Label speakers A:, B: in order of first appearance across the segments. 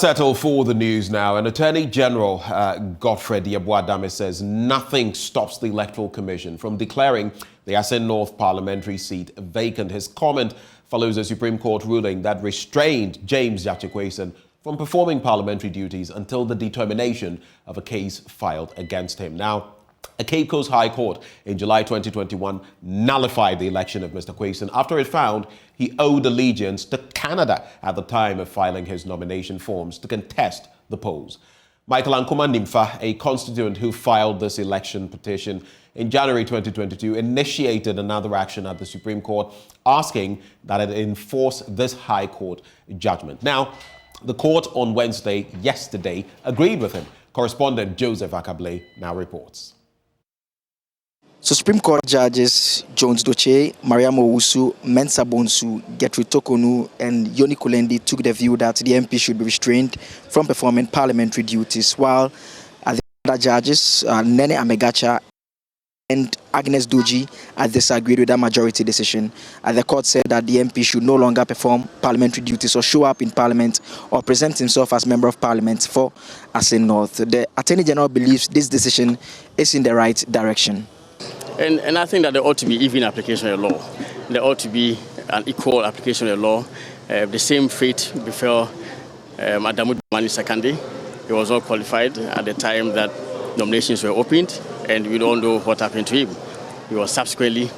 A: settle for the news now. And Attorney General Godfrey Diabwadame says nothing stops the Electoral Commission from declaring the Asin North parliamentary seat vacant. His comment follows a Supreme Court ruling that restrained James Yachikwesen from performing parliamentary duties until the determination of a case filed against him. Now, a Cape Coast High Court in July 2021 nullified the election of Mr. Kwesen after it found he owed allegiance to Canada at the time of filing his nomination forms to contest the polls. Michael Ankomandimfa, a constituent who filed this election petition in January 2022, initiated another action at the Supreme Court asking that it enforce this High Court judgment. Now, the court on yesterday, agreed with him. Correspondent Joseph Akable now reports.
B: So Supreme Court judges Jones Doche, Mariam Owusu, Mensa Bonsu, Gertrude Tokonu, and Yoni Kulendi took the view that the MP should be restrained from performing parliamentary duties, while the other judges, Nene Amegacha and Agnes Doji, disagreed with that majority decision. The court said that the MP should no longer perform parliamentary duties or show up in Parliament or present himself as Member of Parliament for Asin North. The Attorney General believes this decision is in the right direction.
C: And I think that there ought to be even application of the law. There ought to be an equal application of the law. The same fate befell Adamu Dramani Sakande. He was not qualified at the time that nominations were opened, and we don't know what happened to him. He was subsequently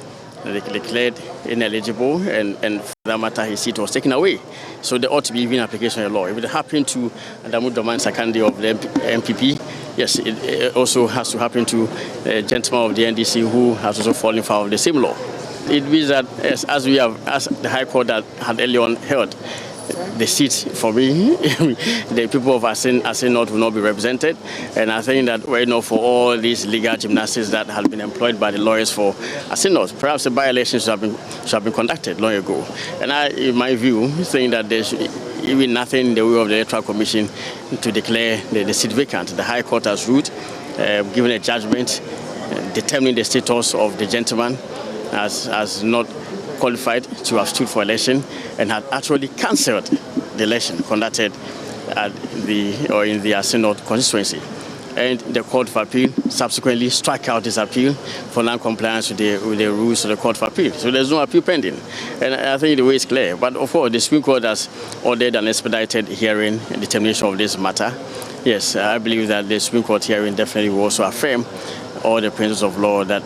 C: declared ineligible, and for that matter, his seat was taken away. So there ought to be even application of the law. If it happened to Adamu Dramani Sakande of the MPP, yes, it also has to happen to a gentleman of the NDC who has also fallen foul of the same law. It means that as the High Court that had earlier on held, the seats for me, the people of Asin North will not be represented. And I think that we're enough for all these legal gymnastics that have been employed by the lawyers for Asin North. Perhaps the by-election should have been conducted long ago. And I, in my view, think that there should even nothing in the way of the Electoral Commission to declare the seat vacant. The High Court has ruled, given a judgment, determining the status of the gentleman as not qualified to have stood for election, and had actually cancelled the election conducted in the Asin North constituency. And the Court of Appeal subsequently struck out this appeal for non-compliance with the rules of the Court of Appeal. So there's no appeal pending. And I think the way is clear. But of course, the Supreme Court has ordered an expedited hearing and determination of this matter. Yes, I believe that the Supreme Court hearing definitely will also affirm all the principles of law that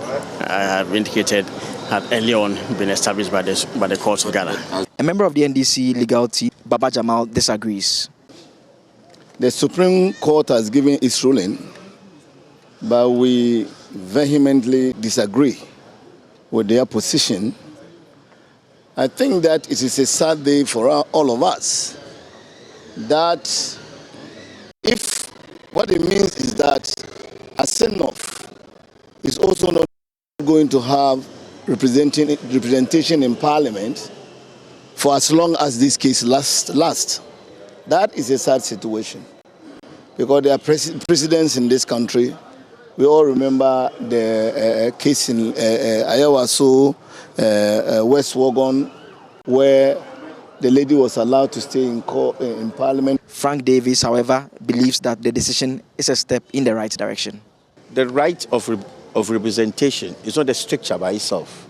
C: I have indicated had early on been established by the courts of Ghana.
B: A member of the NDC legal team, Baba Jamal, disagrees.
D: The Supreme Court has given its ruling, but we vehemently disagree with their position. I think that it is a sad day for all of us, that if what it means is that Asin North is also not going to have representation in Parliament for as long as this case lasts. That is a sad situation, because there are precedents in this country. We all remember the case in Ayawaso, West Wagon, where the lady was allowed to stay in Parliament.
B: Frank Davis, however, believes that the decision is a step in the right direction.
E: The right of representation is not a structure by itself.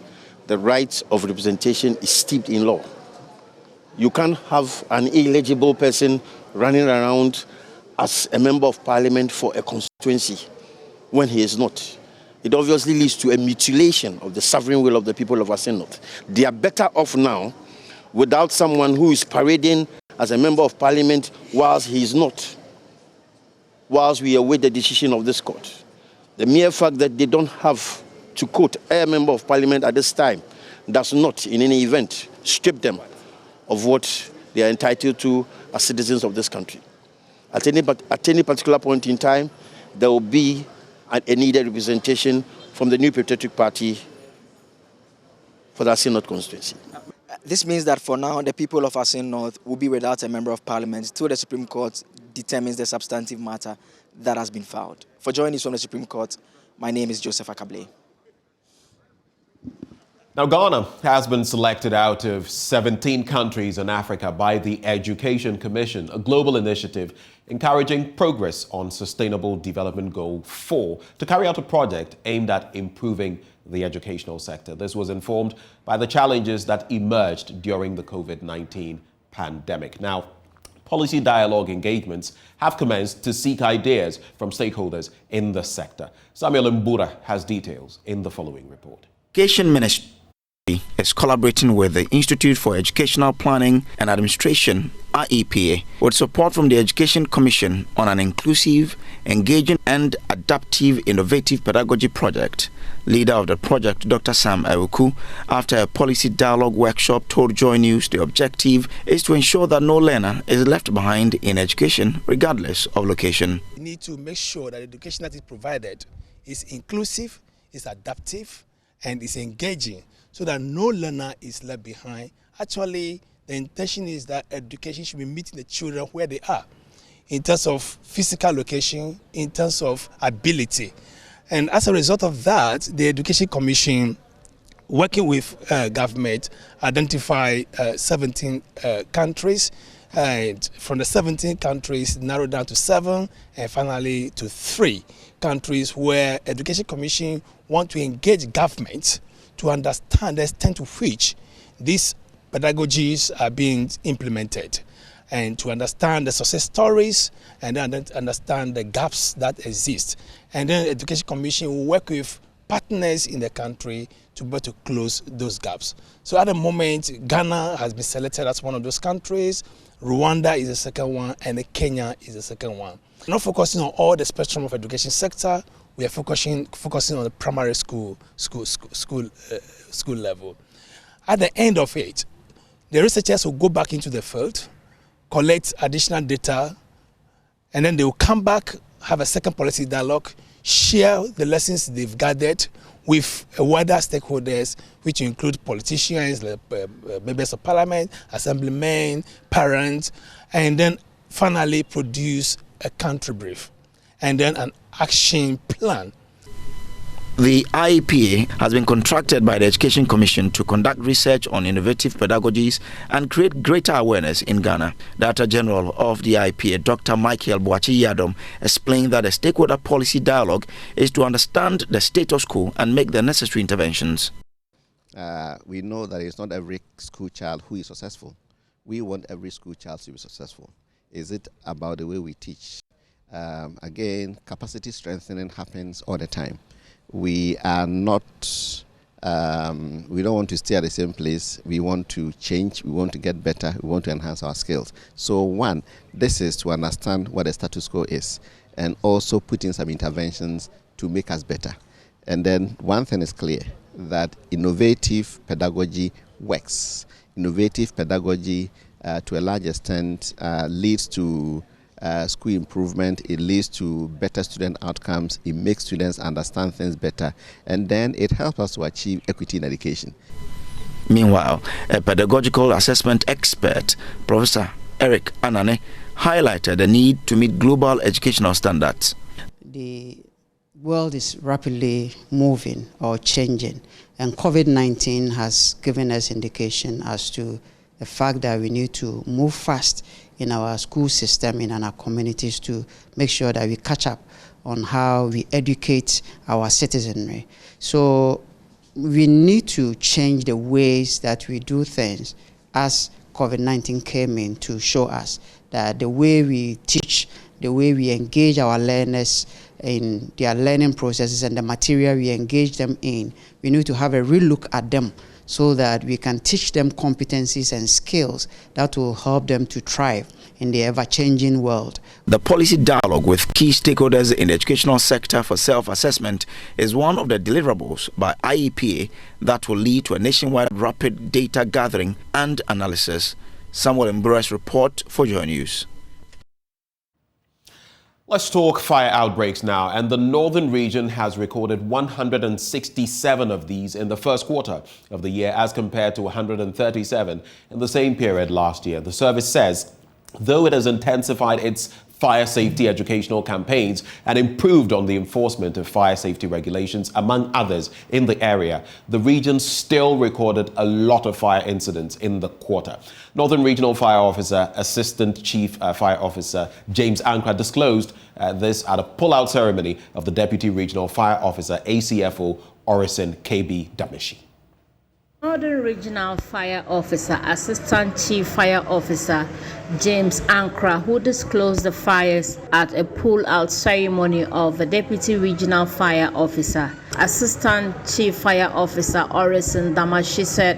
E: The right of representation is steeped in law. You can't have an illegible person running around as a member of Parliament for a constituency when he is not. It obviously leads to a mutilation of the sovereign will of the people of Asin North. They are better off now without someone who is parading as a member of Parliament whilst he is not, whilst we await the decision of this court. The mere fact that they don't have to quote a member of Parliament at this time does not, in any event, strip them of what they are entitled to as citizens of this country. At any particular point in time, there will be a needed representation from the New Patriotic Party for the Asin North constituency.
B: This means that for now, the people of Asin North will be without a member of Parliament till the Supreme Court determines the substantive matter that has been filed. For JoyNews from the Supreme Court, my name is Joseph Akable.
A: Now, Ghana has been selected out of 17 countries in Africa by the Education Commission, a global initiative encouraging progress on Sustainable Development Goal 4 to carry out a project aimed at improving the educational sector. This was informed by the challenges that emerged during the COVID-19 pandemic. Now, policy dialogue engagements have commenced to seek ideas from stakeholders in the sector. Samuel Mbura has details in the following report.
F: Education Ministry is collaborating with the Institute for Educational Planning and Administration, IEPA, with support from the Education Commission on an inclusive, engaging and adaptive innovative pedagogy project. Leader of the project, Dr. Sam Ewuku, after a policy dialogue workshop, told JoyNews the objective is to ensure that no learner is left behind in education, regardless of location.
G: We need to make sure that the education that is provided is inclusive, is adaptive, and is engaging, so that no learner is left behind. Actually, the intention is that education should be meeting the children where they are, in terms of physical location, in terms of ability. And as a result of that, the Education Commission, working with government, identify 17 countries, and from the 17 countries, narrowed down to 7, and finally to 3 countries where Education Commission want to engage government to understand the extent to which these pedagogies are being implemented, and to understand the success stories, and then understand the gaps that exist. And then the Education Commission will work with partners in the country to be able to close those gaps. So at the moment, Ghana has been selected as one of those countries, Rwanda is the second one, and Kenya is the second one. We're not focusing on all the spectrum of education sector, we are focusing on the primary school level. At the end of it, the researchers will go back into the field, collect additional data, and then they will come back, have a second policy dialogue, share the lessons they've gathered with wider stakeholders, which include politicians, members of parliament, assemblymen, parents, and then finally produce a country brief, and then an action plan.
F: The IEPA has been contracted by the Education Commission to conduct research on innovative pedagogies and create greater awareness in Ghana. Director General of the IEPA, Dr. Michael Boachi-Yadom, explained that the stakeholder policy dialogue is to understand the status quo and make the necessary interventions.
E: We know that it's not every school child who is successful. We want every school child to be successful. Is it about the way we teach? Again, capacity strengthening happens all the time. We are not, we don't want to stay at the same place. We want to change, we want to get better, we want to enhance our skills. So one, this is to understand what the status quo is, and also put in some interventions to make us better. And then one thing is clear, that innovative pedagogy works. Innovative pedagogy, to a large extent, leads to school improvement, it leads to better student outcomes, it makes students understand things better, and then it helps us to achieve equity in education.
F: Meanwhile, a pedagogical assessment expert, Professor Eric Anane, highlighted the need to meet global educational standards.
H: The world is rapidly moving or changing, and COVID-19 has given us indication as to the fact that we need to move fast in our school system, in our communities, to make sure that we catch up on how we educate our citizenry. So we need to change the ways that we do things as COVID-19 came in to show us that the way we teach, the way we engage our learners in their learning processes and the material we engage them in, we need to have a real look at them, so that we can teach them competencies and skills that will help them to thrive in the ever-changing world.
F: The policy dialogue with key stakeholders in the educational sector for self-assessment is one of the deliverables by IEPA that will lead to a nationwide rapid data gathering and analysis. Samuel Mbura's report for JoyNews.
A: Let's talk fire outbreaks now, and the northern region has recorded 167 of these in the first quarter of the year as compared to 137 in the same period last year. The service says, though it has intensified its fire safety educational campaigns and improved on the enforcement of fire safety regulations, among others, in the area, the region still recorded a lot of fire incidents in the quarter. Northern Regional Fire Officer, Assistant Chief Fire Officer James Ankra disclosed this at a pull-out ceremony of the Deputy Regional Fire Officer, ACFO, Orison KB Damishi.
I: Northern Regional Fire Officer, Assistant Chief Fire Officer James Ankra, who disclosed the fires at a pull-out ceremony of the Deputy Regional Fire Officer, Assistant Chief Fire Officer Orison Damashi, said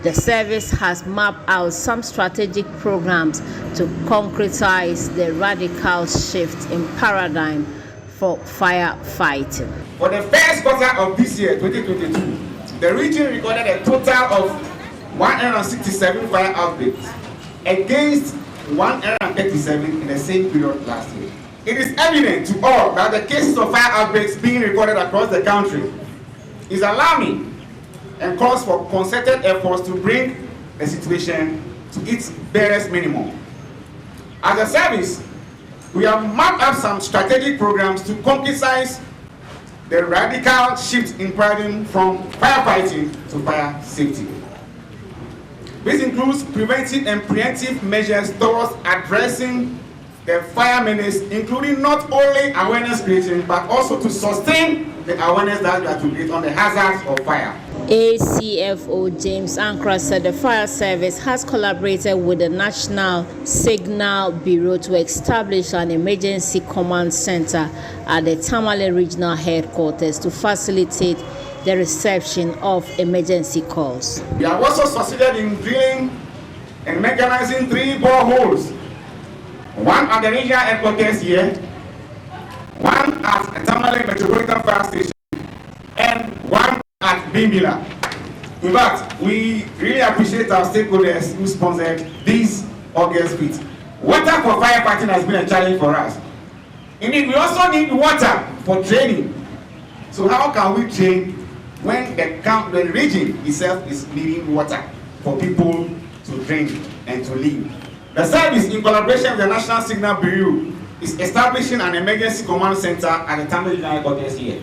I: the service has mapped out some strategic programs to concretize the radical shift in paradigm for firefighting.
J: For the first quarter of this year, 2022, the region recorded a total of 167 fire outbreaks against 137 in the same period last year. It is evident to all that the cases of fire outbreaks being recorded across the country is alarming and calls for concerted efforts to bring the situation to its barest minimum. As a service, we have mapped up some strategic programs to concretize the radical shift in paradigm from firefighting to fire safety. This includes preventive and preemptive measures towards addressing the fire menace, including not only awareness creation, but also to sustain the awareness that we are to create on the hazards of fire.
I: ACFO James Ankra said the fire service has collaborated with the National Signal Bureau to establish an emergency command center at the Tamale Regional Headquarters to facilitate the reception of emergency calls.
J: We have also succeeded in drilling and mechanizing 3 boreholes, one at the regional headquarters here, one at Tamale Metropolitan Fire Station, and one at Bimbila. In fact, we really appreciate our stakeholders who sponsored these August feats. Water for firefighting has been a challenge for us. Indeed, we also need water for training. So how can we train when the region itself is needing water for people to train and to live? The service, in collaboration with the National Signal Bureau, is establishing an emergency command center at the Tamale Regional Headquarters here,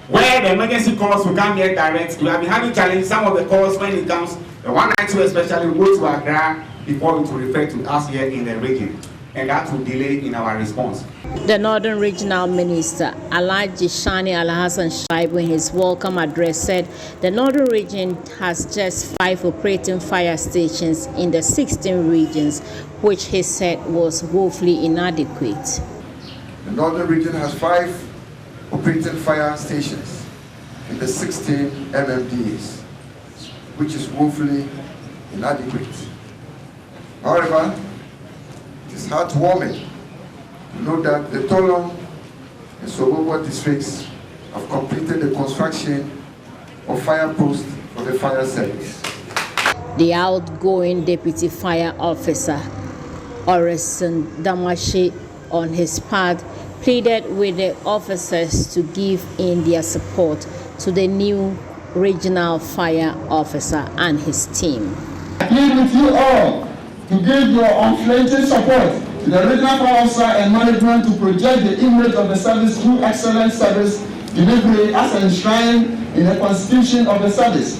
J: where the emergency calls will come here direct. We have been having challenges. Some of the calls, when it comes, the 192 especially, will go to Accra before it will refer to us here in the region, and that will delay in our response.
I: The Northern Regional Minister, Alhaji Shani Alhassan Shaibu, in his welcome address said the Northern region has just 5 operating fire stations in the 16 regions, which he said was woefully inadequate.
K: The Northern region has 5 operating fire stations in the 16 MMDAs, which is woefully inadequate. However, it is heartwarming to know that the Tolong and Sobobo districts have completed the construction of fire posts for the fire service.
I: The outgoing Deputy Fire Officer, Orison Damashi, on his part, pleaded with the officers to give in their support to the new Regional Fire Officer and his team.
L: I plead with you all to give your unflinching support to the Regional Fire Officer and management to project the image of the service through excellent service delivery as enshrined in the Constitution of the service.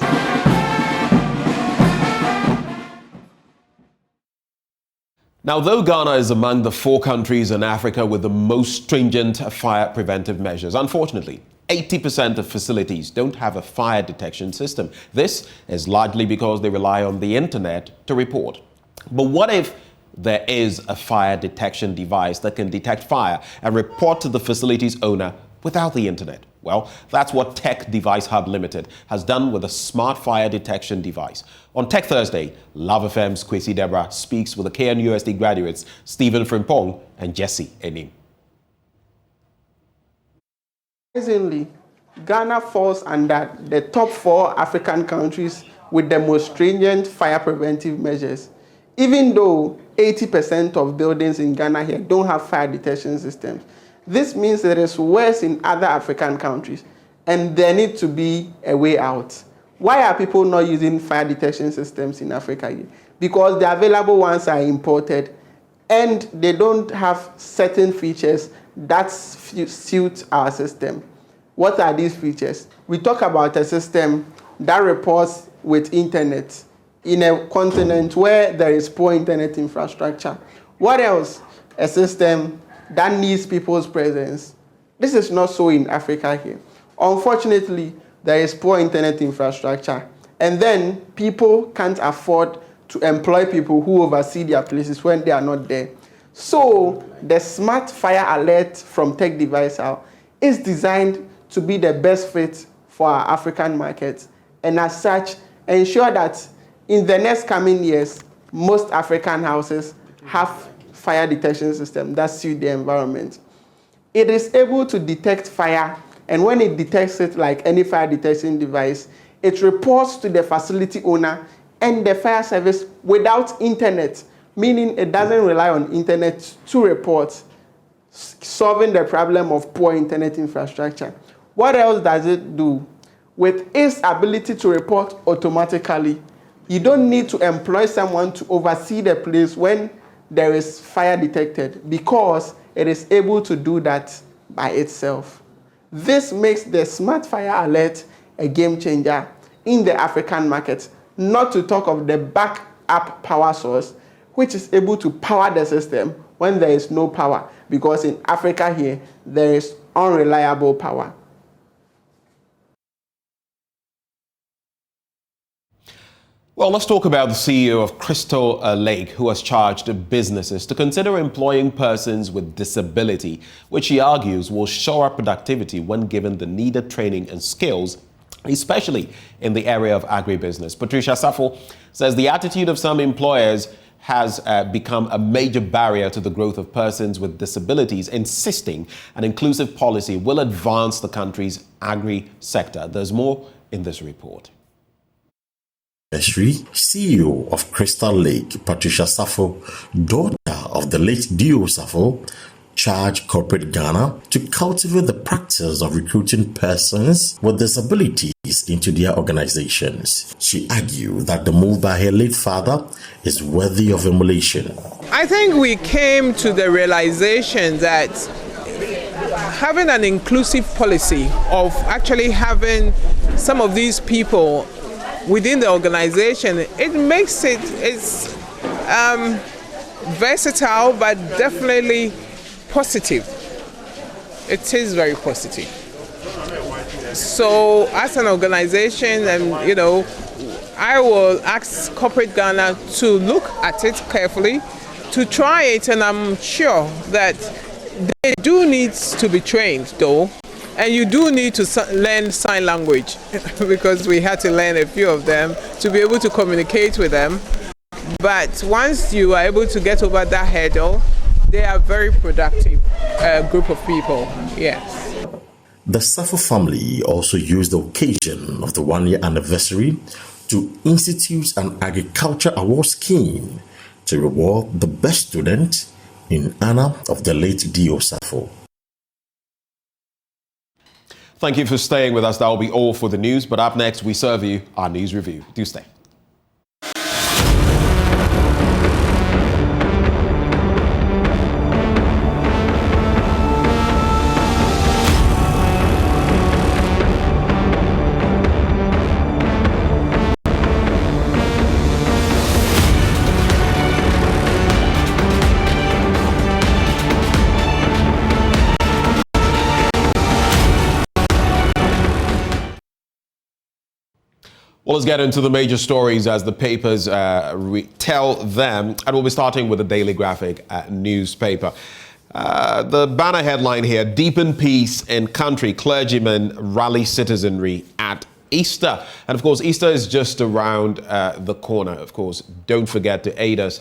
A: Now, though Ghana is among the 4 countries in Africa with the most stringent fire preventive measures, unfortunately, 80% of facilities don't have a fire detection system. This is largely because they rely on the internet to report. But what if there is a fire detection device that can detect fire and report to the facility's owner without the internet? Well, that's what Tech Device Hub Limited has done with a smart fire detection device. On Tech Thursday, Love FM's Kwesi Deborah speaks with the KNUST graduates Stephen Frimpong and Jesse Enim.
M: Surprisingly, Ghana falls under the top 4 African countries with the most stringent fire preventive measures, even though 80% of buildings in Ghana here don't have fire detection systems. This means that it is worse in other African countries, and there needs to be a way out. Why are people not using fire detection systems in Africa here? Because the available ones are imported, and they don't have certain features that suit our system. What are these features? We talk about a system that reports with internet in a continent where there is poor internet infrastructure. What else? A system that needs people's presence. This is not so in Africa here. Unfortunately, there is poor internet infrastructure, and then people can't afford to employ people who oversee their places when they are not there. So the smart fire alert from Tech Device is designed to be the best fit for our African markets, and as such, ensure that in the next coming years, most African houses have fire detection systems that suit the environment. It is able to detect fire, and when it detects it like any fire detection device, it reports to the facility owner and the fire service without internet, meaning it doesn't rely on internet to report, solving the problem of poor internet infrastructure. What else does it do? With its ability to report automatically, you don't need to employ someone to oversee the place when there is fire detected, because it is able to do that by itself. This makes the smart fire alert a game changer in the African market, not to talk of the backup power source, which is able to power the system when there is no power, because in Africa here, there is unreliable power.
A: Well, let's talk about the CEO of Crystal Lake, who has charged businesses to consider employing persons with disability, which he argues will shore up productivity when given the needed training and skills, especially in the area of agribusiness. Patricia Safo says the attitude of some employers has become a major barrier to the growth of persons with disabilities, insisting an inclusive policy will advance the country's agri sector. There's more in this report.
N: CEO of Crystal Lake, Patricia Safo, daughter of the late Dio Safo, charged corporate Ghana to cultivate the practice of recruiting persons with disabilities into their organizations. She argued that the move by her late father is worthy of emulation.
O: I think we came to the realization that having an inclusive policy of actually having some of these people within the organization, it makes it's versatile, but definitely positive. It is very positive. So as an organization, I will ask corporate Ghana to look at it carefully, to try it, and I'm sure that they do need to be trained though. And you do need to learn sign language because we had to learn a few of them to be able to communicate with them. But once you are able to get over that hurdle, they are very productive group of people, yes.
N: The Safo family also used the occasion of the one-year anniversary to institute an agriculture award scheme to reward the best student in honor of the late Dio Safo.
A: Thank you for staying with us. That will be all for the news. But up next, we serve you our news review. Do stay. Well, let's get into the major stories as the papers tell them. And we'll be starting with the Daily Graphic newspaper. The banner headline here, Deepen Peace in Country, Clergymen Rally Citizenry at Easter. And of course, Easter is just around the corner. Of course, don't forget to aid us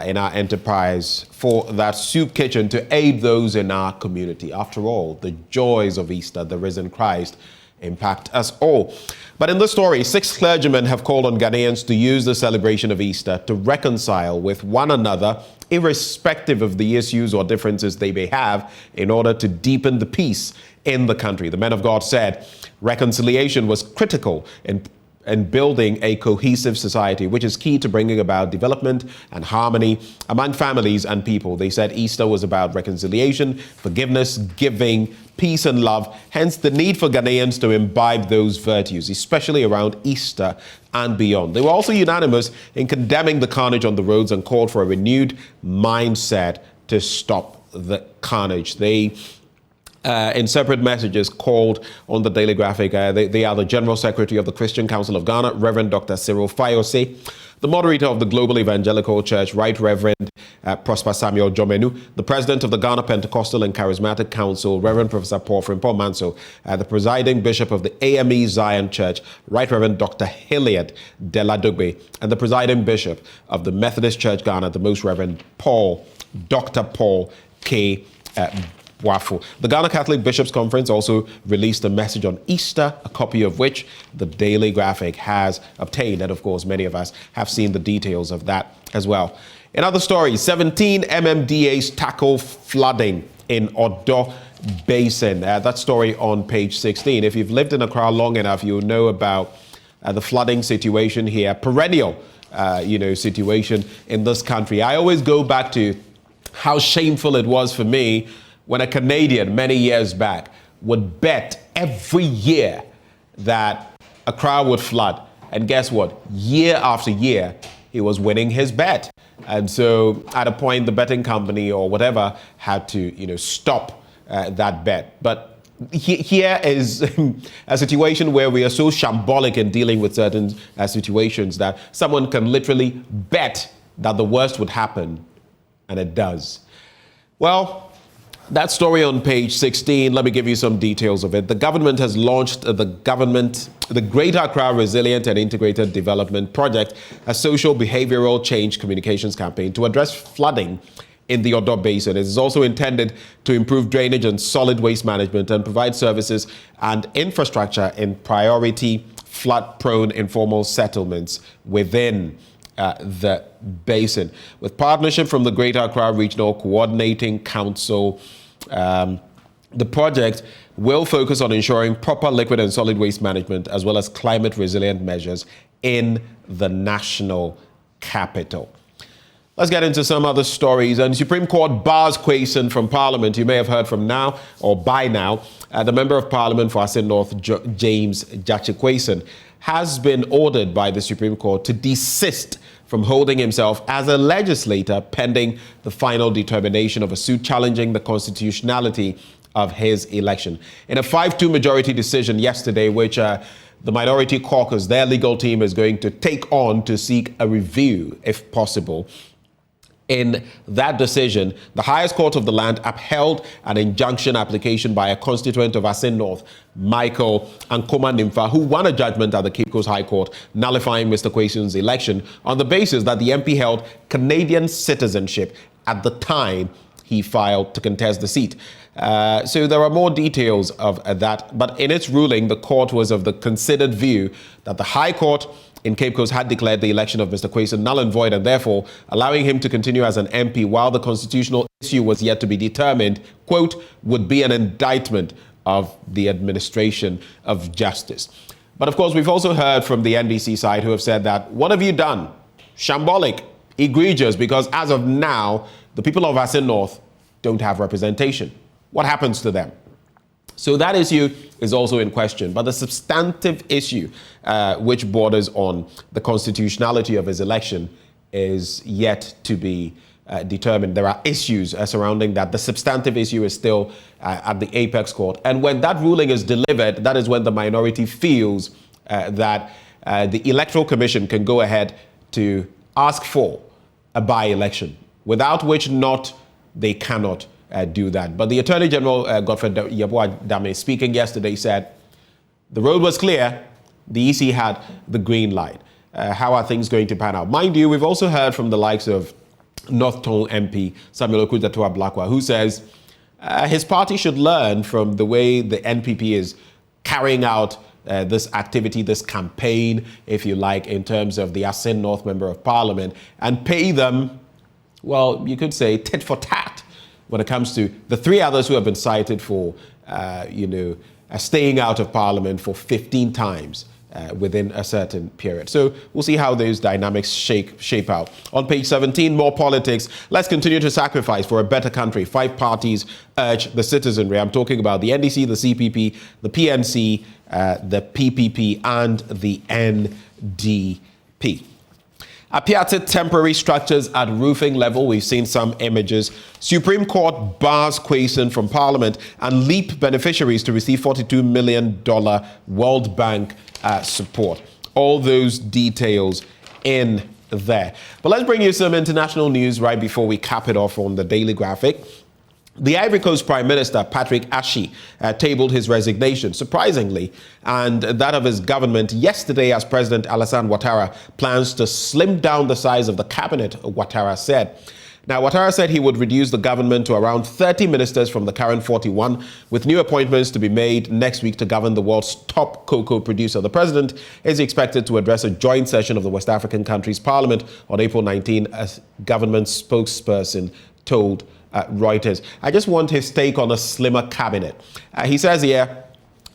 A: in our enterprise for that soup kitchen to aid those in our community. After all, the joys of Easter, the risen Christ, impact us all. But in this story, 6 clergymen have called on Ghanaians to use the celebration of Easter to reconcile with one another, irrespective of the issues or differences they may have, in order to deepen the peace in the country. The men of God said reconciliation was critical in and building a cohesive society, which is key to bringing about development and harmony among families and people. They said Easter was about reconciliation, forgiveness, giving, peace and love, hence the need for Ghanaians to imbibe those virtues, especially around Easter and beyond. They were also unanimous in condemning the carnage on the roads and called for a renewed mindset to stop the carnage. They in separate messages called on the Daily Graphic. They are the General Secretary of the Christian Council of Ghana, Reverend Dr. Cyril Fayose, the moderator of the Global Evangelical Church, Right Reverend Prosper Samuel Jomenu, the President of the Ghana Pentecostal and Charismatic Council, Reverend Professor Paul Frimpong Manso, the Presiding Bishop of the AME Zion Church, Right Reverend Dr. Hilliard Deladogbe, and the Presiding Bishop of the Methodist Church Ghana, the Most Reverend Dr. Paul K. Wafu. The Ghana Catholic Bishops' Conference also released a message on Easter, a copy of which the Daily Graphic has obtained. And of course, many of us have seen the details of that as well. In other stories, 17 MMDAs tackle flooding in Odo Basin. That story on page 16. If you've lived in Accra long enough, you'll know about the flooding situation here, perennial, situation in this country. I always go back to how shameful it was for me when a Canadian many years back would bet every year that Accra would flood. And guess what? Year after year, he was winning his bet. And so at a point, the betting company or whatever had to, stop that bet. But here is a situation where we are so shambolic in dealing with certain situations that someone can literally bet that the worst would happen, and it does. Well, that story on page 16, let me give you some details of it. The government has launched the Greater Accra Resilient and Integrated Development Project, a social behavioral change communications campaign to address flooding in the Odo Basin. It is also intended to improve drainage and solid waste management and provide services and infrastructure in priority flood-prone informal settlements within the basin. With partnership from the Greater Accra Regional Coordinating Council, the project will focus on ensuring proper liquid and solid waste management as well as climate resilient measures in the national capital. Let's get into some other stories. And Supreme Court bars Quayson from Parliament. You may have heard from now or by now, the Member of Parliament for Asin North, James Jachi Quayson, has been ordered by the Supreme Court to desist from holding himself as a legislator pending the final determination of a suit challenging the constitutionality of his election. In a 5-2 majority decision yesterday, which the Minority Caucus, their legal team, is going to take on to seek a review, if possible. In that decision, the highest court of the land upheld an injunction application by a constituent of Asin North, Michael Ankoma Nimfa, who won a judgment at the Cape Coast High Court nullifying Mr. Quayson's election on the basis that the MP held Canadian citizenship at the time he filed to contest the seat. So there are more details of that, but in its ruling, the court was of the considered view that the High Court in Cape Coast had declared the election of Mr. Quayson null and void, and therefore allowing him to continue as an MP while the constitutional issue was yet to be determined, quote, would be an indictment of the administration of justice. But of course, we've also heard from the NDC side who have said that, what have you done? Shambolic, egregious, because as of now, the people of Asin North don't have representation. What happens to them? So that issue is also in question. But the substantive issue, which borders on the constitutionality of his election, is yet to be determined. There are issues surrounding that. The substantive issue is still at the apex court. And when that ruling is delivered, that is when the minority feels that the Electoral Commission can go ahead to ask for a by-election, without which they cannot do that. But the Attorney General, Godfred Yeboah-Dame, speaking yesterday, said the road was clear. The EC had the green light. How are things going to pan out? Mind you, we've also heard from the likes of North Tongue MP Samuel Okudatua-Blakwa, who says his party should learn from the way the NPP is carrying out this activity, this campaign, if you like, in terms of the Asin North Member of Parliament, and pay them, well, you could say tit for tat when it comes to the 3 others who have been cited for, staying out of Parliament for 15 times within a certain period. So we'll see how those dynamics shape out. On page 17, more politics. Let's continue to sacrifice for a better country. 5 parties urge the citizenry. I'm talking about the NDC, the CPP, the PNC, the PPP, and the NDP. Piac temporary structures at roofing level. We've seen some images. Supreme Court bars Quayson from Parliament, and LEAP beneficiaries to receive $42 million World Bank support. All those details in there. But let's bring you some international news right before we cap it off on the Daily Graphic. The Ivory Coast Prime Minister, Patrick Ashi, tabled his resignation, surprisingly, and that of his government yesterday as President Alassane Ouattara plans to slim down the size of the cabinet, Ouattara said. Now, Ouattara said he would reduce the government to around 30 ministers from the current 41, with new appointments to be made next week to govern the world's top cocoa producer. The president is expected to address a joint session of the West African country's parliament on April 19, as government spokesperson told Reuters. I just want his take on a slimmer cabinet. He says here,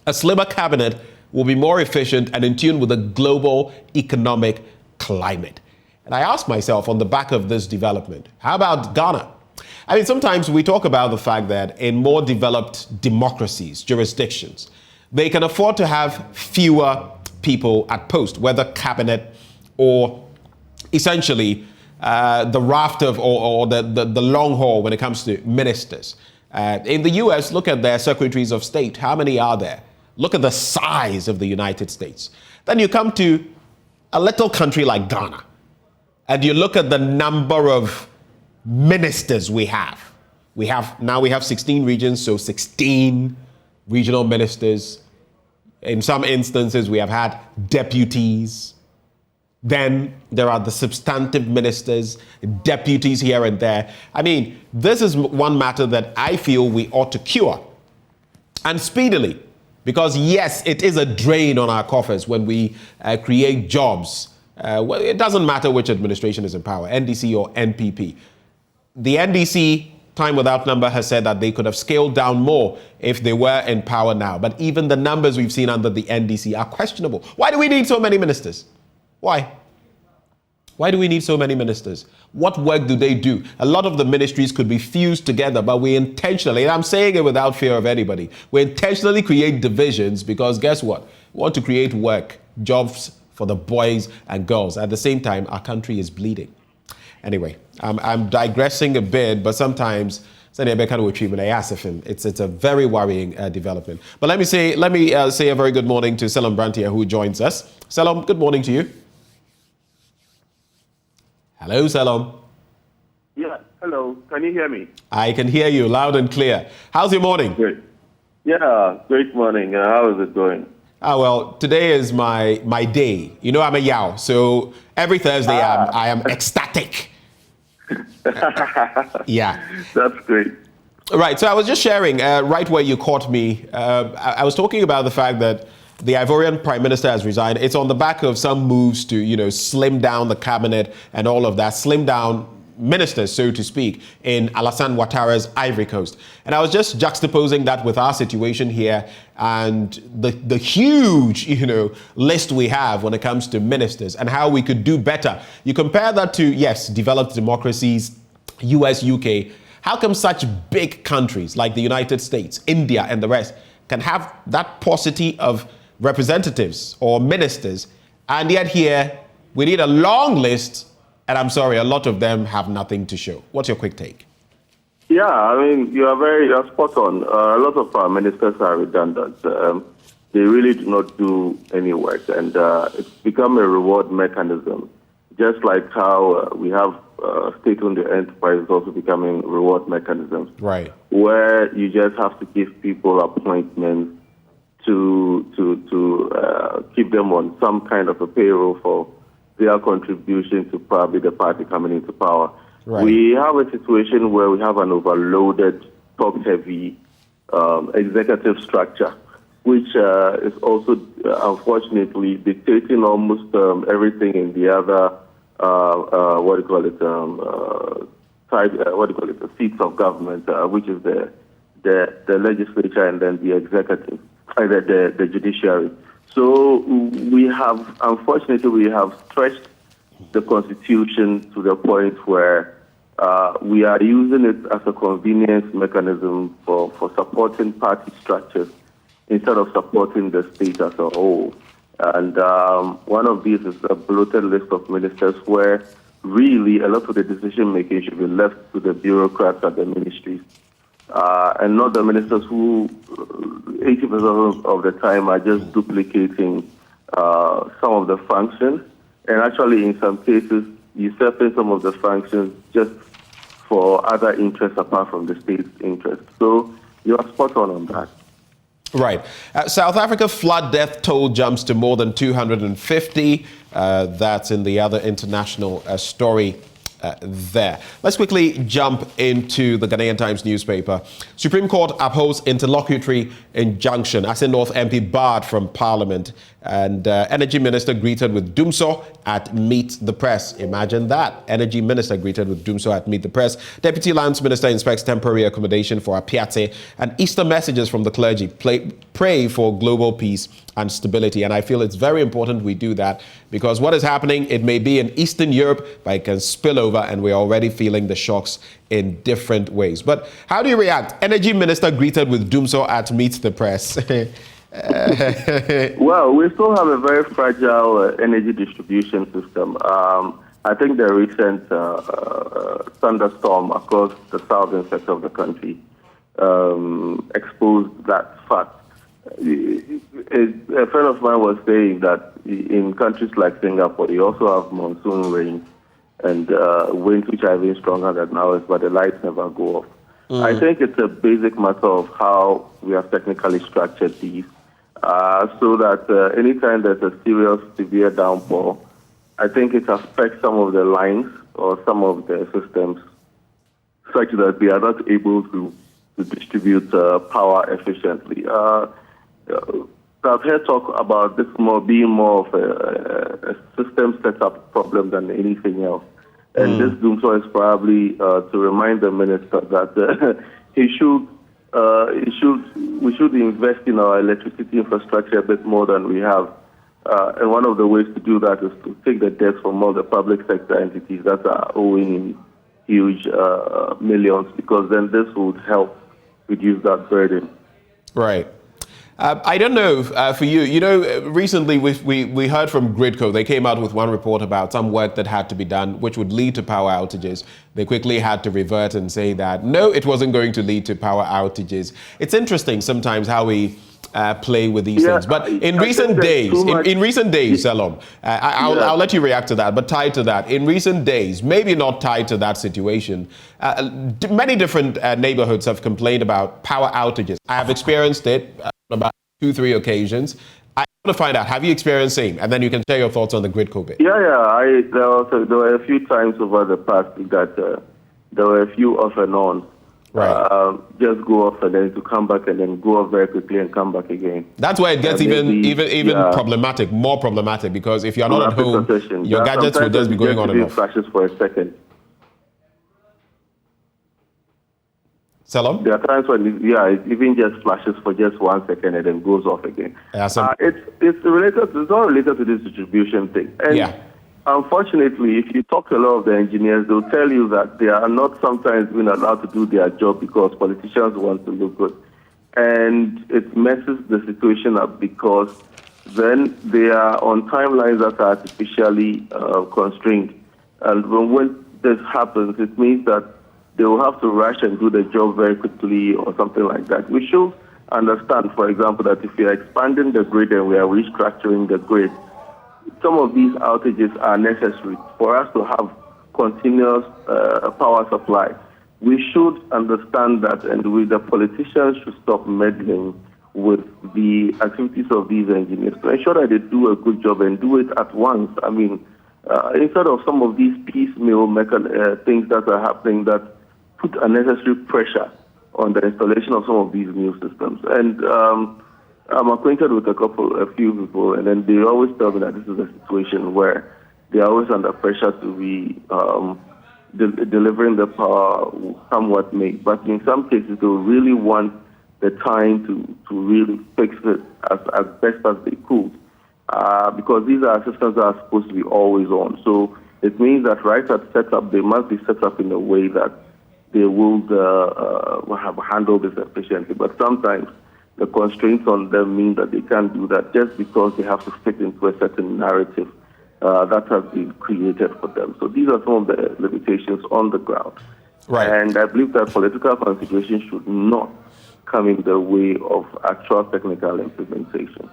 A: a slimmer cabinet will be more efficient and in tune with the global economic climate. And I ask myself on the back of this development, how about Ghana? I mean, sometimes we talk about the fact that in more developed democracies, jurisdictions, they can afford to have fewer people at post, whether cabinet or essentially the raft of or the long haul when it comes to ministers. In the US, look at their secretaries of state. How many are there? Look at the size of the United States. Then you come to a little country like Ghana, and you look at the number of ministers we have. We have 16 regions, so 16 regional ministers. In some instances, we have had deputies. Then there are the substantive ministers, deputies here and there. I mean, this is one matter that I feel we ought to cure, and speedily, because yes, it is a drain on our coffers when we create jobs. Well, it doesn't matter which administration is in power, NDC or NPP. The NDC, time without number, has said that they could have scaled down more if they were in power now. But even the numbers we've seen under the NDC are questionable. Why do we need so many ministers? Why? Why do we need so many ministers? What work do they do? A lot of the ministries could be fused together, but we intentionally, and I'm saying it without fear of anybody, we intentionally create divisions because guess what? We want to create work, jobs for the boys and girls. At the same time, our country is bleeding. Anyway, I'm digressing a bit, but sometimes it's a very worrying development. But let me say a very good morning to Selam Brantia, who joins us. Selam, good morning to you. Hello, Selam.
P: Yeah, hello. Can you hear me?
A: I can hear you loud and clear. How's your morning?
P: Great. Yeah, great morning. How is it going?
A: Well, today is my day. You know, I'm a Yao, so every Thursday I am ecstatic. Yeah.
P: That's great.
A: Right, so I was just sharing, right where you caught me, I was talking about the fact that the Ivorian Prime Minister has resigned. It's on the back of some moves to, slim down the cabinet and all of that, slim down ministers, so to speak, in Alassane Ouattara's Ivory Coast. And I was just juxtaposing that with our situation here and the huge, list we have when it comes to ministers and how we could do better. You compare that to, yes, developed democracies, US, UK. How come such big countries like the United States, India, and the rest can have that paucity of representatives or ministers, and yet here we need a long list, and I'm sorry, a lot of them have nothing to show. What's your quick take?
P: Yeah, I mean, you're spot on. A lot of our ministers are redundant. They really do not do any work, and it's become a reward mechanism, just like how we have state-owned enterprises also becoming reward mechanisms,
A: right? Where
P: you just have to give people appointments to keep them on some kind of a payroll for their contribution to probably the party coming into power.
A: Right.
P: We have a situation where we have an overloaded, top-heavy executive structure, which is also, unfortunately, dictating almost everything in the other, the seats of government, which is the legislature and then the executive, the judiciary. So unfortunately, we have stretched the Constitution to the point where we are using it as a convenience mechanism for supporting party structures instead of supporting the state as a whole. And one of these is a bloated list of ministers where really a lot of the decision-making should be left to the bureaucrats at the ministries. And not the ministers who 80% of the time are just duplicating some of the functions, and actually in some cases usurping some of the functions just for other interests apart from the state's interest. So you are spot on that.
A: Right. South Africa flood death toll jumps to more than 250. That's in the other international story there. Let's quickly jump into the Ghanaian Times newspaper. Supreme Court upholds interlocutory injunction. Assin North MP barred from Parliament, and Energy Minister greeted with Dumso at Meet the Press. Imagine that. Energy Minister greeted with Dumso at Meet the Press. Deputy Lands Minister inspects temporary accommodation for Piac, and Easter messages from the clergy pray for global peace and stability. And I feel it's very important we do that, because what is happening, it may be in Eastern Europe, but it can spill over, and we're already feeling the shocks in different ways. But how do you react? Energy Minister greeted with Dumso at Meet the Press.
P: Well, we still have a very fragile energy distribution system. I think the recent thunderstorm across the southern sector of the country exposed that fact. A friend of mine was saying that in countries like Singapore, you also have monsoon rain and winds which are even stronger than ours, but the lights never go off. I think it's a basic matter of how we have technically structured these, so that anytime there's a serious, severe downpour, I think it affects some of the lines or some of the systems such that we are not able to distribute power efficiently. I've heard talk about this being more of a system setup problem than anything else. And this Dumso is probably to remind the minister that we should invest in our electricity infrastructure a bit more than we have. And one of the ways to do that is to take the debt from all the public sector entities that are owing in huge millions, because then this would help reduce that burden.
A: Right. I don't know for you. You know, recently we heard from Gridco. They came out with one report about some work that had to be done, which would lead to power outages. They quickly had to revert and say that, no, it wasn't going to lead to power outages. It's interesting sometimes how we play with these things. But in recent days, Salom, I'll let you react to that, but tied to that, in recent days, maybe not tied to that situation, many different neighborhoods have complained about power outages. I have experienced it about 2-3 occasions. I want to find out, have you experienced same? And then you can share your thoughts on the Gridco bit.
P: Yeah. There were a few times over the past week that there were a few off and on. Right. Just go off and then to come back and then go off very quickly and come back again.
A: That's where it gets even problematic, more problematic, because if you're not at home, your gadgets will just be going on and off.
P: Flashes for a second.
A: Salom?
P: There are times when it even just flashes for just 1 second and then goes off again. It's related. It's not related to this distribution thing. And unfortunately, if you talk to a lot of the engineers, they'll tell you that they are not sometimes being allowed to do their job because politicians want to look good. And it messes the situation up, because then they are on timelines that are artificially constrained. And when this happens, it means that they will have to rush and do the job very quickly or something like that. We should understand, for example, that if we are expanding the grid and we are restructuring the grid, some of these outages are necessary for us to have continuous power supply. We should understand that, and the politicians should stop meddling with the activities of these engineers to ensure that they do a good job and do it at once. I mean, instead of some of these piecemeal things that are happening that put unnecessary pressure on the installation of some of these new systems. And I'm acquainted with a few people, and then they always tell me that this is a situation where they are always under pressure to be delivering the power somewhat late. But in some cases, they really want the time to really fix it as best as they could. because these are systems that are supposed to be always on. So it means that right at setup, they must be set up in a way that they will have handled this efficiently. But sometimes the constraints on them mean that they can't do that just because they have to fit into a certain narrative that has been created for them. So these are some of the limitations on the ground.
A: Right.
P: And I believe that political consideration should not come in the way of actual technical implementation.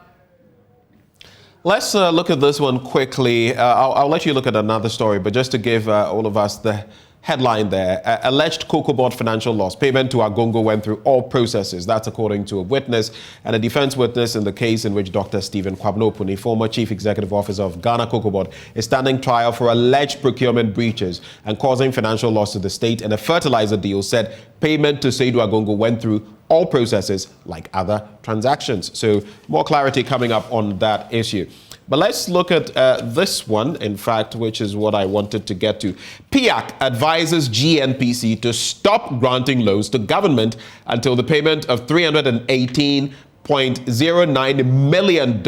A: Let's look at this one quickly. I'll let you look at another story, but just to give all of us the headline there, alleged cocoa board financial loss. Payment to Agongo went through all processes. That's according to a witness and a defense witness in the case in which Dr. Stephen Kwabnopuni, former chief executive officer of Ghana Cocoa Board, is standing trial for alleged procurement breaches and causing financial loss to the state. And a fertilizer deal said payment to Seydou Agongo went through all processes like other transactions. So more clarity coming up on that issue. But let's look at this one, in fact, which is what I wanted to get to. Piac advises Gnpc to stop granting loans to government until the payment of $318.09 million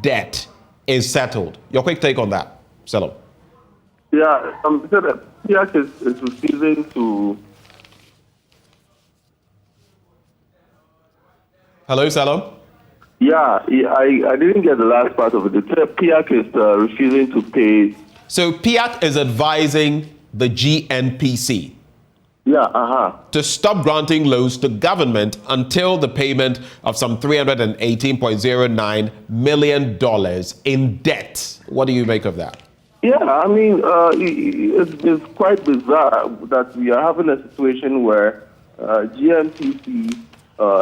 A: debt is settled. Your quick take on that, Selo.
P: Yeah, Piac is refusing to...
A: Hello, Selo?
P: Yeah, I didn't get the last part of it. Piac is refusing to pay.
A: So Piac is advising the Gnpc to stop granting loans to government until the payment of some $318.09 million in debt. What do you make of that?
P: Yeah, I mean, it's quite bizarre that we are having a situation where Gnpc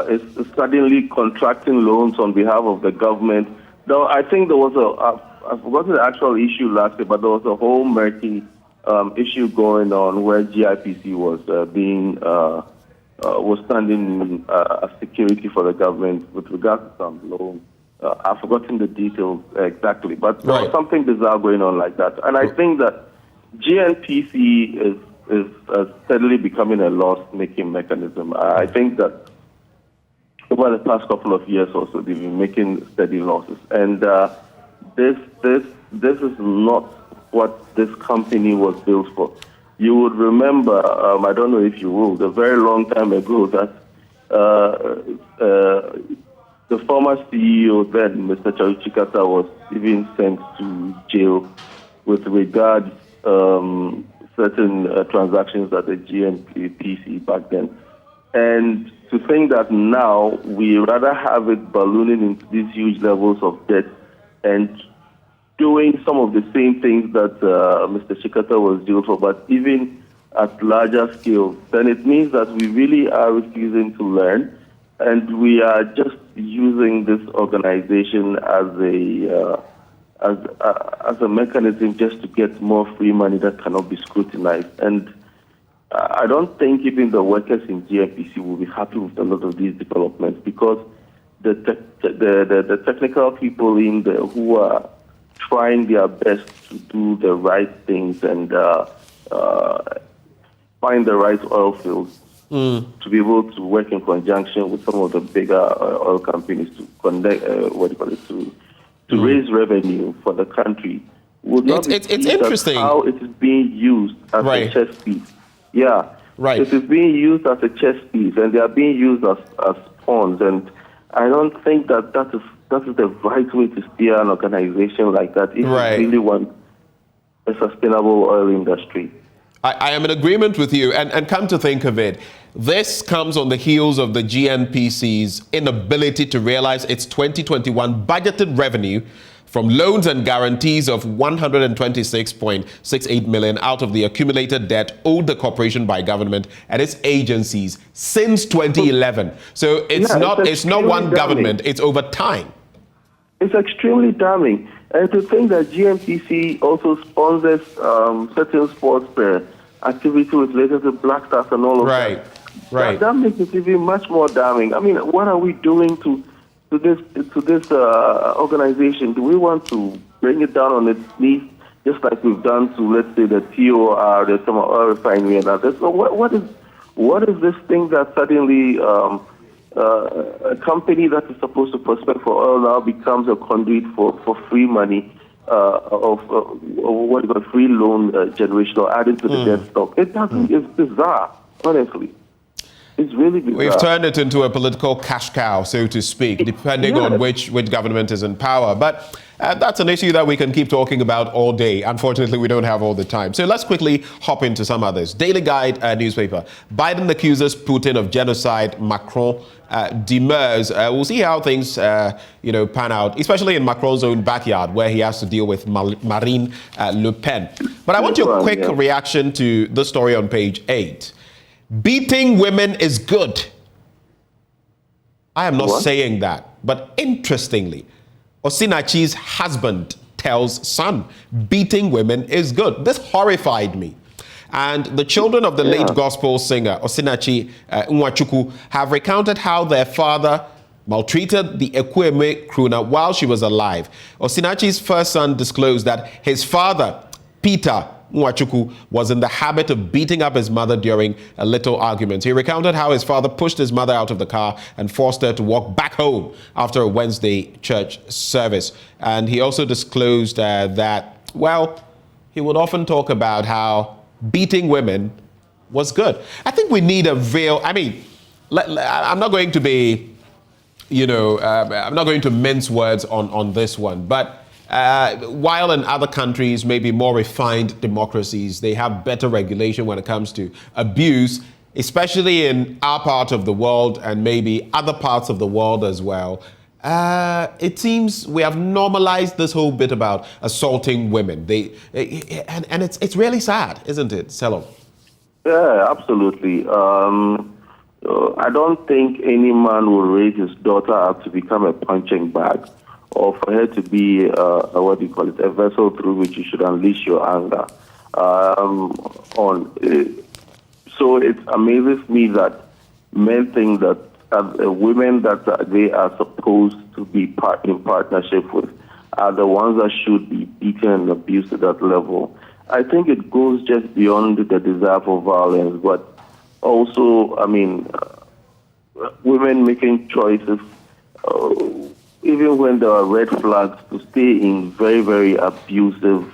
P: is suddenly contracting loans on behalf of the government. Though I think there was I've forgotten the actual issue last year, but there was a whole murky issue going on where GIPC was standing as security for the government with regards to some loans. I've forgotten the details exactly, but there was something bizarre going on like that. And I think that GNPC is steadily becoming a loss-making mechanism. I think that over the past couple of years or so, they've been making steady losses. And this is not what this company was built for. You would remember, I don't know if you will, a very long time ago that the former CEO then, Mr. Chikata, was even sent to jail with regards certain transactions that the GNPC back then. And to think that now we rather have it ballooning into these huge levels of debt and doing some of the same things that Mr. Chikata was jailed for, but even at larger scale, then it means that we really are refusing to learn, and we are just using this organization as a mechanism just to get more free money that cannot be scrutinized. And I don't think even the workers in GNPC will be happy with a lot of these developments, because the technical people in there who are trying their best to do the right things and find the right oil fields to be able to work in conjunction with some of the bigger oil companies to connect, to raise revenue for the country.
A: It's interesting
P: how it is being used as a chess piece. Yeah, it is being used as a chess piece, and they are being used as pawns. And I don't think that is the right way to steer an organization like that if you really want a sustainable oil industry.
A: I am in agreement with you, and come to think of it, this comes on the heels of the GNPC's inability to realize its 2021 budgeted revenue from loans and guarantees of $126.68 million out of the accumulated debt owed the corporation by government and its agencies since 2011. So it's not one government, it's over time.
P: It's extremely damning. And to think that GNPC also sponsors certain sports activity related to Black Stars and all of that. That makes it even much more damning. I mean, what are we doing to this organization? Do we want to bring it down on its knees, just like we've done to, let's say, the TOR, the Summer Oil Refinery, and others? So what is this thing that suddenly a company that is supposed to prospect for oil now becomes a conduit for free money, of what is a free loan generation or added to the debt stock. It doesn't. It's bizarre, honestly. It's really bizarre.
A: We've turned it into a political cash cow, so to speak, depending on which government is in power. But that's an issue that we can keep talking about all day. Unfortunately, we don't have all the time. So let's quickly hop into some others. Daily Guide newspaper. Biden accuses Putin of genocide. Macron demurs. We'll see how things, pan out, especially in Macron's own backyard, where he has to deal with Marine Le Pen. But I want your quick reaction to the story on page 8. Beating women is good. I am not saying that, but interestingly, Osinachi's husband tells son, beating women is good. This horrified me. And the children of the late gospel singer Osinachi Nwachukwu have recounted how their father maltreated the Ekweme crooner while she was alive. Osinachi's first son disclosed that his father, Peter Nwachukwu, was in the habit of beating up his mother during a little argument. He recounted how his father pushed his mother out of the car and forced her to walk back home after a Wednesday church service. And he also disclosed that, he would often talk about how beating women was good. I think we need a real, I'm not going to be, I'm not going to mince words on this one, but while in other countries, maybe more refined democracies, they have better regulation when it comes to abuse, especially in our part of the world and maybe other parts of the world as well. It seems we have normalized this whole bit about assaulting women. And it's really sad, isn't it, Selo?
P: Yeah, absolutely. I don't think any man will raise his daughter up to become a punching bag, or for her to be a vessel through which you should unleash your anger. So it amazes me that men think that women that they are supposed to be in partnership with are the ones that should be beaten and abused at that level. I think it goes just beyond the desire for violence, but also, women making choices, even when there are red flags, to stay in very, very abusive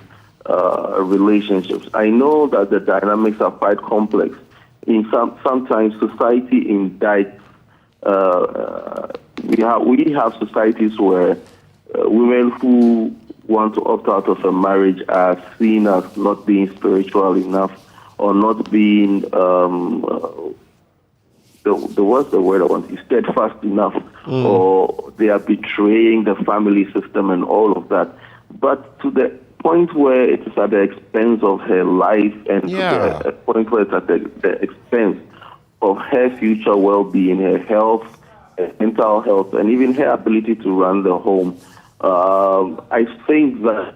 P: relationships. I know that the dynamics are quite complex. Sometimes society indicts. We have societies where women who want to opt out of a marriage are seen as not being spiritual enough, or not being what's the word I want? Steadfast enough, or they are betraying the family system and all of that. But to the point where it is at the expense of her life, and to the point where it's at the expense of her future well-being, her health, her mental health, and even her ability to run the home, I think that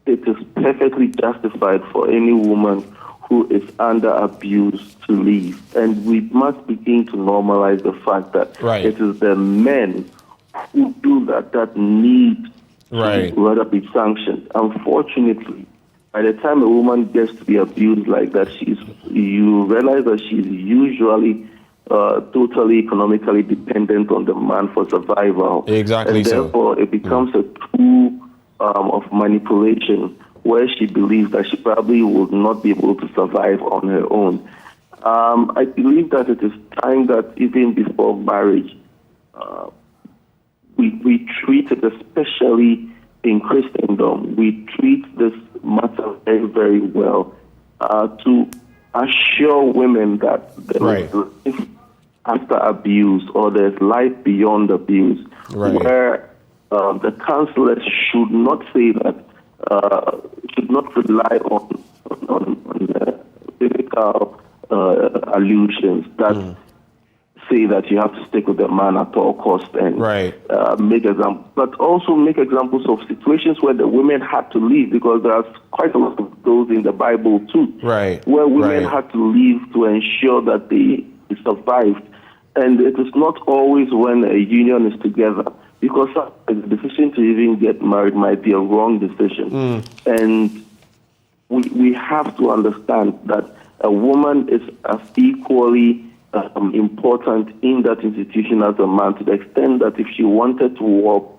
P: it is perfectly justified for any woman who is under abuse to leave. And we must begin to normalize the fact that it is the men who do that need to rather be sanctioned. Unfortunately, by the time a woman gets to be abused like that, you realize that she's usually totally economically dependent on the man for survival.
A: Exactly.
P: And therefore, it becomes a tool of manipulation, where she believes that she probably will not be able to survive on her own. I believe that it is time that even before marriage, we treat it, especially in Christendom, we treat this matter very, very well, to assure women that there is life after abuse, or there's life beyond abuse, where the counselors should not say that, should not rely on biblical allusions that say that you have to stick with the man at all costs, and make examples, but also make examples of situations where the women had to leave, because there's quite a lot of those in the Bible too, where women had to leave to ensure that they survived. And it is not always when a union is together, because the decision to even get married might be a wrong decision. And we have to understand that a woman is as equally important in that institution as a man, to the extent that if she wanted to walk,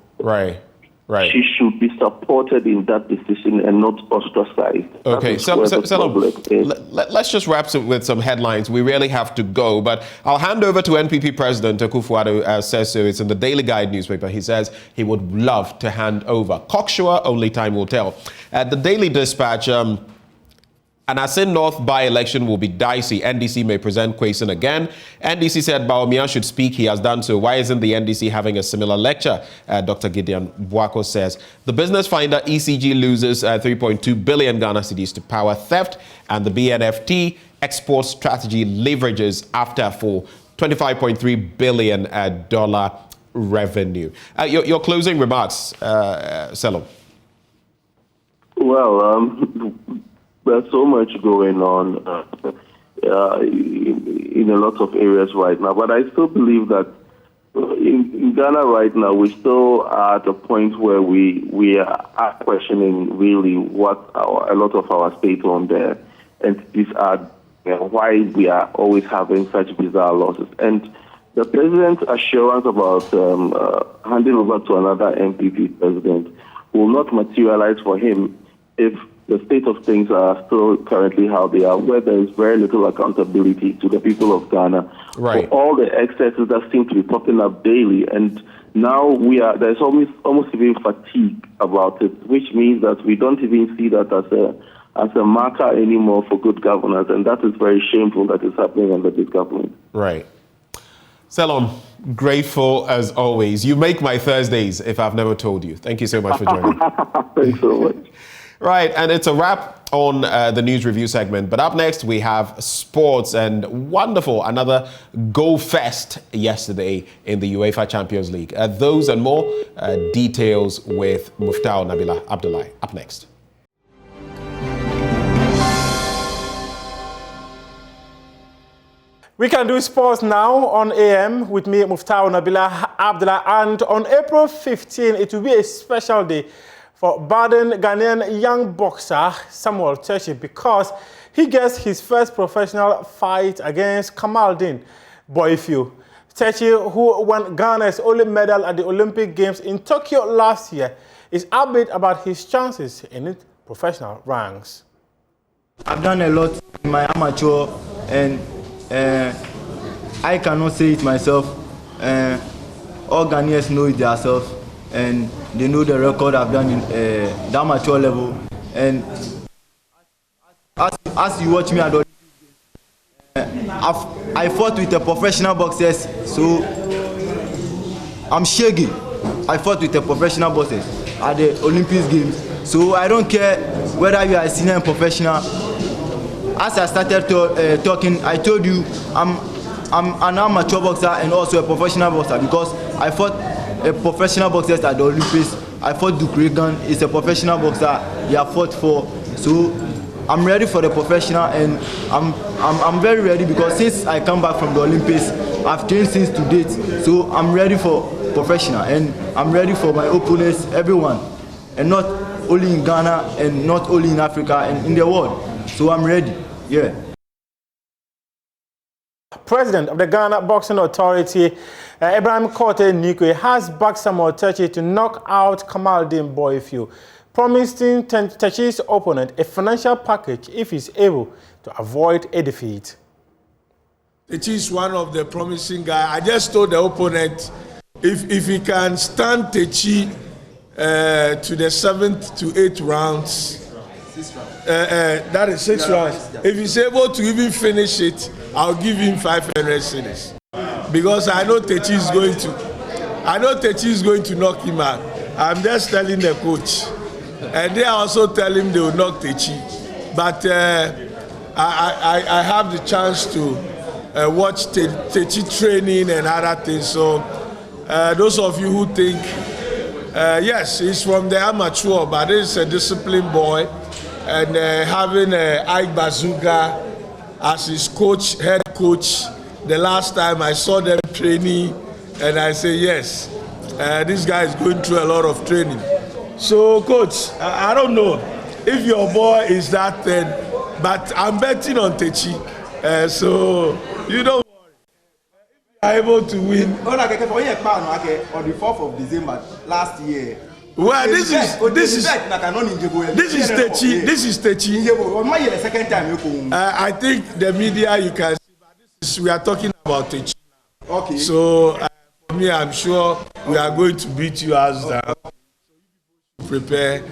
P: she should be supported in that decision and not ostracized.
A: Okay, so let's just wrap up with some headlines. We really have to go, but I'll hand over to NPP President Akufo-Addo says so. It's in the Daily Guide newspaper. He says he would love to hand over. Cocksure, only time will tell. At the Daily Dispatch, an Asin North by-election will be dicey. NDC may present Kwesen again. NDC said Bawumia should speak. He has done so. Why isn't the NDC having a similar lecture? Dr. Gideon Buako says. The Business Finder, ECG loses 3.2 billion Ghana cedis to power theft. And the BNFT export strategy leverages after for $25.3 billion revenue. Your closing remarks, Selo.
P: Well, there's so much going on in a lot of areas right now, but I still believe that in Ghana right now, we still are at a point where we are questioning really what a lot of our state-owned entities are, why we are always having such bizarre losses. And the president's assurance about handing over to another MPP president will not materialize for him if the state of things are still currently how they are, where there is very little accountability to the people of Ghana for all the excesses that seem to be popping up daily. And now there's almost even fatigue about it, which means that we don't even see that as a marker anymore for good governance, and that is very shameful that is happening under this government.
A: Right. Selom, grateful as always. You make my Thursdays, if I've never told you. Thank you so much for joining.
P: Thanks so much.
A: Right, and it's a wrap on the news review segment. But up next, we have sports and wonderful, another goal fest yesterday in the UEFA Champions League. Those and more details with Muftau Nabila Abdullahi. Up next.
Q: We can do sports now on AM with me, Muftau Nabila Abdullah. And on April 15, it will be a special day for Baden Ghanaian young boxer Samuel Techi, because he gets his first professional fight against Kamaldeen Boifew. Techi, who won Ghana's only medal at the Olympic Games in Tokyo last year, is upbeat about his chances in professional ranks.
R: I've done a lot in my amateur, and I cannot say it myself. All Ghanaians know it themselves, and they know the record I've done in the amateur level. And as you watch me at the I fought with the professional boxers, so I'm shaky. I fought with the professional boxers at the Olympics Games, so I don't care whether you are a senior and professional. As I started talking, I told you I'm an amateur boxer and also a professional boxer, because I fought a professional boxer at the Olympics. I fought Duke Reagan. He's a professional boxer. He have fought for. So I'm ready for the professional, and I'm very ready, because since I come back from the Olympics, I've trained since to date. So I'm ready for professional, and I'm ready for my opponents, everyone, and not only in Ghana and not only in Africa and in the world. So I'm ready. Yeah.
Q: President of the Ghana Boxing Authority, Ibrahim Korte Nikwe, has backed Samuel Techi to knock out Kamaldeen Boifew, promising Techi's opponent a financial package if he's able to avoid a defeat.
G: Techi is one of the promising guys. I just told the opponent, if he can stand Techi to the 7th to 8th rounds, that is 6 rounds. If he's able to even finish it, I'll give him 500 cedis, because I know Techi is going to knock him out. I'm just telling the coach, and they also tell him they will knock Techi. But I have the chance to watch Techi training and other things. So those of you who think, yes, he's from the amateur, but he's a disciplined boy. And having Ike Bazooka as his coach, head coach, the last time I saw them training, and I say, yes, this guy is going through a lot of training. So, coach, I don't know if your boy is that thing, but I'm betting on Techi. So, you don't worry.
S: are able to win.
R: On the 4th of December last year.
S: Well, this is Techi. This is Techi. I think the media you can see, we are talking about Techi.
R: Okay.
S: So for me, I'm sure we are going to beat you as prepare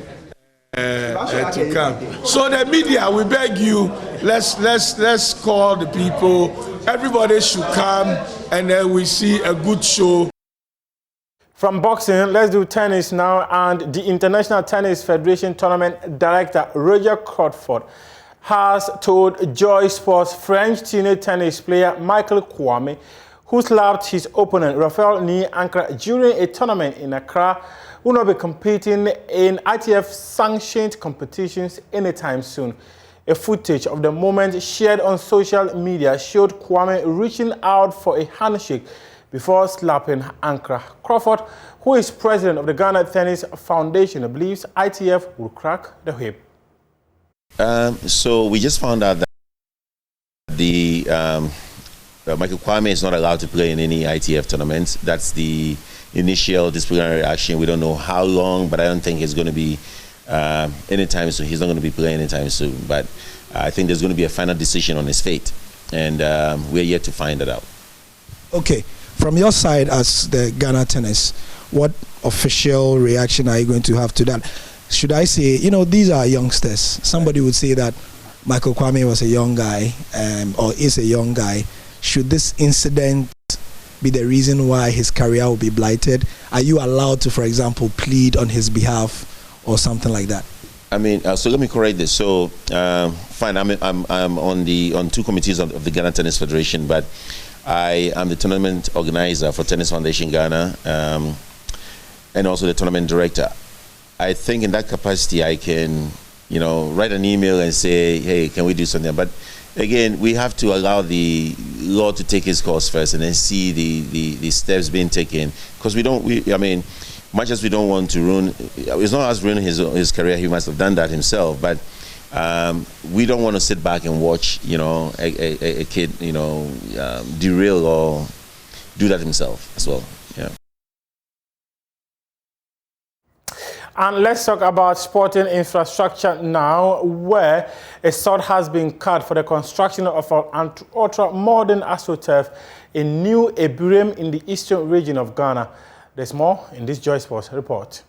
S: to come. So the media, we beg you, let's call the people. Everybody should come, and then we see a good show.
Q: From boxing, let's do tennis now. And the International Tennis Federation Tournament Director, Roger Crawford, has told Joy Sports French teenage tennis player Michael Kwame, who slapped his opponent Rafael Ankra during a tournament in Accra, will not be competing in ITF-sanctioned competitions anytime soon. A footage of the moment shared on social media showed Kwame reaching out for a handshake before slapping Ankra. Crawford, who is president of the Ghana Tennis Foundation, believes ITF will crack the whip.
T: So we just found out that the Michael Kwame is not allowed to play in any ITF tournaments. That's the initial disciplinary action. We don't know how long, but I don't think it's going to be anytime soon. He's not going to be playing anytime soon. But I think there's going to be a final decision on his fate, and we're yet to find it out.
U: Okay. From your side as the Ghana Tennis, what official reaction are you going to have to that? Should I say, these are youngsters. Somebody would say that Michael Kwame was a young guy or is a young guy. Should this incident be the reason why his career will be blighted? Are you allowed to, for example, plead on his behalf or something like that?
T: I mean, so let me correct this. So, fine, I'm on two committees of the Ghana Tennis Federation, but I am the tournament organizer for Tennis Foundation Ghana and also the tournament director. I think in that capacity I can, write an email and say, hey, can we do something? But again, we have to allow the law to take its course first and then see the steps being taken. Because much as we don't want to ruin, it's not us ruining his career, he must have done that himself, but we don't want to sit back and watch, a kid, derail or do that himself as well. Yeah.
Q: And let's talk about sporting infrastructure now, where a sod has been cut for the construction of an ultra-modern AstroTurf in New Ebirim in the eastern region of Ghana. There's more in this Joy Sports report.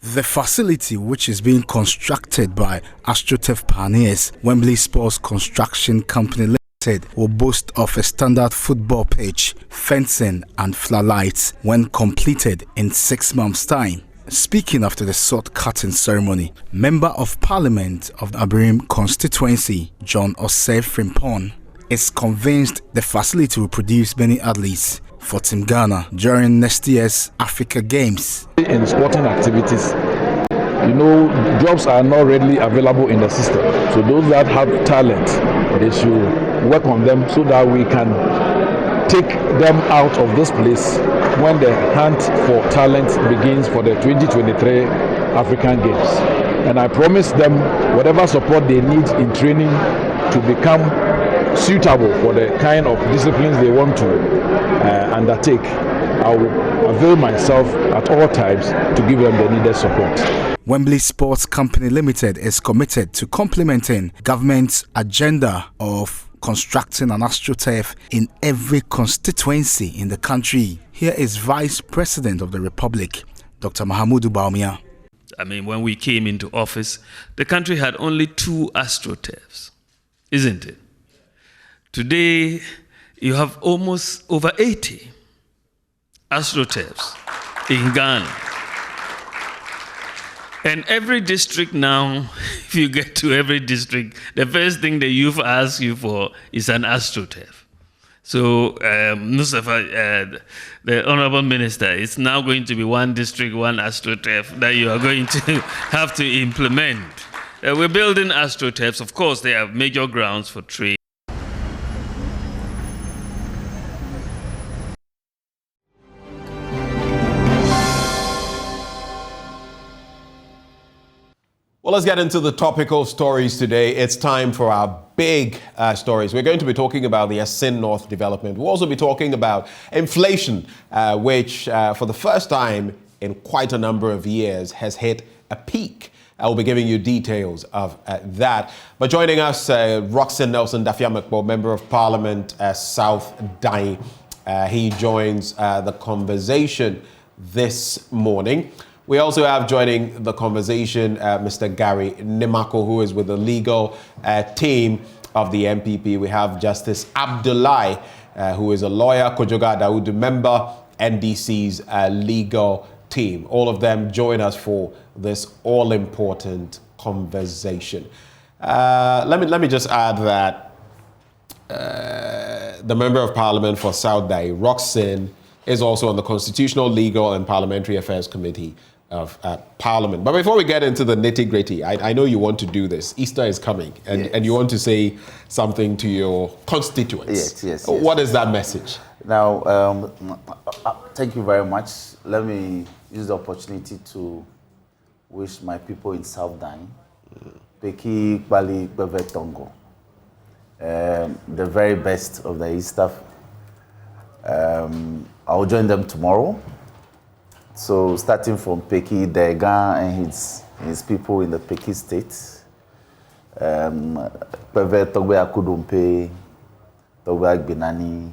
V: The facility, which is being constructed by AstroTurf pioneers Wembley Sports Construction Company Limited, will boast of a standard football pitch, fencing and floodlights when completed in 6 months' time. Speaking after the sod cutting ceremony, Member of Parliament of the Abirim constituency, John Osei Frimpong, is convinced the facility will produce many athletes for Team Ghana during next year's Africa Games.
W: In sporting activities, jobs are not readily available in the system. So those that have talent, they should work on them so that we can take them out of this place when the hunt for talent begins for the 2023 African Games. And I promise them whatever support they need in training to become suitable for the kind of disciplines they want to undertake. I will avail myself at all times to give them the needed support.
V: Wembley Sports Company Limited is committed to complementing government's agenda of constructing an AstroTurf in every constituency in the country. Here is Vice President of the Republic, Dr. Mahamudu Bawumia.
X: When we came into office, the country had only 2 AstroTurfs, isn't it? Today, you have almost over 80 AstroTurfs in Ghana. And every district now, if you get to every district, the first thing the youth ask you for is an AstroTurf. So, Mustafa, the Honorable Minister, it's now going to be one district, one AstroTurf that you are going to have to implement. We're building AstroTurfs. Of course, they have major grounds for trade.
A: Well, let's get into the topical stories today. It's time for our big stories. We're going to be talking about the Asin North development. We'll also be talking about inflation, which for the first time in quite a number of years has hit a peak. I will be giving you details of that. But joining us, Roxanne Nelson Dafiamekbo, Member of Parliament, South Dai. He joins the conversation this morning. We also have joining the conversation Mr. Gary Nimako, who is with the legal team of the NPP. We have Justice Abdullahi, who is a lawyer, Kojoga Daudu member, NDC's legal team. All of them join us for this all-important conversation. Let me just add that the Member of Parliament for South Dai, Roxanne, is also on the Constitutional, Legal and Parliamentary Affairs Committee of Parliament. But before we get into the nitty-gritty, I know you want to do this. Easter is coming, and you want to say something to your constituents.
B: Yes.
A: What is that message?
B: Now, thank you very much. Let me use the opportunity to wish my people in South Dai, Peki, Bali, Beve, Tongo, the very best of the Easter. I'll join them tomorrow. So starting from Peki, Dega and his people in the Peki state, Peve Togbe Akudumpe, Togbe Agbinani,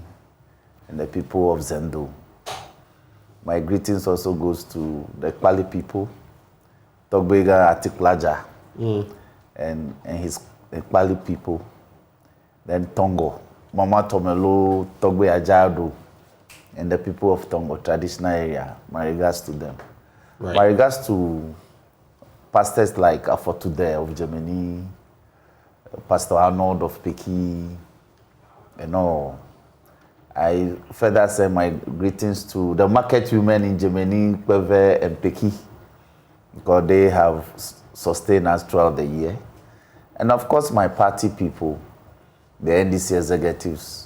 B: and the people of Zendo. My greetings also goes to the Kpali people, Togbega Atiklaja, and his Kpali people. Then Tongo, Mama Tomelo, Togbe Ajado, and the people of Tongo, traditional area. My regards to them. Right. My regards to pastors like Afotude of Germany, Pastor Arnold of Peki, and all. I further send my greetings to the market women in Germany, Kweve and Peki, because they have sustained us throughout the year. And of course, my party people, the NDC executives,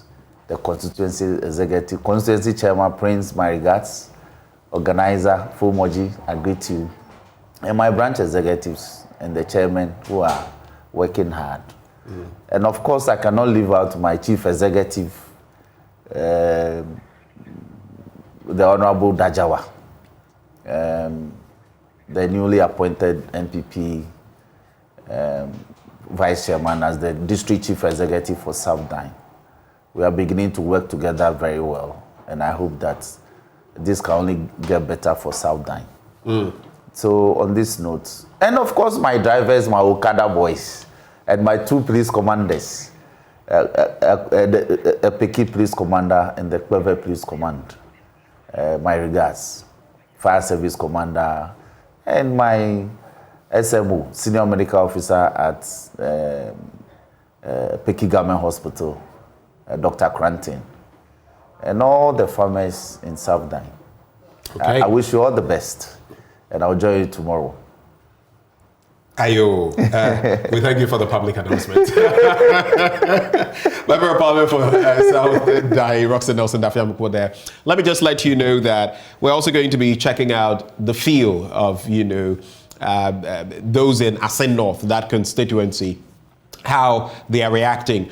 B: the constituency chairman, Prince, my regards, organizer, Fumoji, I greet you, and my branch executives and the chairman who are working hard. And of course, I cannot leave out my chief executive, the Honorable Dajawa, the newly appointed NPP vice chairman as the district chief executive for South Dai. We are beginning to work together very well, and I hope that this can only get better for South Dai. So on this note, and of course my drivers, my Okada boys, and my two police commanders, a Peki police commander and the Kweve police command. My regards, fire service commander, and my SMO, senior medical officer at Peki Government Hospital, Dr. Cranton, and all the farmers in South Dai. Okay. I wish you all the best, and I'll join you tomorrow.
A: Ayo, we thank you for the public announcement. Member of Parliament for South Dai, Roxanne Nelson Dafiamekbo there. Let me just let you know that we're also going to be checking out the feel of, those in Asin North, that constituency, how they are reacting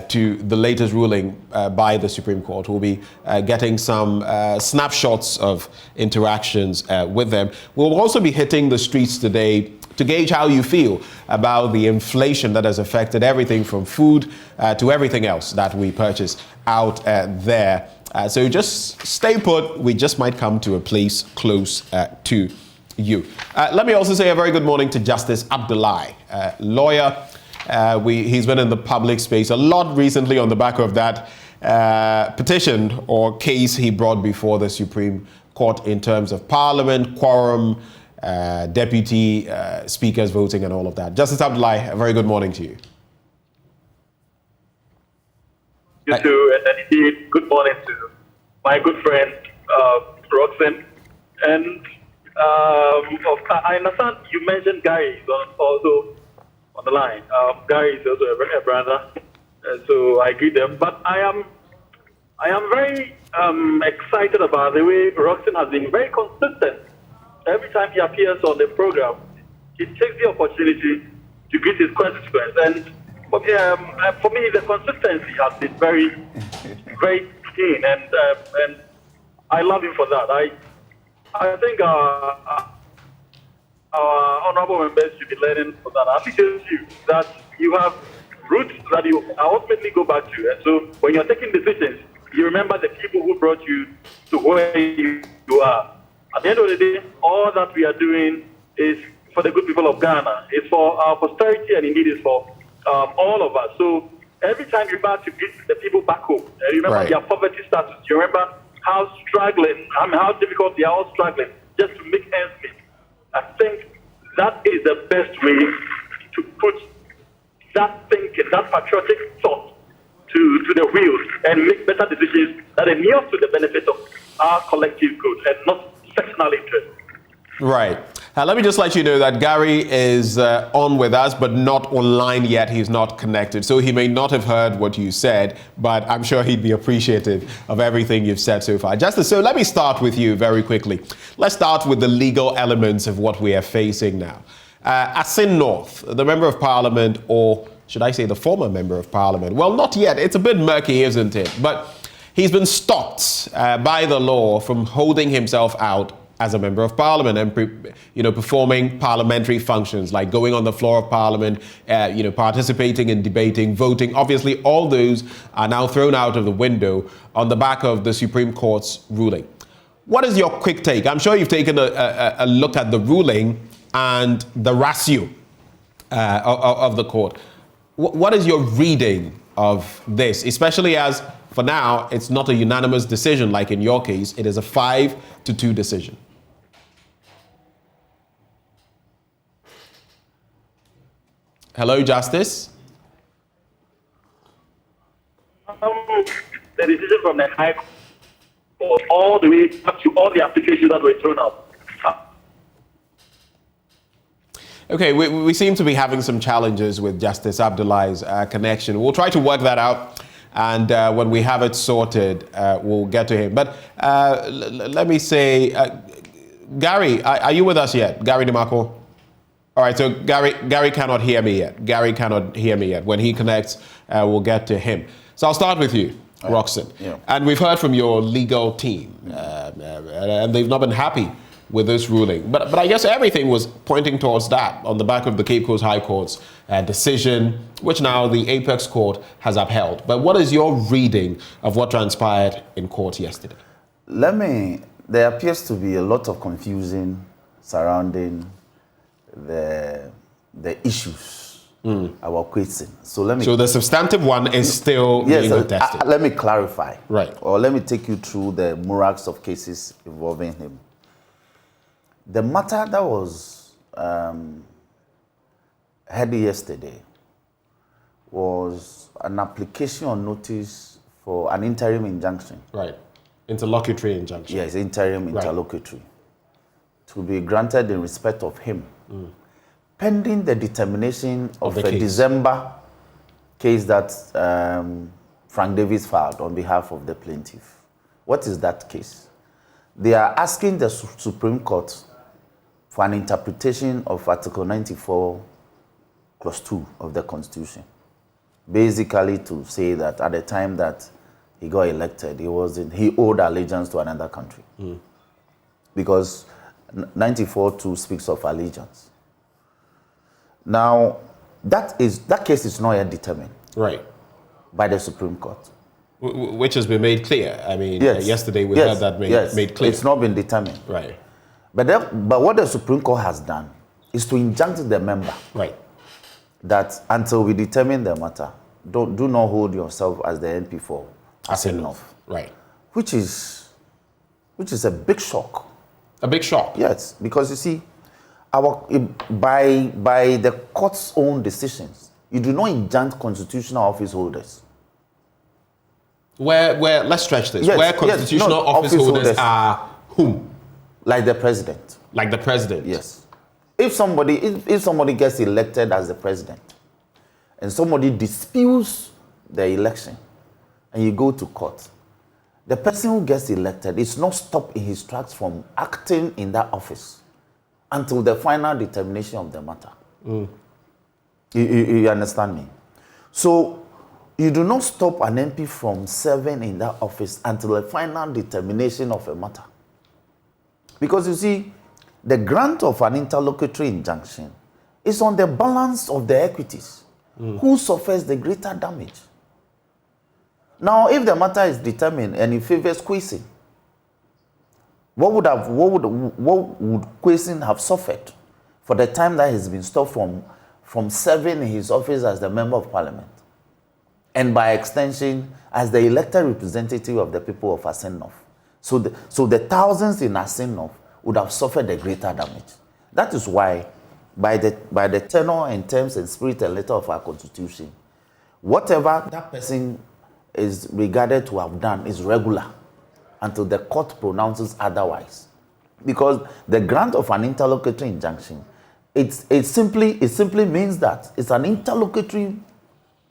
A: to the latest ruling by the Supreme Court. We'll be getting some snapshots of interactions with them. We'll also be hitting the streets today to gauge how you feel about the inflation that has affected everything from food to everything else that we purchase out there. So just stay put. We just might come to a place close to you. Let me also say a very good morning to Justice Abdullahi, lawyer. He's been in the public space a lot recently on the back of that petition or case he brought before the Supreme Court in terms of Parliament, quorum, deputy speakers voting and all of that. Justice Abdullahi, a very good morning to you.
C: You too, and indeed, good morning to my good friend, Roxanne. And I understand you mentioned Gary is also on the line. Gary is also a brother, so I greet them. But I am very excited about the way Roxanne has been very consistent. Every time he appears on the program, he takes the opportunity to greet his constituents. And for me, the consistency has been very, very keen, and I love him for that. I think our honorable members should be learning from that. I think that you have roots that you ultimately go back to. And so when you're taking decisions, you remember the people who brought you to where you are. At the end of the day, all that we are doing is for the good people of Ghana. It's for our posterity, and indeed it's for all of us. So every time you back to greet the people back home, you remember their poverty status. You remember how struggling, how difficult they are all struggling just to make ends meet. I think that is the best way to put that thinking, that patriotic thought to the wheels and make better decisions that are near to the benefit of our collective good and not sectional interest.
A: Right. Let me just let you know that Gary is on with us, but not online yet. He's not connected. So he may not have heard what you said, but I'm sure he'd be appreciative of everything you've said so far. Justice, so let me start with you very quickly. Let's start with the legal elements of what we are facing now. Asin North, the Member of Parliament, or should I say the former Member of Parliament? Well, not yet. It's a bit murky, isn't it? But he's been stopped by the law from holding himself out as a Member of Parliament and performing parliamentary functions like going on the floor of Parliament, participating in debating, voting. Obviously, all those are now thrown out of the window on the back of the Supreme Court's ruling. What is your quick take? I'm sure you've taken a look at the ruling and the ratio of the court. What is your reading of this, especially as, for now, it's not a unanimous decision like in your case. It is a 5-2 decision. Hello, Justice.
C: The decision from the High Court all the way up to all the applications that were thrown out.
A: Okay, we seem to be having some challenges with Justice Abdullah's connection. We'll try to work that out, and when we have it sorted, we'll get to him. But let me say, Gary, are you with us yet? Gary DeMarco? All right, so Gary cannot hear me yet. Gary cannot hear me yet. When he connects, we'll get to him. So I'll start with you, Roxanne. Yeah. And we've heard from your legal team, and they've not been happy with this ruling. But I guess everything was pointing towards that on the back of the Cape Coast High Court's decision, which now the Apex Court has upheld. But what is your reading of what transpired in court yesterday?
B: There appears to be a lot of confusion surrounding the issues our question. So
A: the substantive one is still being contested.
B: Let me clarify.
A: Right.
B: Or let me take you through the morass of cases involving him. The matter that was heard yesterday was an application on notice for an interim injunction.
A: Right. Interlocutory injunction.
B: Yes, interim interlocutory. To be granted in respect of him. Pending the determination of a December case that Frank Davis filed on behalf of the plaintiff. What is that case? They are asking the Supreme Court for an interpretation of Article 94, Clause 2 of the Constitution. Basically to say that at the time that he got elected, he owed allegiance to another country. Because 94.2 speaks of allegiance. Now, that case is not yet determined.
A: Right.
B: By the Supreme Court.
A: Which has been made clear. I mean, yesterday we heard that made clear.
B: It's not been determined.
A: Right.
B: But what the Supreme Court has done is to injunct the member.
A: Right.
B: That until we determine the matter, do not hold yourself as the MP for Asin North.
A: Right.
B: Which is a big shock.
A: A big shock?
B: Yes, because you see, by the court's own decisions, you do not injunct constitutional office holders.
A: Where let's stretch this. Where constitutional office holders are whom?
B: Like the president.
A: Like the president?
B: Yes. If somebody gets elected as the president and somebody disputes the election and you go to court, the person who gets elected is not stopped in his tracks from acting in that office until the final determination of the matter. You understand me? So you do not stop an MP from serving in that office until the final determination of a matter. Because you see, the grant of an interlocutory injunction is on the balance of the equities. Who suffers the greater damage? Now, if the matter is determined and it favors Kwesi, what would Kwesi have suffered for the time that he's been stopped from serving in his office as the Member of Parliament, and by extension as the elected representative of the people of Asin North? So the thousands in Asin North would have suffered the greater damage. That is why, by the tenor and terms and spirit and letter of our Constitution, whatever that person is regarded to have done is regular until the court pronounces otherwise. Because the grant of an interlocutory injunction, it simply means that it's an interlocutory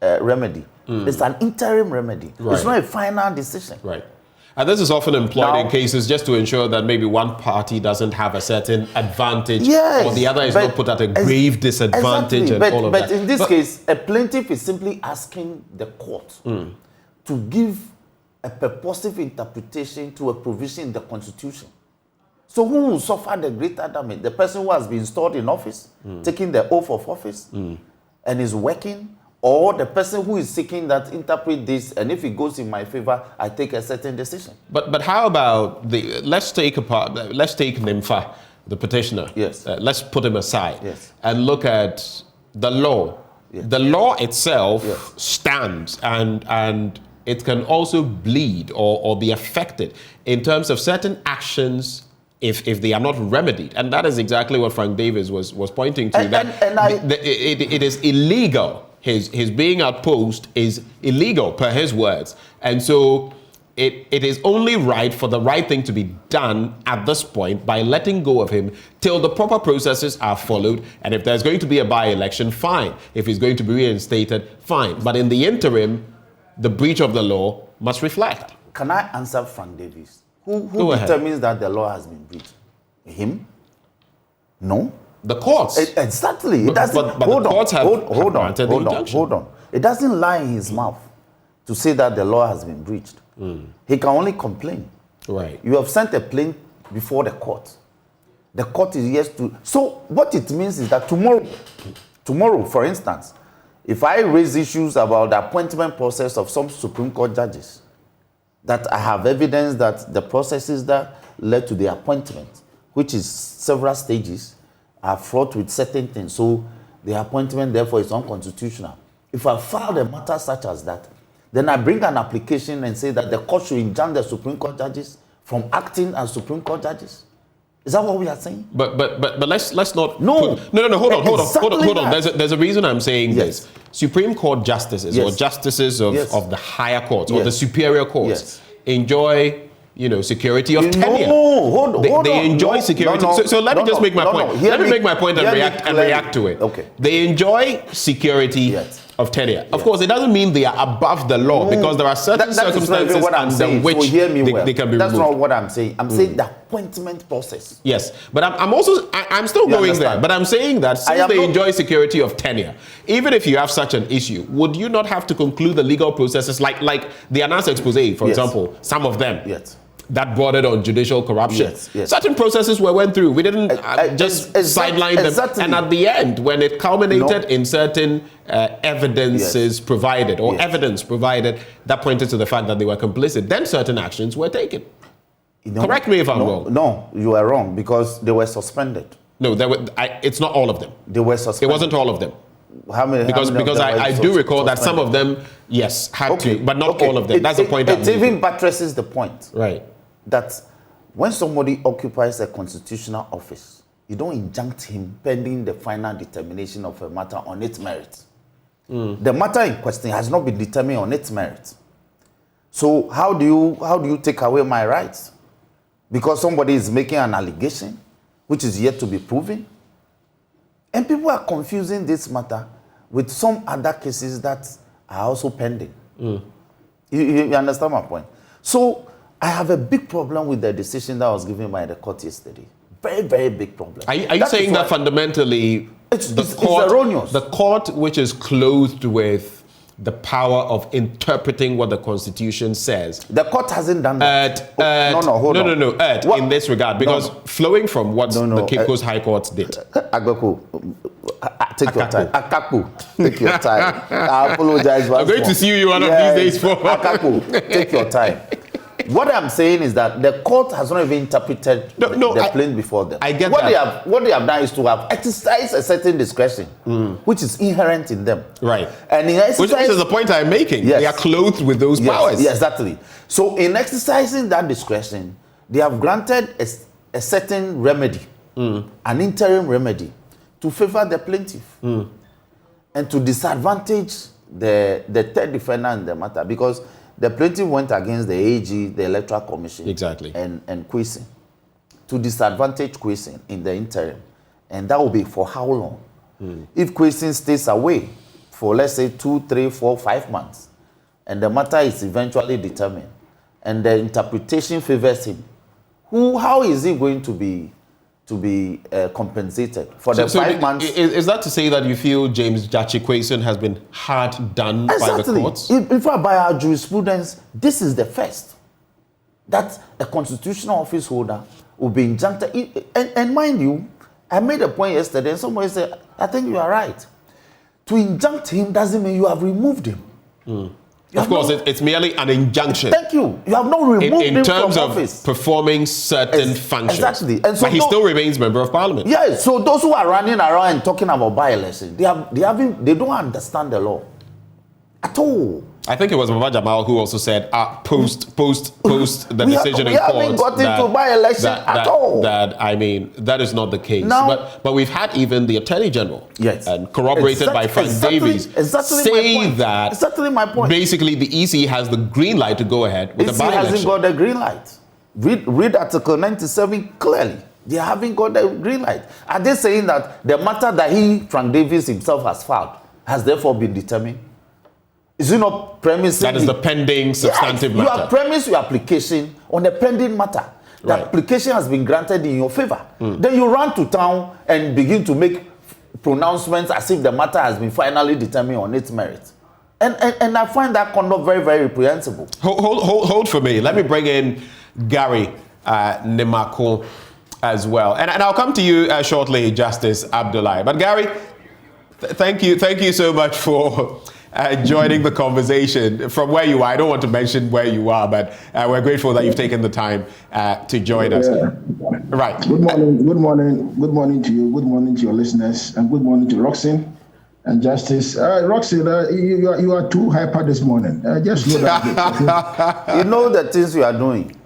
B: remedy. It's an interim remedy.
A: Right.
B: It's not a final decision.
A: Right. And this is often employed in cases just to ensure that maybe one party doesn't have a certain advantage, or the other is not put at a grave disadvantage,
B: exactly.
A: and all of that.
B: But in this case, a plaintiff is simply asking the court to give a purposive interpretation to a provision in the Constitution. So who will suffer the greater damage? The person who has been installed in office, taking the oath of office, and is working, or the person who is seeking that interpret this, and if it goes in my favor, I take a certain decision.
A: But how about let's take Gnpc, the petitioner.
B: Yes.
A: Let's put him aside.
B: Yes.
A: And look at the law. Yes. The law itself stands, and it can also bleed or be affected in terms of certain actions if they are not remedied. And that is exactly what Frank Davis was pointing to. It is illegal. His being outposed is illegal per his words. And so it is only right for the right thing to be done at this point by letting go of him till the proper processes are followed. And if there's going to be a by-election, fine. If he's going to be reinstated, fine. But in the interim, the breach of the law must reflect.
B: Can I answer Frank Davis? Who determines that the law has been breached? Him? No.
A: The courts.
B: Exactly.
A: But the courts have granted the injunction.
B: Hold on. It doesn't lie in his mouth to say that the law has been breached. He can only complain.
A: Right.
B: You have sent a plaint before the court. The court is yes to. So what it means is that tomorrow, for instance, if I raise issues about the appointment process of some Supreme Court judges, that I have evidence that the processes that led to the appointment, which is several stages, are fraught with certain things. So the appointment, therefore, is unconstitutional. If I file a matter such as that, then I bring an application and say that the court should enjoin the Supreme Court judges from acting as Supreme Court judges. Is that what we are saying?
A: But let's not.
B: No.
A: Hold on.
B: Exactly.
A: There's a reason I'm saying this. Supreme Court justices or justices of the higher courts or the superior courts enjoy, security of tenure. They enjoy security. So let me just make my point. Let me make my point and react to it.
B: Okay.
A: They enjoy security of tenure. Of course, it doesn't mean they are above the law because there are certain circumstances under which they can be removed.
B: That's not what I'm saying. I'm saying the appointment process.
A: Yes, but I'm still going there. But I'm saying that since they enjoy security of tenure, even if you have such an issue, would you not have to conclude the legal processes like the announced expose, for example, some of them?
B: Yes.
A: That bordered on judicial corruption.
B: Yes.
A: Certain processes went through. We didn't just sideline them. And at the end, when it culminated in certain evidences provided or evidence provided that pointed to the fact that they were complicit, then certain actions were taken. Correct me if I'm wrong.
B: No, you are wrong because they were suspended.
A: No, it's not all of them.
B: They were suspended.
A: It wasn't all of them.
B: How many?
A: Because I do recall that some of them, had to, but not all of them. That's the point.
B: It even buttresses the point.
A: Right.
B: That when somebody occupies a constitutional office, you don't injunct him pending the final determination of a matter on its merits. The matter in question has not been determined on its merits. So how do you take away my rights? Because somebody is making an allegation which is yet to be proven? And people are confusing this matter with some other cases that are also pending. You understand my point? So I have a big problem with the decision that was given by the court yesterday. very, very big problem.
A: Are you saying that fundamentally
B: it's erroneous?
A: The court, which is clothed with the power of interpreting what the Constitution says.
B: The court hasn't done that.
A: Hold on. In this regard, because flowing from what the Cape Coast High Court did.
B: Agbeku, take your time. Akaku, take your time. I apologize.
A: I'm going to see you one of these days for
B: Akaku, take your time. What I'm saying is that the court has not even interpreted the plain before them.
A: I get
B: that. What they have done is to have exercised a certain discretion, which is inherent in them.
A: Right.
B: And in
A: which is the point I'm making.
B: Yes.
A: They are clothed with those powers.
B: Yes, exactly. So in exercising that discretion, they have granted a certain remedy, an interim remedy, to favor the plaintiff and to disadvantage the third defendant in the matter, because the plaintiff went against the AG, the Electoral Commission, and Kwesi, to disadvantage Kwesi in the interim. And that will be for how long? If Kwesi stays away for, let's say, 2, 3, 4, 5 months, and the matter is eventually determined, and the interpretation favors him, how is he going to be compensated for the 5 months?
A: Is that to say that you feel James Jachikwason has been hard done by the courts?
B: In fact, by our jurisprudence, this is the first that a constitutional office holder will be injuncted. And mind you, I made a point yesterday, and somebody said, I think you are right. To injunct him doesn't mean you have removed him.
A: Of course, it's merely an injunction.
B: Thank you. You have not removed him
A: in terms
B: from
A: of
B: office.
A: Performing certain functions.
B: Exactly. And so
A: but he still remains member of parliament.
B: Yes. So those who are running around and talking about by-elections, they don't understand the law at all.
A: I think it was Baba Jamal who also said post the decision in court.
B: We haven't got into by-election at all.
A: That is not the case.
B: Now,
A: but we've had even the Attorney General, and corroborated by Frank Davies, say that
B: exactly my point.
A: Basically, the EC has the green light to go ahead with the by-election.
B: EC hasn't got the green light. Read Article 97 clearly. They haven't got the green light. Are they saying that the matter that Frank Davies himself has filed has therefore been determined? Is it not premising?
A: That is the pending substantive matter.
B: You have premised your application on a pending matter. The application has been granted in your favor. Then you run to town and begin to make pronouncements as if the matter has been finally determined on its merits. And I find that conduct very, very reprehensible.
A: Hold for me. Let me bring in Gary Nimako as well. And I'll come to you shortly, Justice Abdullahi. But Gary, thank you so much for joining the conversation from where you are. I don't want to mention where you are, but we're grateful that you've taken the time to join us. Right.
L: Good morning to you. Good morning to your listeners, and good morning to Roxanne and Justice. Roxanne, you are too hyper this morning. Just know that.
B: You know the things you are doing.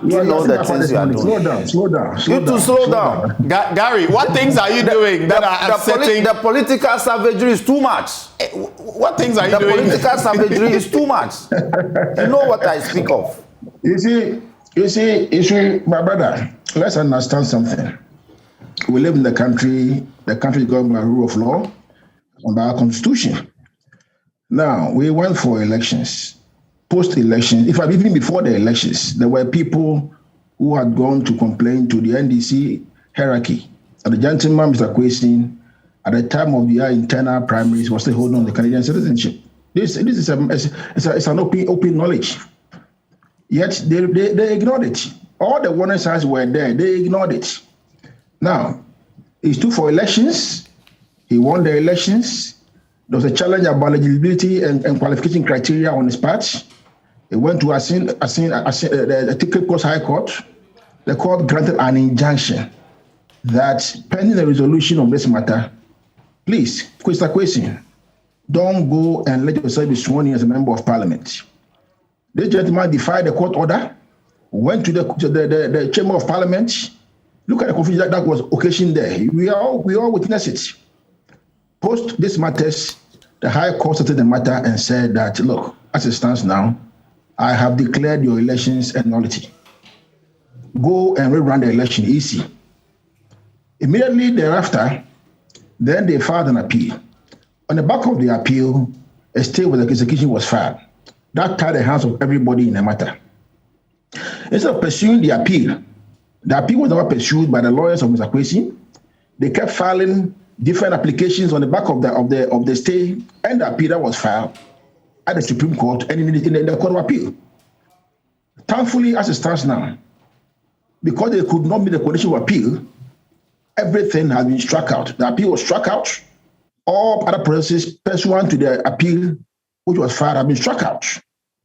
B: You know the things you are doing.
L: Slow down.
B: You too, slow down.
A: Gary, what things are you doing that are upsetting?
B: The political savagery is too much.
A: What things are you doing?
B: The political savagery is too much. You know what I speak of.
L: You see, my brother, let's understand something. We live in the country is governed by rule of law and by our constitution. Now, we went for elections. Post-election, in fact, even before the elections, there were people who had gone to complain to the NDC hierarchy. And the gentleman, Mr. Kwesi, at the time of the internal primaries, was still holding on the Canadian citizenship. This is an open knowledge. Yet they ignored it. All the warning signs were there. They ignored it. Now, he stood for elections. He won the elections. There was a challenge about eligibility and qualification criteria on his part. He went to the Cape Coast High Court. The court granted an injunction that pending the resolution of this matter, please, Mr. Kwesi, don't go and let yourself be sworn in as a member of parliament. This gentleman defied the court order, went to the chamber of parliament. Look at the confusion that was occasioned there. We all witnessed it. Post this matters, the High Court settled the matter and said that, look, as it stands now, I have declared your elections a nullity. Go and rerun the election easy. Immediately thereafter, then they filed an appeal. On the back of the appeal, a stay with execution was filed. That tied the hands of everybody in the matter. Instead of pursuing the appeal,
D: The appeal was never pursued by the lawyers of Mr. Kwesi. They kept filing different applications on the back of the stay and the appeal that was filed at the Supreme Court and in the Court of Appeal. Thankfully, as it stands now, because they could not meet the condition of appeal, everything has been struck out. The appeal was struck out. All other processes pursuant to the appeal, which was filed, have been struck out.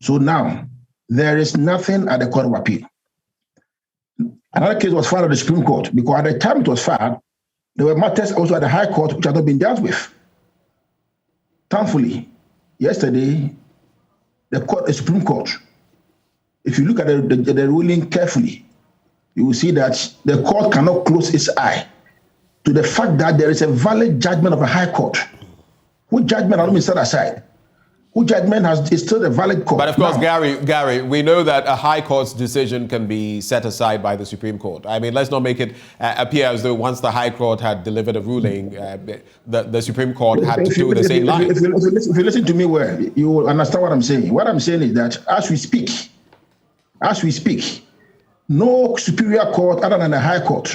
D: So now, there is nothing at the Court of Appeal. Another case was filed at the Supreme Court, because at the time it was filed, there were matters also at the High Court which had not been dealt with. Thankfully, yesterday, the Supreme Court, if you look at the ruling carefully, you will see that the court cannot close its eye to the fact that there is a valid judgment of a High Court. Whose judgment has not been set aside? Whose judgment is still a valid court?
A: But of course, Gary, we know that a High Court's decision can be set aside by the Supreme Court. I mean, let's not make it appear as though once the High Court had delivered a ruling, the Supreme Court had to do the same line.
D: If you listen to me well, you will understand what I'm saying. What I'm saying is that as we speak, no superior court other than the High Court,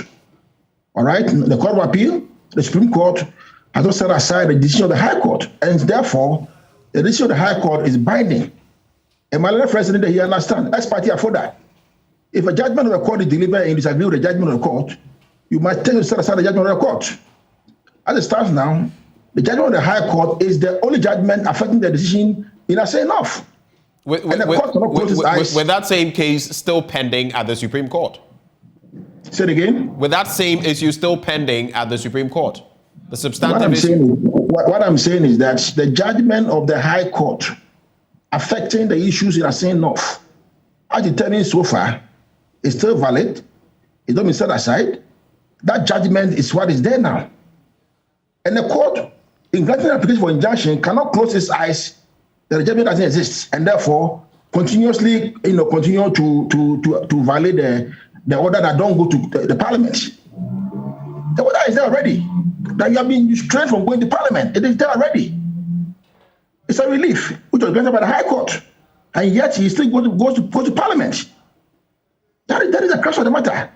D: all right, the Court of Appeal, the Supreme Court has not set aside the decision of the High Court, and therefore, the decision of the High Court is binding. And my president, he understands. Ex parte for that. If a judgment of the court is delivered and you disagree with the judgment of the court, you might take to set aside the judgment of the court. As it stands now, the judgment of the High Court is the only judgment affecting the decision in a say enough.
A: With that same case still pending at the Supreme Court.
D: Say it again?
A: With that same issue still pending at the Supreme Court. The substantive issue.
D: What I'm saying is that the judgment of the High Court affecting the issues in Assin North, as determined so far, is still valid. It's not been set aside. That judgment is what is there now. And the court, in granting an application for injunction, cannot close its eyes that the judgment doesn't exist, and therefore continuously, continue to violate the order that don't go to the Parliament. The order is there already. That you have been restrained from going to Parliament. It is there already. It's a relief, which was granted by the High Court, and yet he still goes to Parliament. That is the crux of the matter.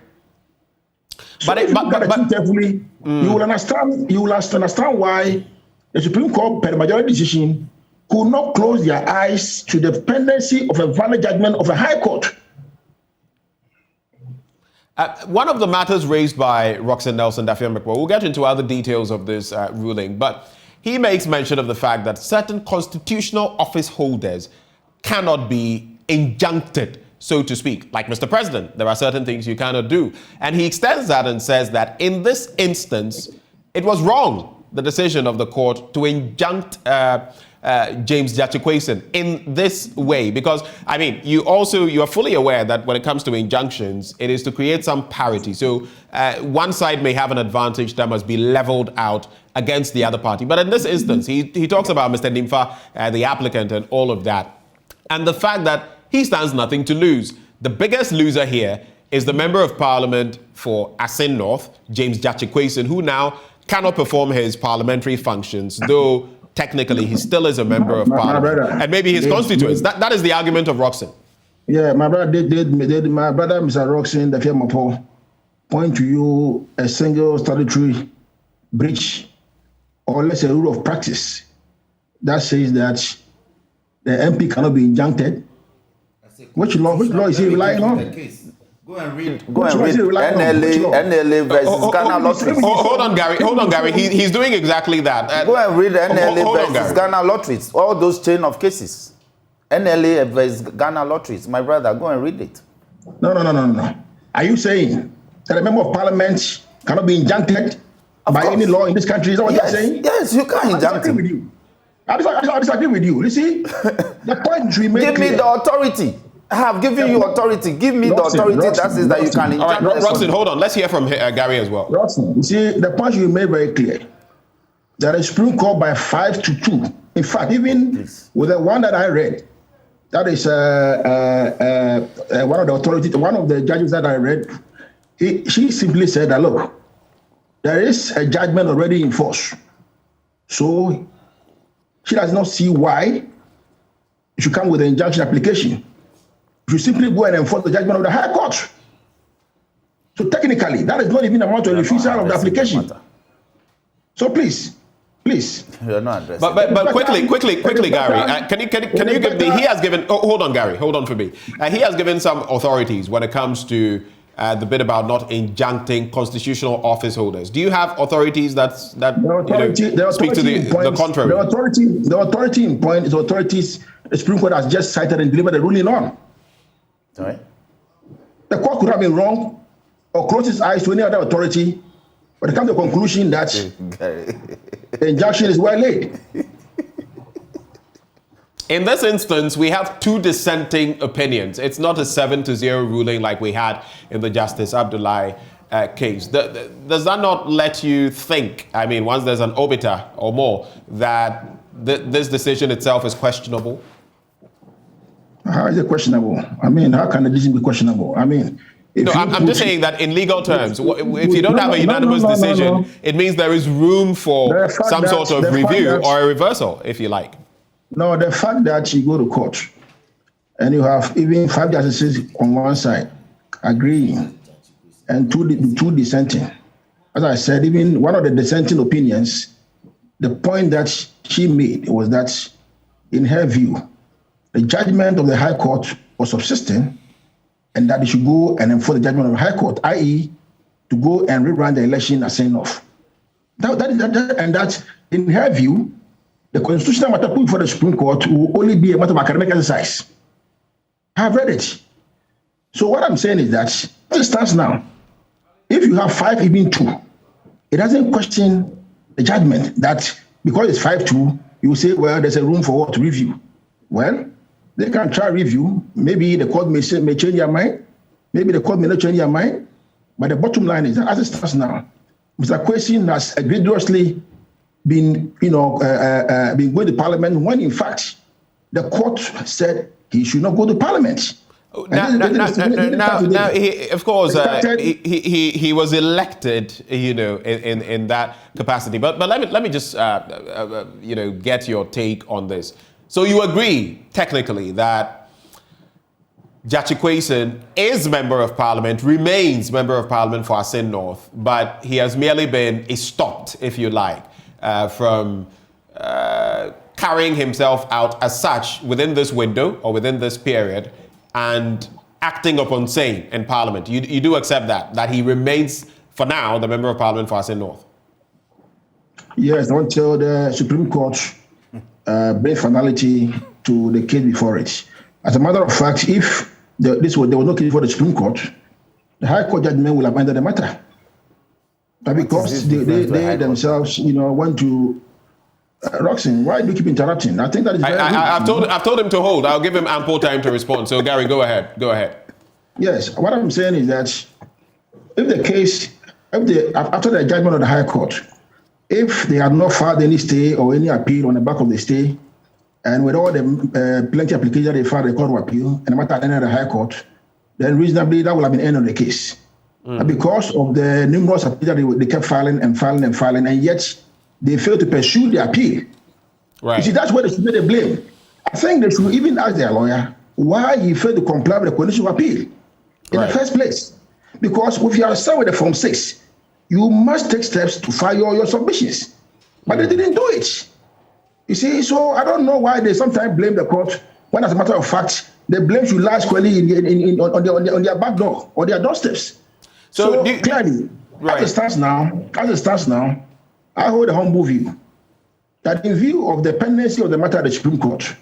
D: So if you look at it carefully, you will understand why the Supreme Court, per the majority decision, could not close their eyes to the pendency of a valid judgment of a High Court.
A: One of the matters raised by Roxanne Nelson Dafiamekwa, we'll get into other details of this ruling, but he makes mention of the fact that certain constitutional office holders cannot be injuncted, so to speak. Like Mr. President, there are certain things you cannot do. And he extends that and says that in this instance, it was wrong, the decision of the court to injunct James Jachikwason in this way, because I mean you are fully aware that when it comes to injunctions, it is to create some parity. So one side may have an advantage that must be leveled out against the other party. But in this instance, he talks about Mr. Nimfa, the applicant, and all of that, and the fact that he stands nothing to lose. The biggest loser here is the Member of Parliament for Assin North, James Jachikwason, who now cannot perform his parliamentary functions, though technically he still is a member of Parliament. And maybe his constituents. That is the argument of Roxanne.
D: Yeah, my brother my brother, Mr. Roxanne, the firm point to you a single statutory breach, or let's say a rule of practice, that says that the MP cannot be injuncted. Which law is he relying on?
B: Go and read NLA versus Ghana Lotteries.
A: Hold on, Gary. He's doing exactly that.
B: Go and read NLA versus Ghana Lotteries. All those chain of cases. NLA versus Ghana Lotteries. My brother, go and read it.
D: No. Are you saying that a member of Parliament cannot be injuncted by any law in this country? Is that what you're saying?
B: Yes, you can't injunct him.
D: I disagree with you. You see, the point we make.
B: Give me the authority. I have given you authority. Give me the authority that says that you can injunct.
A: All right, Roxanne, hold on. Let's hear from Gary as well.
D: Roxanne, you see, the point you made very clear. That is Supreme Court by 5-2. In fact, even with the one that I read, that is one of the authorities, one of the judges that I read, she simply said that, look, there is a judgment already in force. So she does not see why you should come with an injunction application. You simply go and enforce the judgment of the High Court. So technically, that is not even amount to a refusal of the application. So please.
B: You're not addressing.
A: But quickly, Gary. Can you give me? He has given. Oh, hold on, Gary. Hold on for me. He has given some authorities when it comes to the bit about not injuncting constitutional office holders. Do you have authorities that speak to the contrary?
D: The authority in point is authorities the Supreme Court has just cited and delivered a ruling on.
B: Sorry?
D: The court could have been wrong or close its eyes to any other authority, but it comes to the conclusion that the injunction is well laid.
A: In this instance, we have two dissenting opinions. It's not a 7-0 ruling like we had in the Justice Abdullahi case. Does that not let you think, I mean, once there's an obiter or more, that this decision itself is questionable?
D: How is it questionable? I mean, how can the decision be questionable? I mean,
A: I'm just saying that in legal terms, if you don't have a unanimous decision, it means there is room for some sort of review or a reversal, if you like.
D: No, the fact that you go to court and you have even 5 justices on one side agreeing and two dissenting. As I said, even one of the dissenting opinions, the point that she made was that, in her view, the judgment of the High Court was subsisting and that they should go and enforce the judgment of the High Court, i.e., to go and rerun the election as saying off. That, in her view, the constitutional matter put before the Supreme Court will only be a matter of academic exercise. I have read it. So what I'm saying is that, as it stands now, if you have 5, even 2, it doesn't question the judgment that because it's 5-2, you will say, well, there's a room for what to review. Well, they can try review. Maybe the court may change their mind. Maybe the court may not change their mind. But the bottom line is that, as it stands now, Mr. Kwesi has egregiously been going to Parliament when, in fact, the court said he should not go to Parliament.
A: Now, of course, he was elected, in that capacity. But let me just, get your take on this. So you agree, technically, that Jachi Kwesi is Member of Parliament, remains Member of Parliament for Asin North, but he has merely been stopped, if you like, from carrying himself out as such within this window or within this period and acting upon same in Parliament. You do accept that he remains, for now, the Member of Parliament for Asin North?
D: Yes, until the Supreme Court brings finality to the case before it. As a matter of fact, if there was no case for the Supreme Court, the High Court judgment will abandon the matter. But because they themselves, want to... Roxanne, why do you keep interrupting? I think that is very
A: I've told him to hold. I'll give him ample time to respond. So, Gary, go ahead.
D: Yes, what I'm saying is that after the judgment of the High Court, if they had not filed any stay or any appeal on the back of the stay, and with all the plenty of applications they filed the Court of Appeal, and the matter ended at the High Court, then reasonably that would have been the end of the case. And because of the numerous appeals they kept filing, and yet they failed to pursue the appeal.
A: Right.
D: You see, that's where they should be the blame. I think they should even ask their lawyer why he failed to comply with the condition of appeal in the first place. Because if you are signed with the Form 6, you must take steps to file your submissions. But they didn't do it. You see, so I don't know why they sometimes blame the court when, as a matter of fact, the blame should lie squarely on their back door or their doorsteps. So clearly, as it stands now, I hold a humble view that in view of the pendency of the matter at the Supreme Court,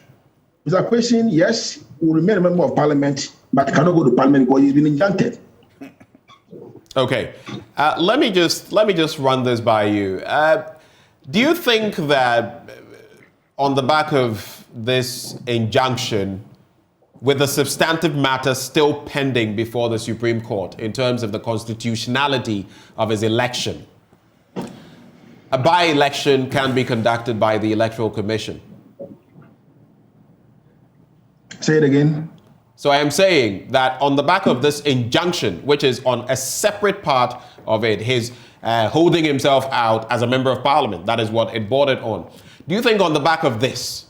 D: Mr. Kwesi, yes, will remain a member of Parliament, but cannot go to Parliament because he's been injuncted.
A: Okay, let me just run this by you. Do you think that on the back of this injunction, with the substantive matter still pending before the Supreme Court in terms of the constitutionality of his election, a by-election can be conducted by the Electoral Commission?
D: Say it again.
A: So I am saying that on the back of this injunction, which is on a separate part of it, his holding himself out as a member of Parliament, that is what it bordered on. Do you think on the back of this,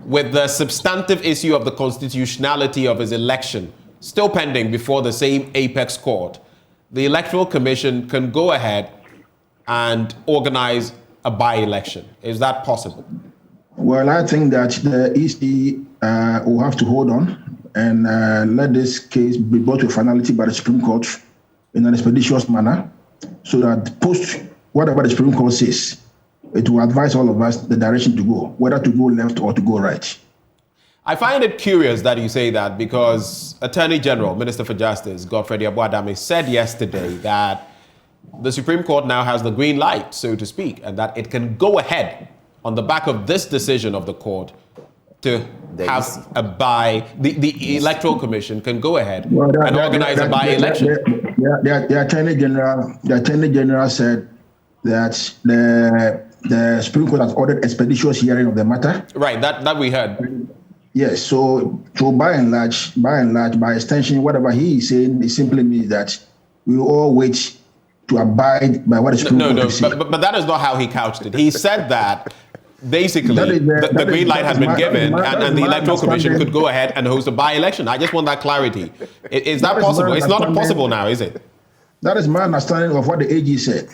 A: with the substantive issue of the constitutionality of his election still pending before the same apex court, the Electoral Commission can go ahead and organize a by-election. Is that possible?
D: Well, I think that the EC will have to hold on and let this case be brought to finality by the Supreme Court in an expeditious manner, so that post whatever the Supreme Court says, it will advise all of us the direction to go, whether to go left or to go right.
A: I find it curious that you say that, because Attorney General, Minister for Justice, Godfrey Abuadame, said yesterday that the Supreme Court now has the green light, so to speak, and that it can go ahead on the back of this decision of the court to have the Electoral Commission can go ahead and organize a by-election.
D: The Attorney General said that the Supreme Court has ordered expeditious hearing of the matter.
A: Right, that we heard.
D: Yes, so by and large, by extension, whatever he is saying, it simply means that we all wait to abide by what the Supreme Court is saying.
A: But that is not how he couched it. He said that basically the green light has been given and the Electoral Commission could go ahead and host a by-election. I just want that clarity. Is that possible? It's not possible now, is it?
D: That is my understanding of what the AG said.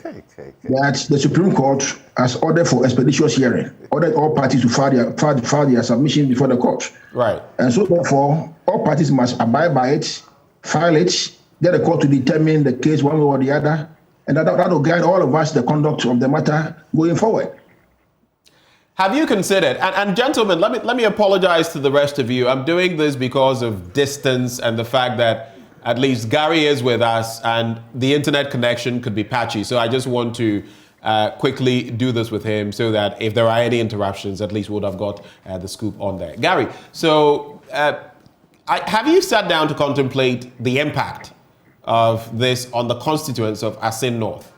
D: That the Supreme Court has ordered for expeditious hearing, ordered all parties to file their submission before the court.
A: Right.
D: And so therefore, all parties must abide by it, file it, get the court to determine the case one way or the other, and that will guide all of us the conduct of the matter going forward.
A: Have you considered, and gentlemen, let me apologize to the rest of you. I'm doing this because of distance and the fact that at least Gary is with us and the internet connection could be patchy. So I just want to quickly do this with him so that if there are any interruptions, at least we would have got the scoop on there. Gary, so have you sat down to contemplate the impact of this on the constituents of Asin North?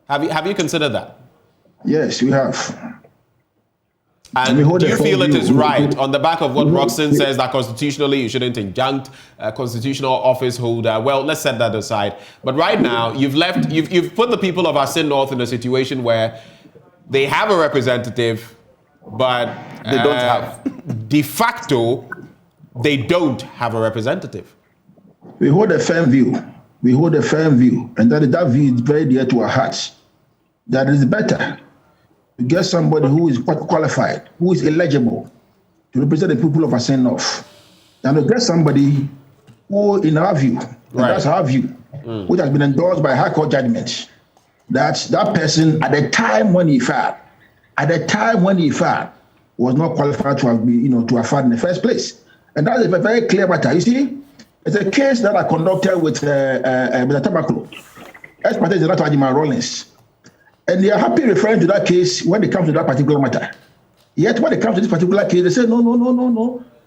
A: Have you considered that?
D: Yes, we have.
A: And do you feel it is right on the back of what Roxanne says that constitutionally you shouldn't injunct a constitutional office holder? Well, let's set that aside. But right now, you've put the people of Asin North in a situation where they have a representative, but
B: they don't have.
A: De facto, they don't have a representative.
D: We hold a firm view. And that view is very dear to our hearts. That is better to get somebody who is qualified, who is eligible to represent the people of Asin North, than to get somebody who, in our view, that's our view, which has been endorsed by High Court judgments, that person at the time when he filed, was not qualified to have been, to have filed in the first place. And that is a very clear matter. You see, it's a case that I conducted with the Tobacco, ex-parte Senator Ajima Rollins. And they are happy referring to that case when it comes to that particular matter. Yet when it comes to this particular case, they say, no,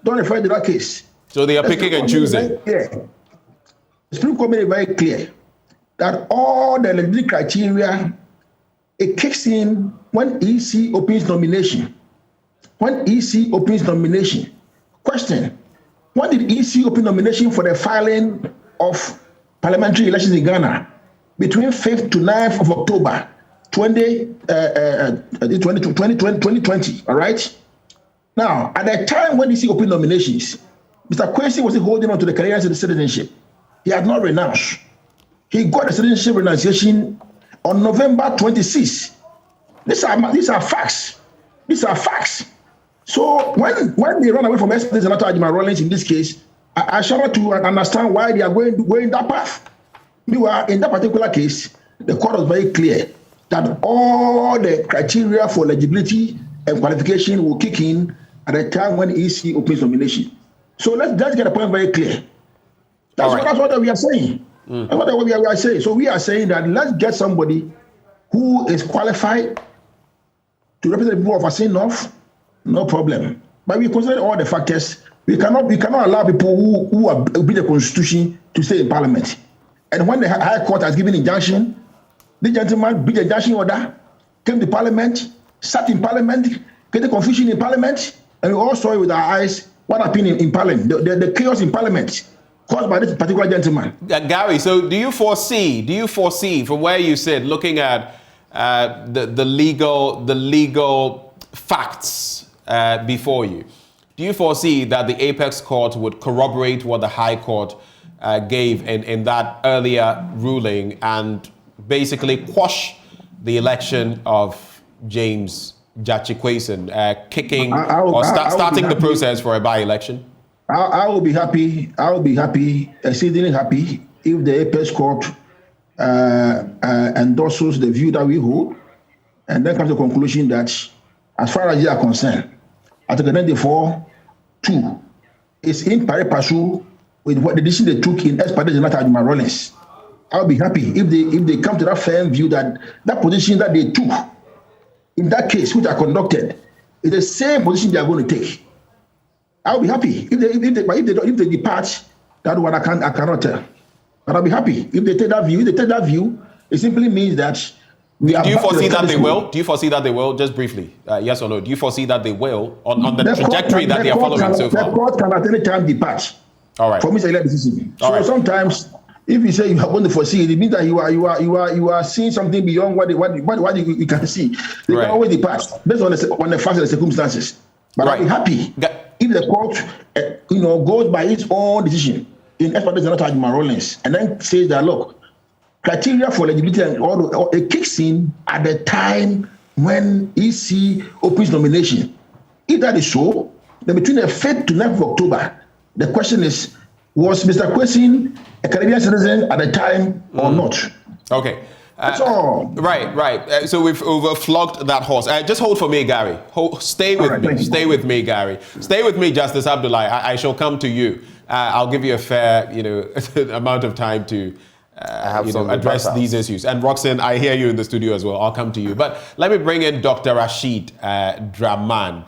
D: don't refer to that case.
A: So they are picking and choosing.
D: The Supreme Court made it very clear that all the eligibility criteria, it kicks in when EC opens nomination. Question, when did EC open nomination for the filing of parliamentary elections in Ghana? Between 5th to 9th of October 2020, all right? Now, at the time when EC opened nominations, Mr. Kwesi was holding on to the Canadian citizenship. He had not renounced. He got the citizenship renunciation on November 26. These are facts. So when they run away from S. Senator Ajima Rollins in this case, I struggle to understand why they are going that path. Meanwhile, in that particular case, the court was very clear that all the criteria for eligibility and qualification will kick in at the time when EC opens nomination. So let's get the point very clear. That's what we are saying. That's what we are saying. So we are saying that let's get somebody who is qualified to represent the people of Asin North, no problem. But we consider all the factors. We cannot allow people who are obey the constitution to stay in parliament. And when the High Court has given injunction, the gentleman beat the injunction order, came to parliament, sat in parliament, created confusion in parliament, and we all saw it with our eyes what happened in parliament, the chaos in parliament caused by this particular gentleman.
A: Gary, so do you foresee from where you sit, looking at the legal facts before you, do you foresee that the Apex Court would corroborate what the High Court gave in that earlier ruling and basically quash the election of James Jachikwason, starting the process for a by-election?
D: I will be happy. I will be happy, exceedingly happy, if the Apex Court endorses the view that we hold, and then comes to the conclusion that, as far as they are concerned, Article 94(2) is in pari passu with what the decision they took in Ex parte Jonathan Rollins. I'll be happy if they come to that firm view that that position that they took in that case, which are conducted, is the same position they are going to take. I'll be happy if they depart. That one I cannot tell. But I'll be happy if they take that view. If they take that view, it simply means that
A: do you foresee that they will? Do you foresee that they will? Just briefly, yes or no? Do you foresee that they will on the trajectory that they are following so far?
D: The court can at any time depart.
A: All right.
D: For me, so sometimes, if you say you are going to foresee, it means that you are seeing something beyond what you can see. They can always depart based on the facts and the circumstances. But I'll be happy if the court, goes by its own decision in Ex parte Jonathan Rollins and then says that, look, criteria for eligibility and it kicks in at the time when EC opens nomination. If that is so, then between the 5th to 9th of October, the question is, was Mr. Kwason a Canadian citizen at the time or not?
A: Okay.
D: That's all.
A: Right. So we've flogged that horse. Just hold for me, Gary. Stay with me. Stay with me, Gary. Stay with me, Justice Abdullahi. I shall come to you. I'll give you a fair, amount of time to address these issues. And Roxanne, I hear you in the studio as well. I'll come to you. But let me bring in Dr. Rashid Draman,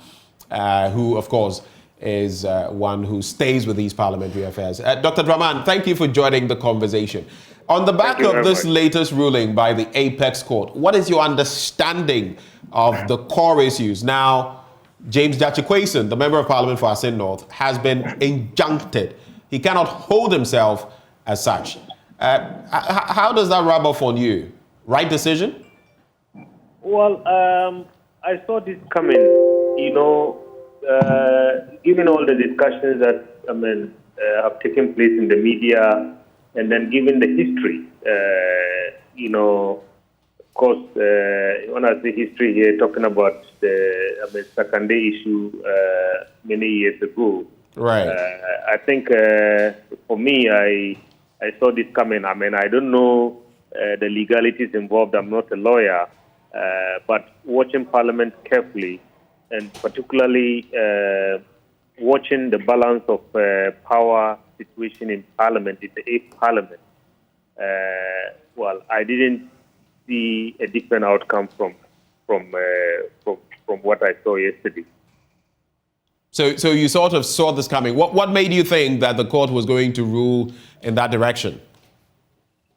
A: who, of course, is one who stays with these parliamentary affairs. Dr. Draman, thank you for joining the conversation. On the back of this latest ruling by the Apex Court, what is your understanding of the core issues? Now, James Jachikwason, the Member of Parliament for Asin North, has been injuncted. He cannot hold himself as such. How does that rub off on you? Right decision?
E: Well, I saw this coming, given all the discussions that, have taken place in the media, and then given the history, of course, when I say history here, talking about the Sakande issue many years ago.
A: Right.
E: I think for me, I saw this coming. I don't know the legalities involved. I'm not a lawyer, but watching Parliament carefully, and particularly watching the balance of power situation in Parliament, in the 8th Parliament, I didn't see a different outcome from what I saw yesterday.
A: So you sort of saw this coming. What made you think that the court was going to rule in that direction?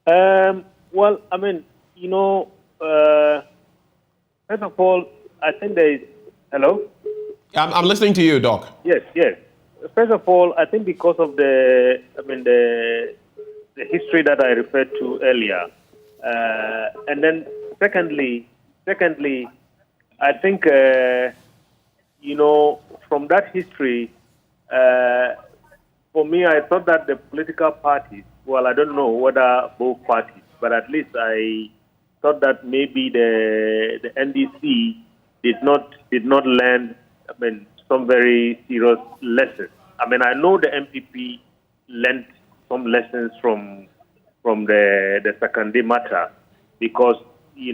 E: First of all, I think there is... Hello?
A: I'm listening to you, Doc.
E: Yes. First of all, I think because of the history that I referred to earlier, and then secondly, I think from that history, for me, I thought that the political parties, I don't know whether both parties, but at least I thought that maybe the NDC did not learn, some very serious lessons. I know the MPP learned some lessons from the Sakande matter, because I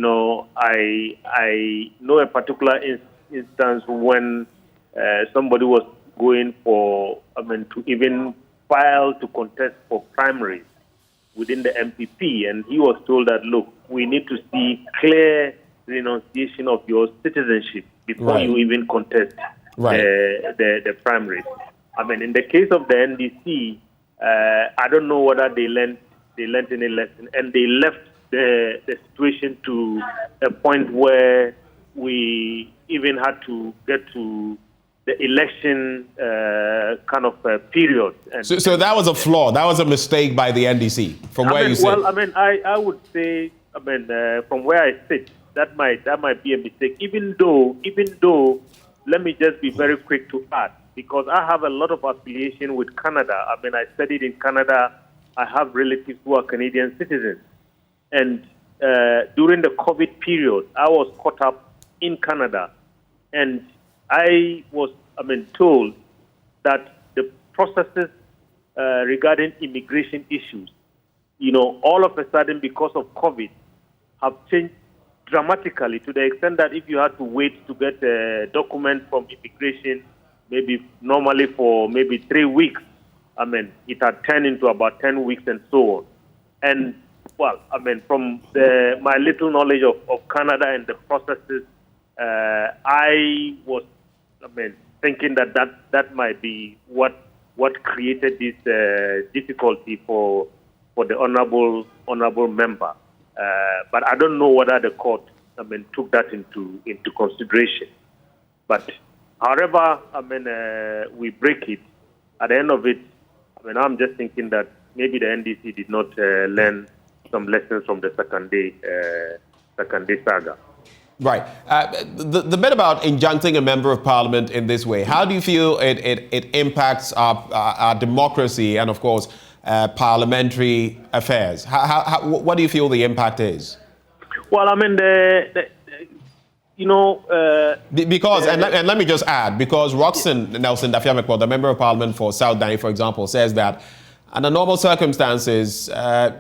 E: know a particular instance when somebody was going for to even file to contest for primaries within the MPP, and he was told that, look, we need to see clear renunciation of your citizenship before you even contest the primaries. In the case of the NDC, I don't know whether they learned any lesson, and they left the situation to a point where we even had to get to the election period. And
A: so that was a flaw. That was a mistake by the NDC, from where you sit.
E: I would say, from where I sit, that might be a mistake. Even though, let me just be very quick to add, because I have a lot of affiliation with Canada. I studied in Canada I have relatives who are Canadian citizens. And during the COVID period, I was caught up in Canada. And I was, told that the processes regarding immigration issues, all of a sudden because of COVID, have changed dramatically to the extent that if you had to wait to get a document from immigration, maybe normally for maybe 3 weeks, it had turned into about 10 weeks and so on. And, well, from my little knowledge of Canada and the processes, I was, thinking that might be what created this difficulty for the honorable member. But I don't know whether the court, took that into consideration. But however, we break it. At the end of it, I'm just thinking that maybe the NDC did not learn some lessons from the second day saga.
A: Right. The bit about injuncting a member of parliament in this way, how do you feel it impacts our democracy and, of course, parliamentary affairs? What do you feel the impact is?
E: Well,
A: because, and let me just add, because Roxanne Nelson Dafiamekwa, the member of parliament for South Dine, for example, says that under normal circumstances,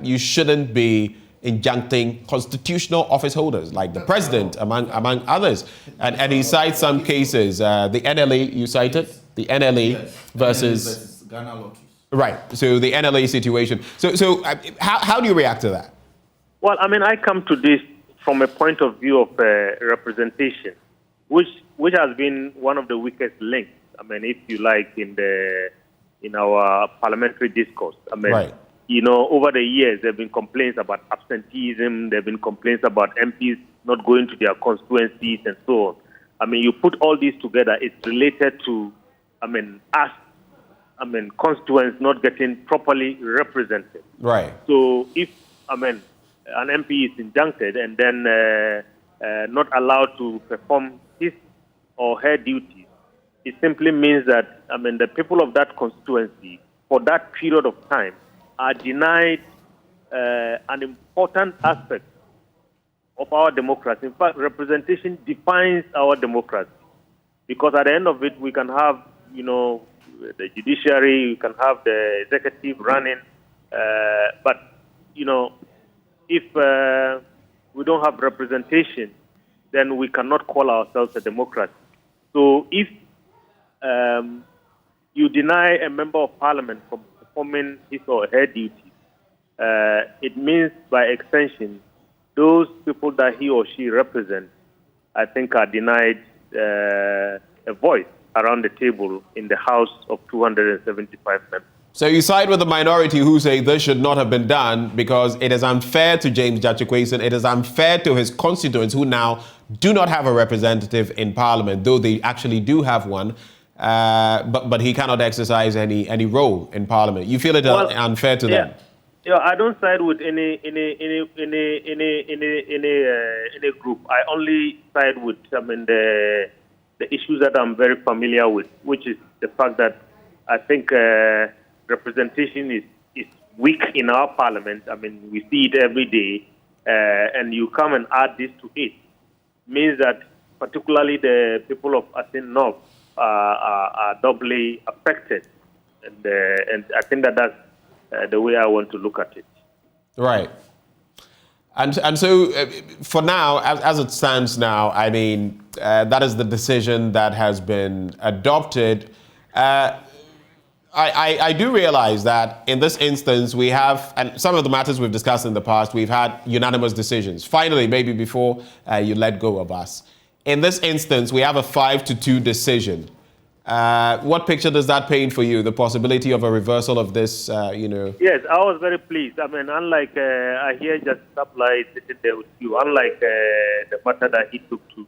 A: you shouldn't be injuncting constitutional office holders like the president, among others. And he cites some cases, the NLA, you cited? The NLA versus
B: Ghana Lotteries.
A: Right, so the NLA situation. So how do you react to that?
E: Well, I come to this from a point of view of representation, which has been one of the weakest links, if you like, in our parliamentary discourse.
A: Right.
E: Over the years, there have been complaints about absenteeism, there have been complaints about MPs not going to their constituencies and so on. You put all these together, it's related to, us, constituents not getting properly represented.
A: Right.
E: So if, an MP is injuncted and then not allowed to perform his or her duties, it simply means that, the people of that constituency, for that period of time, are denied an important aspect of our democracy. In fact, representation defines our democracy. Because at the end of it, we can have, the judiciary, we can have the executive running, but, if we don't have representation, then we cannot call ourselves a democracy. So if you deny a member of parliament from performing his or her duties, it means by extension, those people that he or she represents, I think, are denied a voice around the table in the House of 275 members.
A: So you side with the minority who say this should not have been done because it is unfair to James Jachikwason, it is unfair to his constituents who now do not have a representative in parliament, though they actually do have one, but he cannot exercise any role in parliament. You feel it unfair to them?
E: Yeah, I don't side with any group. I only side with the issues that I'm very familiar with, which is the fact that I think representation is weak in our parliament. We see it every day, and you come and add this to it, means that particularly the people of Asin North are doubly affected, and I think that's the way I want to look at it.
A: Right. And so for now, as it stands now, that is the decision that has been adopted. I do realize that in this instance, we have, and some of the matters we've discussed in the past, we've had unanimous decisions. Finally, maybe before you let go of us. In this instance, we have a 5-2 decision. What picture does that paint for you, the possibility of a reversal of this,
E: Yes, I was very pleased. Unlike, I hear Justice Supply sitting there with you, unlike the matter that he took to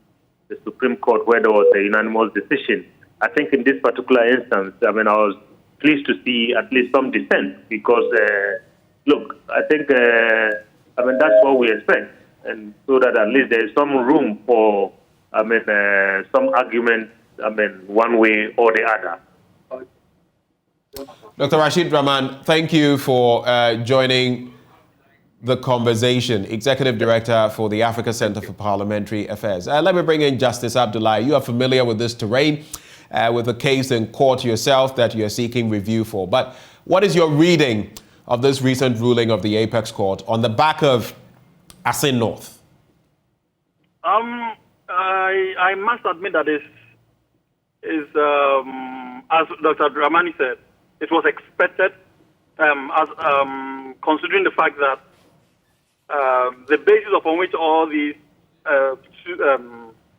E: the Supreme Court where there was a unanimous decision, I think in this particular instance, I was pleased to see at least some dissent because, look, I think, that's what we expect. And so that at least there is some room for, some argument, one way or the other.
A: Dr. Rashid Rahman, thank you for joining the conversation. Executive Director for the Africa Center for Parliamentary Affairs. Let me bring in Justice Abdullahi. You are familiar with this terrain, with a case in court yourself that you are seeking review for. But what is your reading of this recent ruling of the Apex Court on the back of Asin North?
C: I must admit that is as Dr. Dramani said, it was expected, considering the fact that the basis upon which all these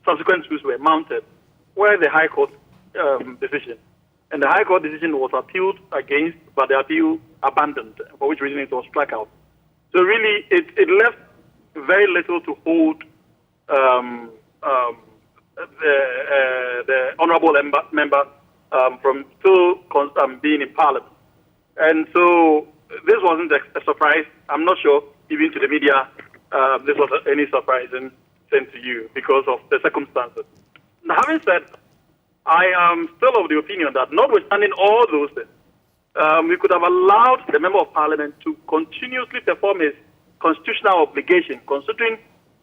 C: subsequent suits were mounted were the High Court decision. And the High Court decision was appealed against, but the appeal abandoned, for which reason it was struck out. So really, it left very little to hold the honourable member from still being in Parliament. And so this wasn't a surprise. I'm not sure, even to the media, this was any surprise sent to you because of the circumstances. Now, having said, I am still of the opinion that notwithstanding all those things, we could have allowed the Member of Parliament to continuously perform his constitutional obligation, considering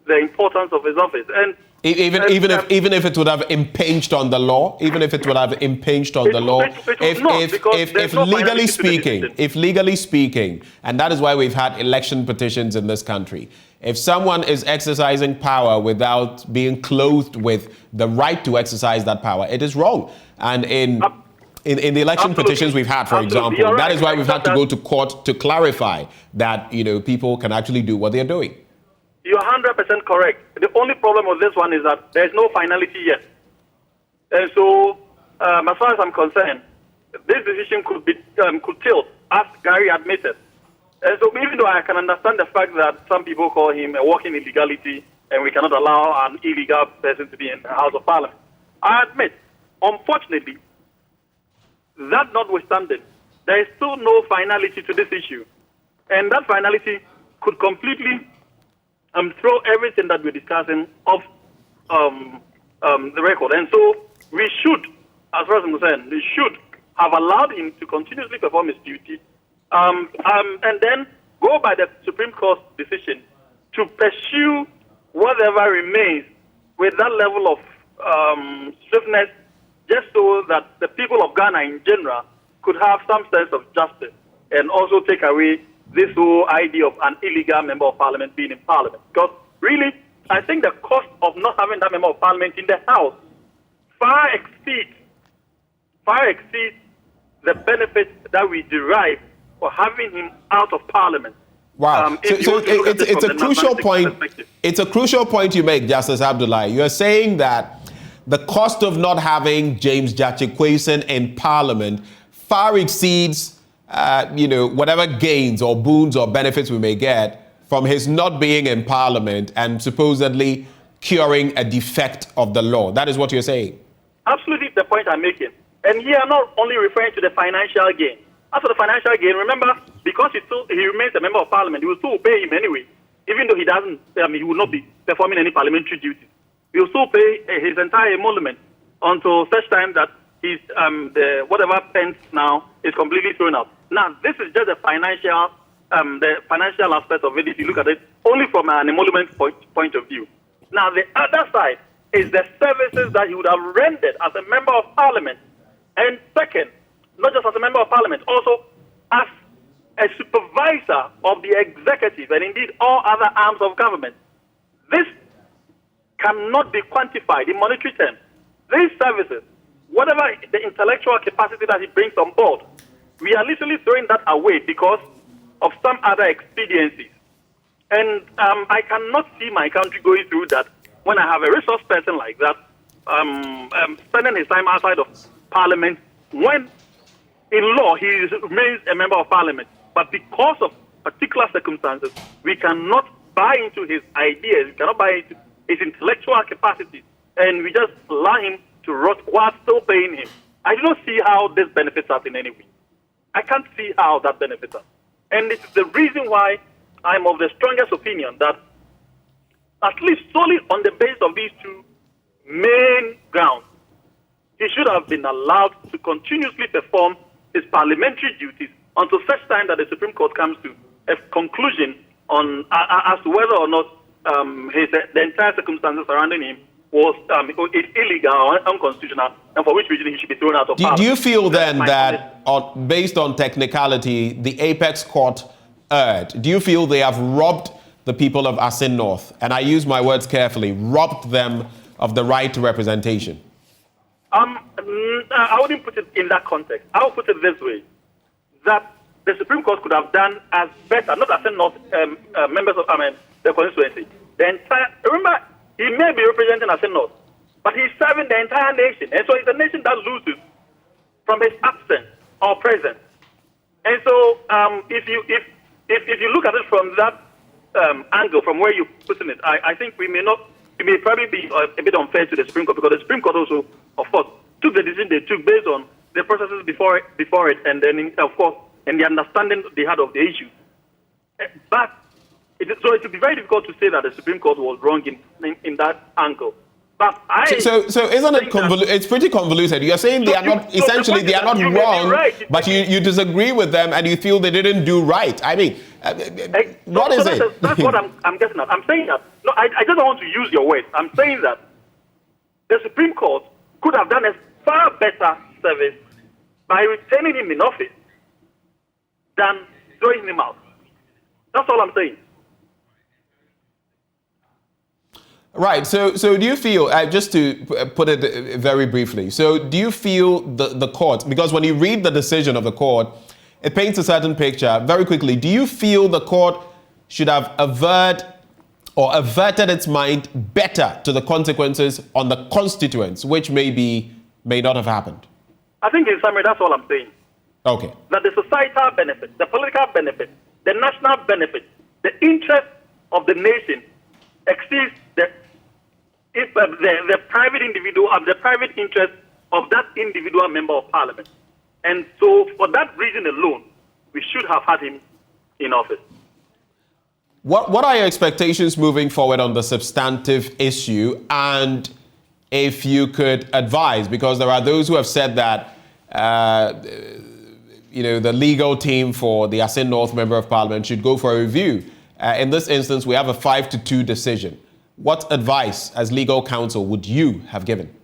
C: the importance of his office. And
A: even if it would have impinged on the law, if legally speaking, and that is why we've had election petitions in this country. If someone is exercising power without being clothed with the right to exercise that power, it is wrong. And in the election petitions we've had, for example, that is why we've had to go to court to clarify that, people can actually do what they're doing.
C: You're 100% correct. The only problem with this one is that there's no finality yet. And so, as far as I'm concerned, this decision could tilt, as Gary admitted. And so, even though I can understand the fact that some people call him a walking illegality and we cannot allow an illegal person to be in the House of Parliament, I admit, unfortunately, that notwithstanding, there is still no finality to this issue. And that finality could completely throw everything that we're discussing off the record. And so we should, as far as I'm concerned, we should have allowed him to continuously perform his duty and then go by the Supreme Court's decision to pursue whatever remains with that level of swiftness, just so that the people of Ghana in general could have some sense of justice and also take away this whole idea of an illegal Member of Parliament being in Parliament. Because really, I think the cost of not having that Member of Parliament in the House far exceeds the benefits that we derive for having him out of Parliament.
A: Wow. It's a crucial point. It's a crucial point you make, Justice Abdullahi. You're saying that the cost of not having James Gyakye in Parliament far exceeds whatever gains or boons or benefits we may get from his not being in Parliament and supposedly curing a defect of the law. That is what you're saying?
C: Absolutely the point I'm making. And here I'm not only referring to the financial gain. As for the financial gain, remember, because he remains a Member of Parliament, he will still pay him anyway, even though he will not be performing any parliamentary duties. He will still pay his entire emolument until such time that his whatever pence now is completely thrown out. Now, this is just the financial aspect of it, if you look at it only from an emolument point of view. Now, the other side is the services that he would have rendered as a Member of Parliament. And second, not just as a Member of Parliament, also as a supervisor of the executive and indeed all other arms of government. This cannot be quantified in monetary terms. These services, whatever the intellectual capacity that he brings on board, we are literally throwing that away because of some other expediencies. And I cannot see my country going through that when I have a resource person like that spending his time outside of Parliament when, in law, he remains a Member of Parliament. But because of particular circumstances, we cannot buy into his ideas, we cannot buy into his intellectual capacity, and we just allow him to rot while still paying him. I do not see how this benefits us in any way. I can't see how that benefits us. And this is the reason why I'm of the strongest opinion that at least solely on the basis of these two main grounds, he should have been allowed to continuously perform his parliamentary duties until such time that the Supreme Court comes to a conclusion on as to whether or not the entire circumstances surrounding him was illegal or unconstitutional, and for which reason he should be thrown out of Parliament.
A: Do you feel then that, based on technicality, the Apex Court erred? Do you feel they have robbed the people of Asin North, and I use my words carefully, robbed them of the right to representation?
C: I wouldn't put it in that context. I would put it this way, that the Supreme Court could have done as better, not Asin North members of the constituency. Remember, he may be representing Asin North, but he's serving the entire nation, and so it's a nation that loses from his absence or presence. And so, if you look at it from that angle, from where you're putting it, I think it may probably be a bit unfair to the Supreme Court, because the Supreme Court also, of course, took the decision they took based on the processes before it, and then, of course, and the understanding they had of the issue. But it would be very difficult to say that the Supreme Court was wrong in that angle. But
A: so isn't it convoluted? It's pretty convoluted. You're saying they are not, essentially they are not wrong, but you disagree with them and you feel they didn't do right. I mean, what is it?
C: That's what I'm getting at. I'm saying that. No, I just don't want to use your words. I'm saying that the Supreme Court could have done a far better service by retaining him in office than throwing him out. That's all I'm saying.
A: Right. So do you feel, just to put it very briefly, so do you feel the court, because when you read the decision of the court, it paints a certain picture. Very quickly, do you feel the court should have averted its mind better to the consequences on the constituents, which may not have happened?
C: I think in summary, that's all I'm saying.
A: Okay.
C: That the societal benefit, the political benefit, the national benefit, the interest of the nation exceeds the private individual, the private interest of that individual member of Parliament. And so, for that reason alone, we should have had him in office.
A: What are your expectations moving forward on the substantive issue? And if you could advise, because there are those who have said that the legal team for the Asin North Member of Parliament should go for a review. In this instance, we have a 5-2 decision. What advice as legal counsel would you have given?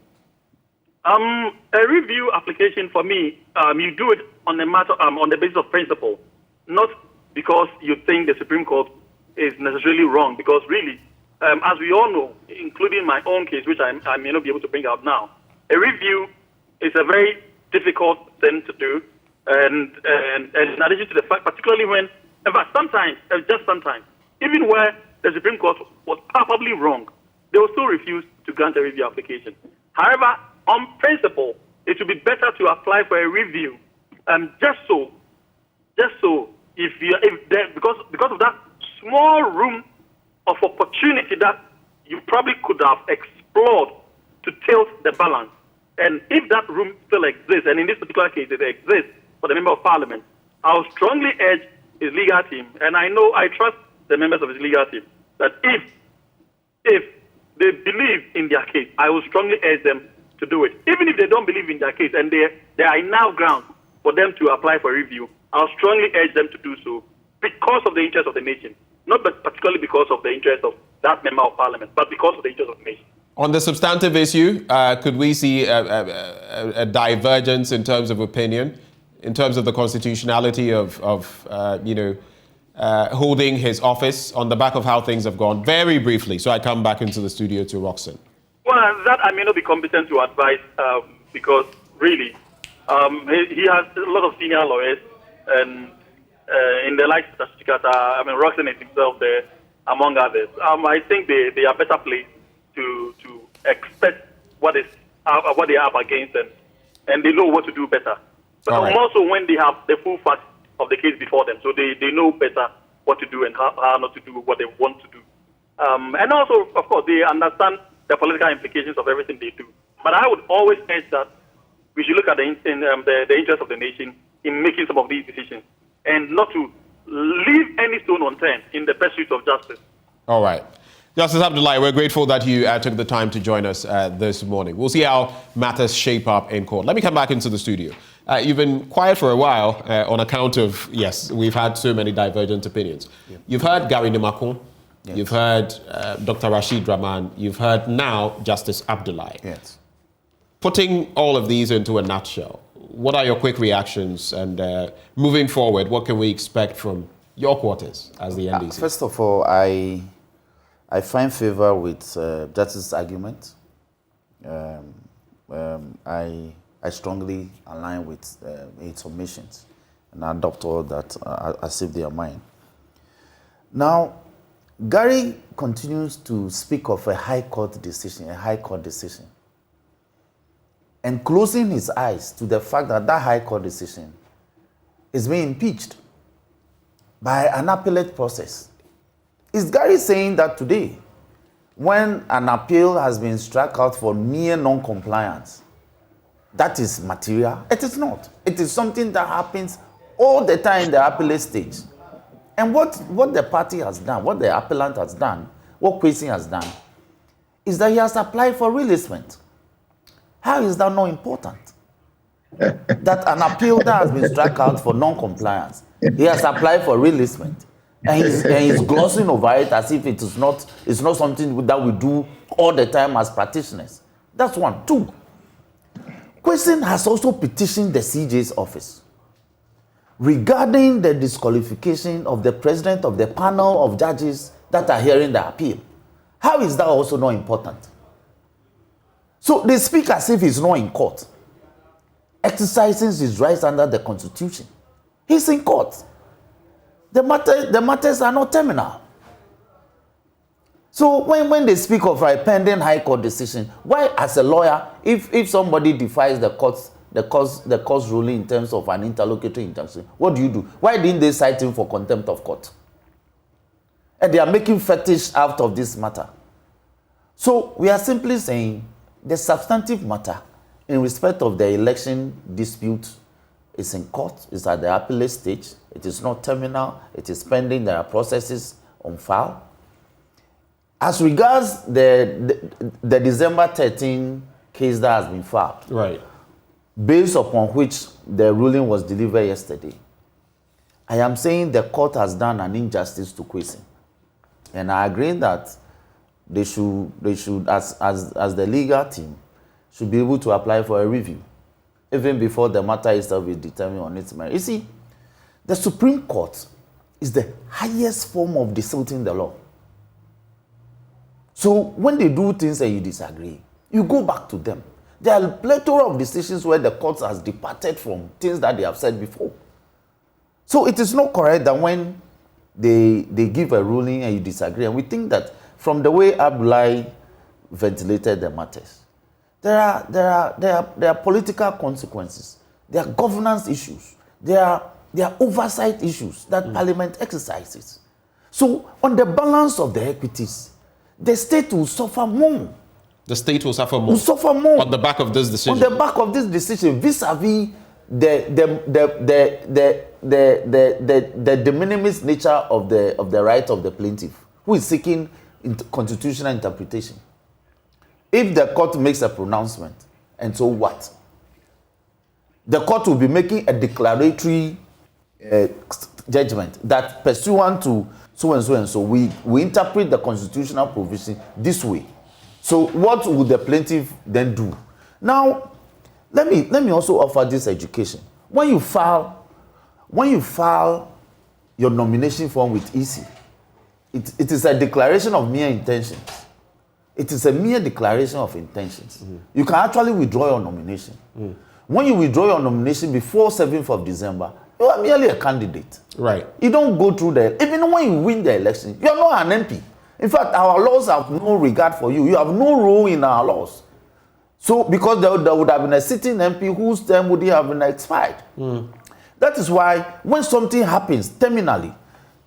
C: A review application for me, you do it on the basis of principle, not because you think the Supreme Court is necessarily wrong. Because really, as we all know, including my own case, which I may not be able to bring out now, a review is a very difficult thing to do, and in addition to the fact, particularly when, in fact, sometimes, even where the Supreme Court was palpably wrong, they will still refuse to grant a review application. However, on principle, it would be better to apply for a review, just so, because of that small room of opportunity that you probably could have explored to tilt the balance. And if that room still exists, and in this particular case it exists for the Member of Parliament, I will strongly urge his legal team, and I trust the members of his legal team, that if they believe in their case, I will strongly urge them to do it. Even if they don't believe in their case and there are enough grounds for them to apply for review, I'll strongly urge them to do so because of the interest of the nation. Not particularly because of the interest of that Member of Parliament, but because of the interest of the nation.
A: On the substantive issue, could we see a divergence in terms of opinion, in terms of the constitutionality of holding his office on the back of how things have gone? Very briefly, so I come back into the studio to Roxanne.
C: Well, that I may not be competent to advise because really he has a lot of senior lawyers, and in the likes of Roxanne is himself there, among others. I think they are better placed to expect what they are up against, and they know what to do better. But also when they have the full facts of the case before them, so they know better what to do and how not to do what they want to do. And also, of course, they understand the political implications of everything they do. But I would always urge that we should look at the interest of the nation in making some of these decisions, and not to leave any stone unturned in the pursuit of justice.
A: All right. Justice Abdullahi, we're grateful that you took the time to join us this morning. We'll see how matters shape up in court. Let me come back into the studio. You've been quiet for a while on account of, yes, we've had so many divergent opinions. Yeah. You've heard Gary Nimakun, yes. You've heard Dr. Rashid Rahman, you've heard now Justice Abdullahi.
B: Yes.
A: Putting all of these into a nutshell, what are your quick reactions? And moving forward, what can we expect from your quarters as the NDC?
B: First of all, I find favor with Justice's argument. I strongly align with its submissions and adopt all that as if they are mine. Now, Gary continues to speak of a high court decision, and closing his eyes to the fact that that high court decision is being impeached by an appellate process. Is Gary saying that today, when an appeal has been struck out for mere non-compliance, that is material? It is not. It is something that happens all the time in the appellate stage. And what the party has done, what the appellant has done, what Kwesi has done, is that he has applied for releasement. How is that not important? That an appeal that has been struck out for non-compliance, he has applied for releasement. And he's glossing over it as if it's not something that we do all the time as practitioners. That's one. Two, Kwesi has also petitioned the CJ's office regarding the disqualification of the president of the panel of judges that are hearing the appeal. How is that also not important? So they speak as if he's not in court, exercising his rights under the Constitution. He's in court. The matters are not terminal. So when they speak of a pending high court decision, why, as a lawyer, if somebody defies the court's ruling in terms of an interlocutory injunction, what do you do? Why didn't they cite him for contempt of court? And they are making fetish out of this matter. So we are simply saying the substantive matter in respect of the election dispute is in court, it's at the appellate stage, it is not terminal, it is pending, there are processes on file. As regards the December 13 case that has been filed,
A: right,
B: based upon which the ruling was delivered yesterday, I am saying the court has done an injustice to Kwesi. And I agree that they should as the legal team, should be able to apply for a review, even before the matter itself is determined on its merit. You see, the Supreme Court is the highest form of disputing the law. So when they do things and you disagree, you go back to them. There are a plethora of decisions where the court has departed from things that they have said before. So it is not correct that when they give a ruling and you disagree, and we think that from the way Abdullahi ventilated the matters, there are political consequences, there are governance issues, there are oversight issues that Parliament exercises. So on the balance of the equities, the state will suffer more.
A: The state will suffer more.
B: Will suffer more
A: on the back of this decision.
B: On the back of this decision, vis-a-vis the de minimis nature of the right of the plaintiff, who is seeking constitutional interpretation. If the court makes a pronouncement, and so what? The court will be making a declaratory judgment that pursuant to so and so and so, we interpret the constitutional provision this way. So what would the plaintiff then do? Now, let me also offer this education. When you file your nomination form with EC, it is a declaration of mere intentions. It is a mere declaration of intentions. You can actually withdraw your nomination. When you withdraw your nomination before 7th of December, you are merely a candidate.
A: Right.
B: You don't go through even when you win the election, you are not an MP. In fact, our laws have no regard for you. You have no role in our laws. So, because there would have been a sitting MP whose term would have been expired. That is why when something happens terminally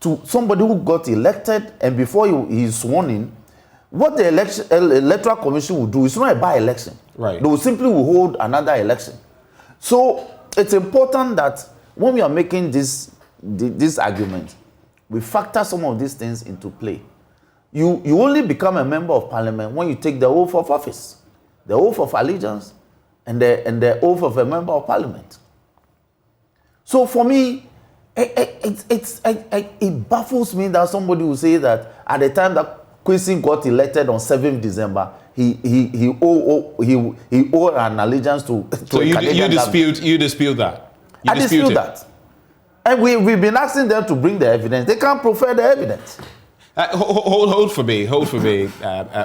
B: to somebody who got elected and before he is sworn in, what the electoral commission will do is not a by-election.
A: Right.
B: They will simply hold another election. So it's important that when we are making this argument, we factor some of these things into play. You only become a member of parliament when you take the oath of office, the oath of allegiance, and the oath of a member of parliament. So for me, it baffles me that somebody will say that at the time that Kwesi got elected on 7th December, he owed an allegiance to
A: so you dispute that?
B: I dispute that. And we've been asking them to bring the evidence. They can't provide the evidence.
A: Hold for me,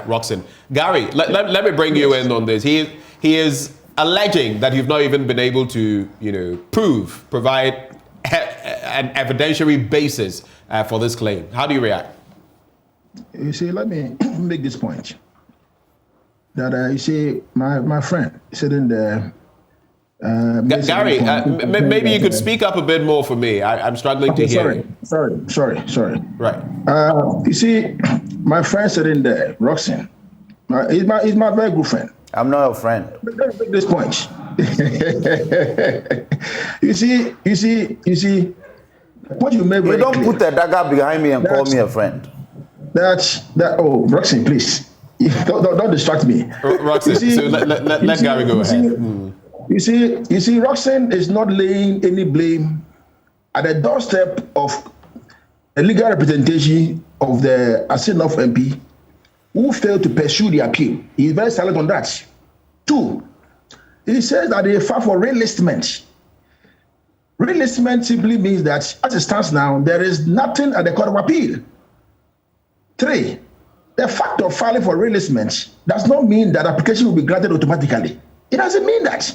A: Roxanne. Gary, let me bring you in on this. He is alleging that you've not even been able to, provide an evidentiary basis for this claim. How do you react?
D: You see, let me make this point. That you see, my friend sitting there.
A: Gary, maybe you could speak up a bit more for me. I'm struggling to hear you.
D: Sorry.
A: Right.
D: You see, my friend sitting there, Roxanne, he's my very good friend.
B: I'm not your friend.
D: Let me make this point. You see, what you made very
B: clear. You don't
D: clear,
B: put a dagger behind me and call me a friend.
D: Oh, Roxanne, please. Don't distract me.
A: Roxanne, so let Gary go ahead.
D: You see, Roxanne is not laying any blame at the doorstep of a legal representation of the Asinoff MP who failed to pursue the appeal. He is very silent on that. 2, he says that they filed for reenlistment. Reenlistment simply means that, as it stands now, there is nothing at the Court of Appeal. 3, the fact of filing for reenlistment does not mean that application will be granted automatically. It doesn't mean that.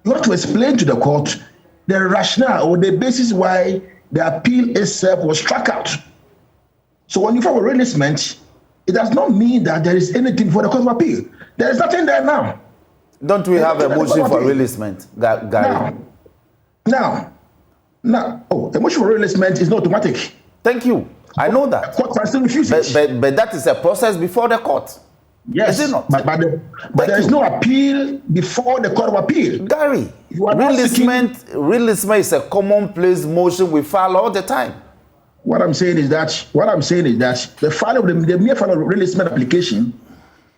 D: You have to explain to the court the rationale or the basis why the appeal itself was struck out. So when you file for reenlistment, it does not mean that there is anything for the Court of Appeal. There is nothing there now.
B: Don't we have a motion for reenlistment, Gary?
D: Now, a motion for reenlistment is not automatic.
B: Thank you. I know that.
D: The court can still refuse it.
B: But that is a process before the court.
D: Yes,
B: is it not?
D: But there is no appeal before the Court of Appeal.
B: Gary, reenlistment is a commonplace motion we file all the time.
D: What I'm saying is that the mere filing of reenlistment application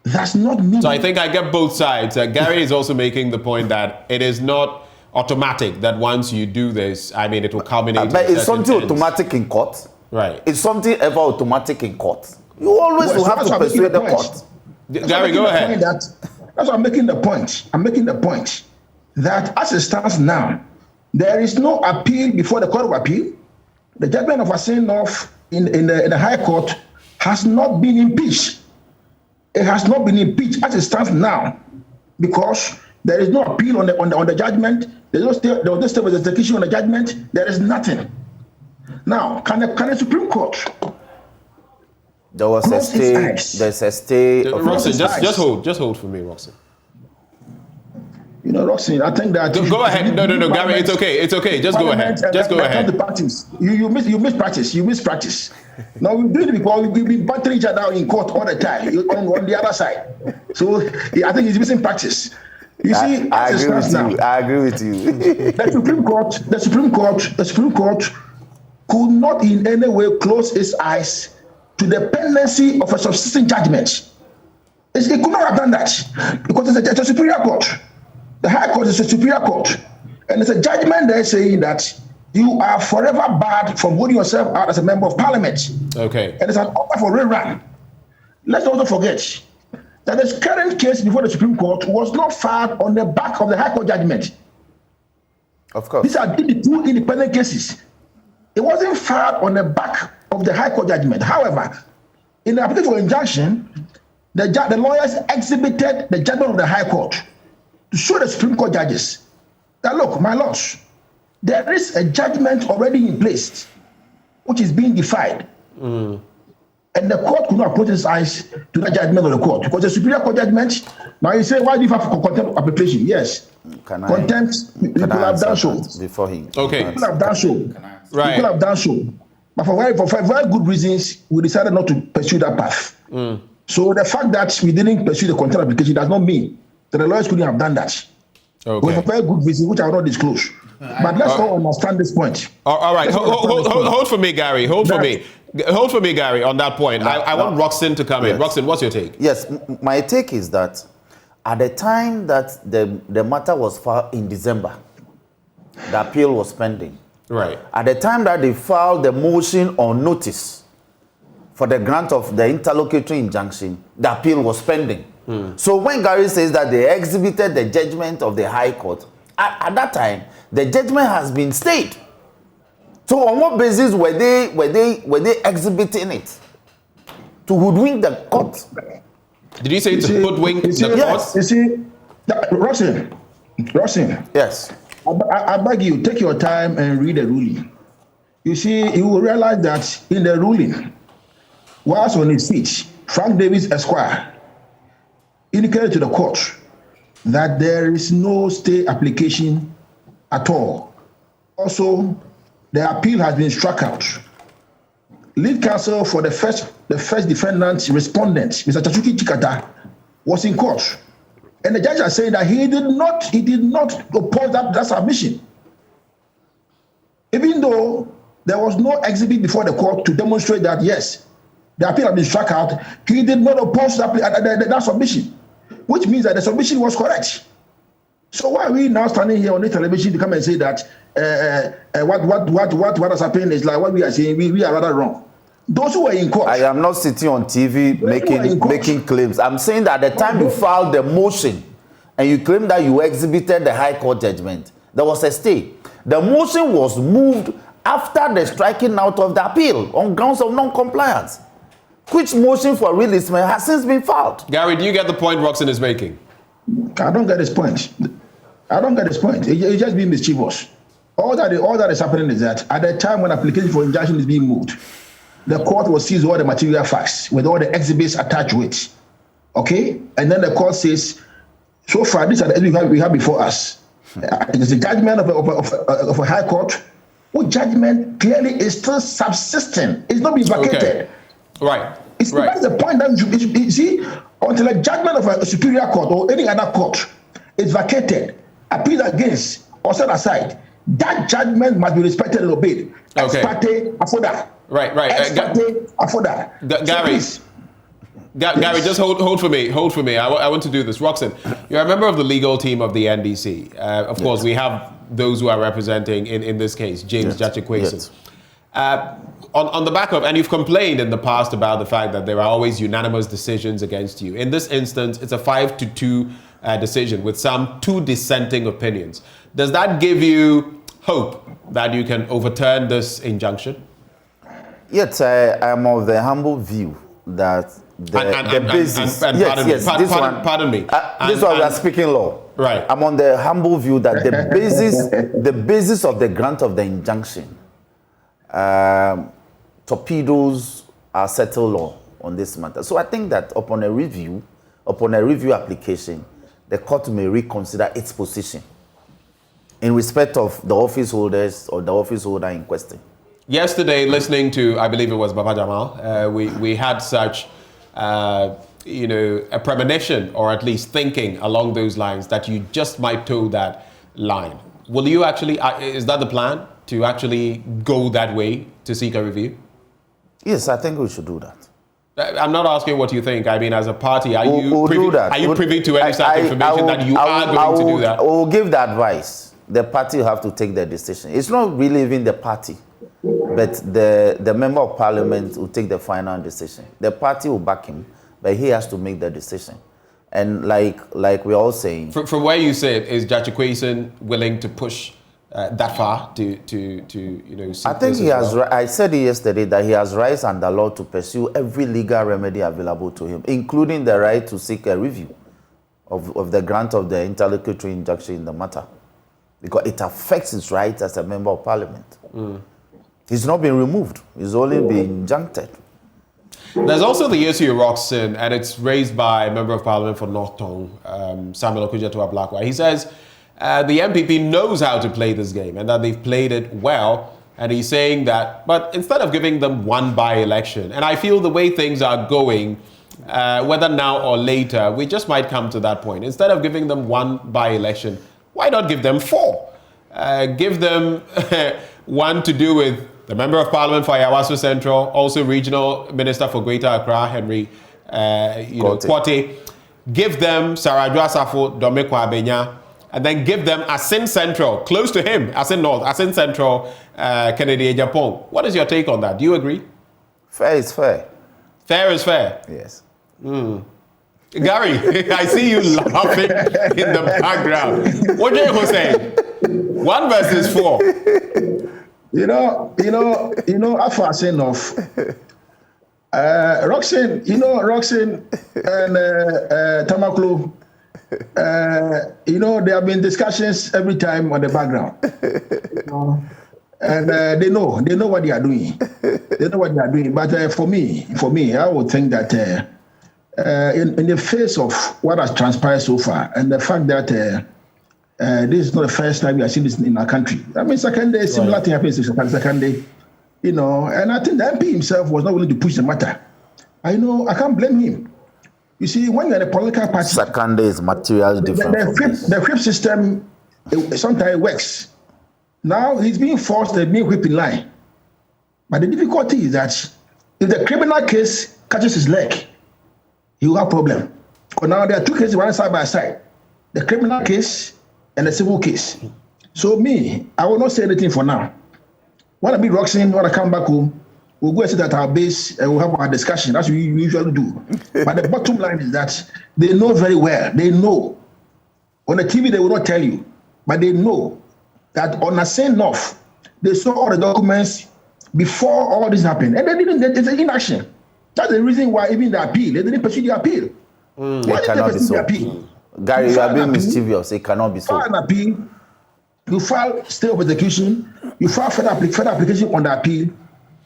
D: does not mean.
A: So I think I get both sides. Gary is also making the point that it is not automatic that once you do this, it will culminate.
B: But it's something automatic in court.
A: Right.
B: It's something ever automatic in court. You always will have to persuade the court.
A: Gary, go ahead.
D: That's why I'm making the point. I'm making the point that as it stands now, there is no appeal before the Court of Appeal. The judgment of Asinoff in the High Court has not been impeached. It has not been impeached as it stands now, because there is no appeal on the judgment. There was no stay of execution on the judgment. There is nothing. Now, can the Supreme Court?
B: There was a stay. There's a stay.
A: Roxanne, just hold for me, Roxanne.
D: Roxanne, I think that.
A: Go ahead. No, Gary, it's okay. Just go ahead.
D: You miss practice. Now we do it because we've been battering each other in court all the time on the other side. So I think he's missing practice. You see,
B: I agree with you.
D: The Supreme Court could not in any way close its eyes to the pendency of a subsisting judgment. It could not have done that because it's a superior court. The High Court is a superior court. And it's a judgment there saying that you are forever barred from holding yourself out as a member of parliament.
A: Okay.
D: And it's an offer for rerun. Let's also forget that this current case before the Supreme Court was not filed on the back of the High Court judgment.
B: Of course.
D: These are the 2 independent cases. It wasn't filed on the back of the High Court judgment. However, in the application for injunction, the lawyers exhibited the judgment of the High Court to show the Supreme Court judges that, look, my lords, there is a judgment already in place which is being defied. And the court could not put its eyes to that judgment of the court because the Superior Court judgment. Now you say, why do you have contempt application? Yes. Contempt, people have done so.
A: Okay.
D: People have done so.
A: Right.
D: People have done so. But for very good reasons, we decided not to pursue that path. So the fact that we didn't pursue the contempt application does not mean that the lawyers couldn't have done that.
A: Okay.
D: For very good reasons, which I will not disclose. But let's all understand this point.
A: All right. Hold for me, Gary. Hold for me, Gary, on that point. I want Roxanne to come in. Roxanne, what's your take?
B: Yes, my take is that at the time that the matter was filed in December, the appeal was pending.
A: Right.
B: At the time that they filed the motion on notice for the grant of the interlocutory injunction, the appeal was pending. So when Gary says that they exhibited the judgment of the High Court, at that time, the judgment has been stayed. So on what basis were they exhibiting it? To hoodwink the court?
A: Did you say to hoodwink the court?
D: Yes. You see, Rosin.
B: Yes.
D: I beg you, take your time and read the ruling. You see, you will realize that in the ruling, whilst on his seat, Frank Davis Esquire indicated to the court that there is no stay application at all. Also, the appeal has been struck out. Lead counsel for the first defendant respondent, Mr. Chachuki Chikata, was in court. And the judge is saying that he did not oppose that submission. Even though there was no exhibit before the court to demonstrate that, yes, the appeal had been struck out, he did not oppose that submission, which means that the submission was correct. So why are we now standing here on the television to come and say that what has happened is like what we are saying, we are rather wrong? Those who were in court.
B: I am not sitting on TV making claims. I'm saying that at the time you filed the motion and you claimed that you exhibited the High Court judgment, there was a stay. The motion was moved after the striking out of the appeal on grounds of non-compliance, which motion for releasement has since been filed.
A: Gary, do you get the point Roxanne is making?
D: I don't get his point. I don't get his point. It's just being mischievous. All that is happening is that at the time when application for injunction is being moved, the court will seize all the material facts with all the exhibits attached to it. Okay? And then the court says, so far, these are the evidence we have before us. It is a judgment of a high court, which judgment clearly is still subsisting. It's not been vacated.
A: Okay. Right.
D: That's the point that you see, until a judgment of a superior court or any other court is vacated, appealed against, or set aside, that judgment must be respected and obeyed.
A: Okay.
D: Ex parte affoda.
A: Right.
D: Ex parte affoda.
A: Gary, just hold for me. I want to do this. Roxanne, you're a member of the legal team of the NDC. Of course, we have those who are representing, in this case, James Jachikwesin. On the back of, and you've complained in the past about the fact that there are always unanimous decisions against you. In this instance, it's a 5-2 decision with some 2 dissenting opinions. Does that give you hope that you can overturn this injunction?
B: Yes, I am of the humble view that the basis.
A: Pardon me.
B: This one we are speaking law.
A: Right.
B: I'm on the humble view that the basis of the grant of the injunction, torpedoes are settled law on this matter. So I think that upon a review application, the court may reconsider its position in respect of the office holders or the office holder in question.
A: Yesterday, listening to, I believe it was Baba Jamal, we had such, a premonition, or at least thinking along those lines, that you just might toe that line. Will you actually, is that the plan, to actually go that way to seek a review?
B: Yes, I think we should do that.
A: I'm not asking what you think. I mean, as a party, are you privy to any such information that you are going to do that?
B: We'll give the advice. The party will have to take the decision. It's not really even the party, but the member of parliament will take the final decision. The party will back him, but he has to make the decision. And like we're all saying,
A: from where you sit, is Jachikwesin willing to push that far to
B: I think he has. I said yesterday that he has rights under law to pursue every legal remedy available to him, including the right to seek a review of the grant of the interlocutory injunction in the matter, because it affects his rights as a member of parliament. He's not been removed; he's only been injuncted.
A: There's also the issue of Roxanne, and it's raised by a member of parliament for North Tong, Samuel Okudzeto-Ablakwa. He says the MPP knows how to play this game and that they've played it well. And he's saying that, but instead of giving them one by-election, and I feel the way things are going, whether now or later, we just might come to that point. Instead of giving them one by-election, why not give them 4? Give them one to do with the Member of Parliament for Ayawaso Central, also Regional Minister for Greater Accra, Henry Kwate. Give them Saradwa Safo Domekwa Abenya, and then give them Asin Central, close to him, Asin North, Asin Central, Kennedy Japan. What is your take on that? Do you agree?
B: Fair is fair. Fair is fair.
A: Yes. Gary, I see you laughing in the background. What are you saying? 1 versus 4.
D: After saying of Roxanne, and Tamaklo, there have been discussions every time on the background. And they know what they are doing. They know what they are doing. But for me, I would think that in the face of what has transpired so far, and the fact that this is not the first time we have seen this in our country. I mean, second day, similar thing happens second day, and I think the MP himself was not willing to push the matter. I can't blame him. You see, when you're in a political party,
B: second day is materially different.
D: The whip system sometimes works. Now he's being forced to be whipped in line. But the difficulty is that if the criminal case catches his leg, he will have a problem. Because now there are 2 cases running side by side. The criminal case and the civil case. So I will not say anything for now. When I meet Roxanne, when I come back home, we'll go and sit at our base and we'll have our discussion. That's what we usually do. But the bottom line is that they know very well. They know. On the TV, they will not tell you. But they know that on Asin North, they saw all the documents before all this happened. And they didn't, there's an inaction. That's the reason why even the appeal, they didn't pursue the appeal.
B: It cannot be so. Gary, you are being mischievous. It cannot be so.
D: You file an appeal, you file stay of execution, you file further application on the appeal.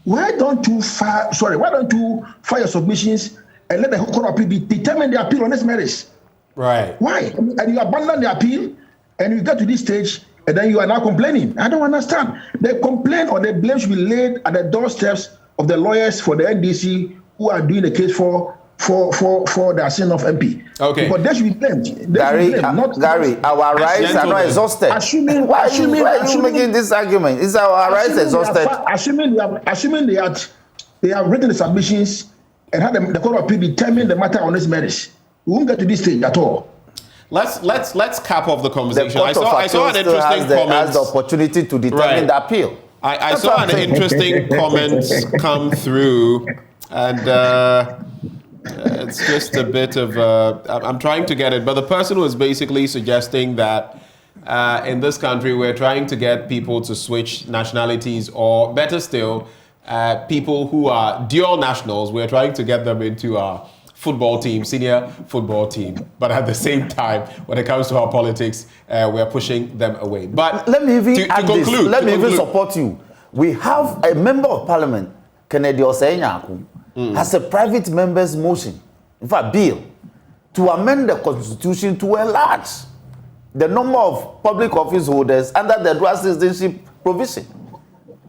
D: Why don't you file your submissions and let the court of appeal determine the appeal on its merits?
A: Right.
D: Why? And you abandon the appeal and you get to this stage and then you are now complaining. I don't understand. The complaint or the blame should be laid at the doorsteps of the lawyers for the NDC who are doing the case for the Asin of MP.
A: Okay.
D: But they should be blamed.
B: Gary, our rights are not exhausted. Why are you making this argument? Is our rights exhausted?
D: Assuming they have written the submissions and had the court of appeal determine the matter on its merits, we won't get to this stage at all.
A: Let's cap off the conversation.
B: I saw an interesting comment. Has the opportunity to determine the appeal.
A: I saw an interesting comment come through, and it's just a bit of I'm trying to get it, but the person was basically suggesting that in this country we're trying to get people to switch nationalities, or better still, people who are dual nationals, we're trying to get them into our football team, senior football team. But at the same time, when it comes to our politics, we're pushing them away. But
B: let me even conclude. Let me even support you. We have a member of parliament, Kennedy Osenyaku, has a private member's motion, in fact, bill, to amend the constitution to enlarge the number of public office holders under the dual citizenship provision.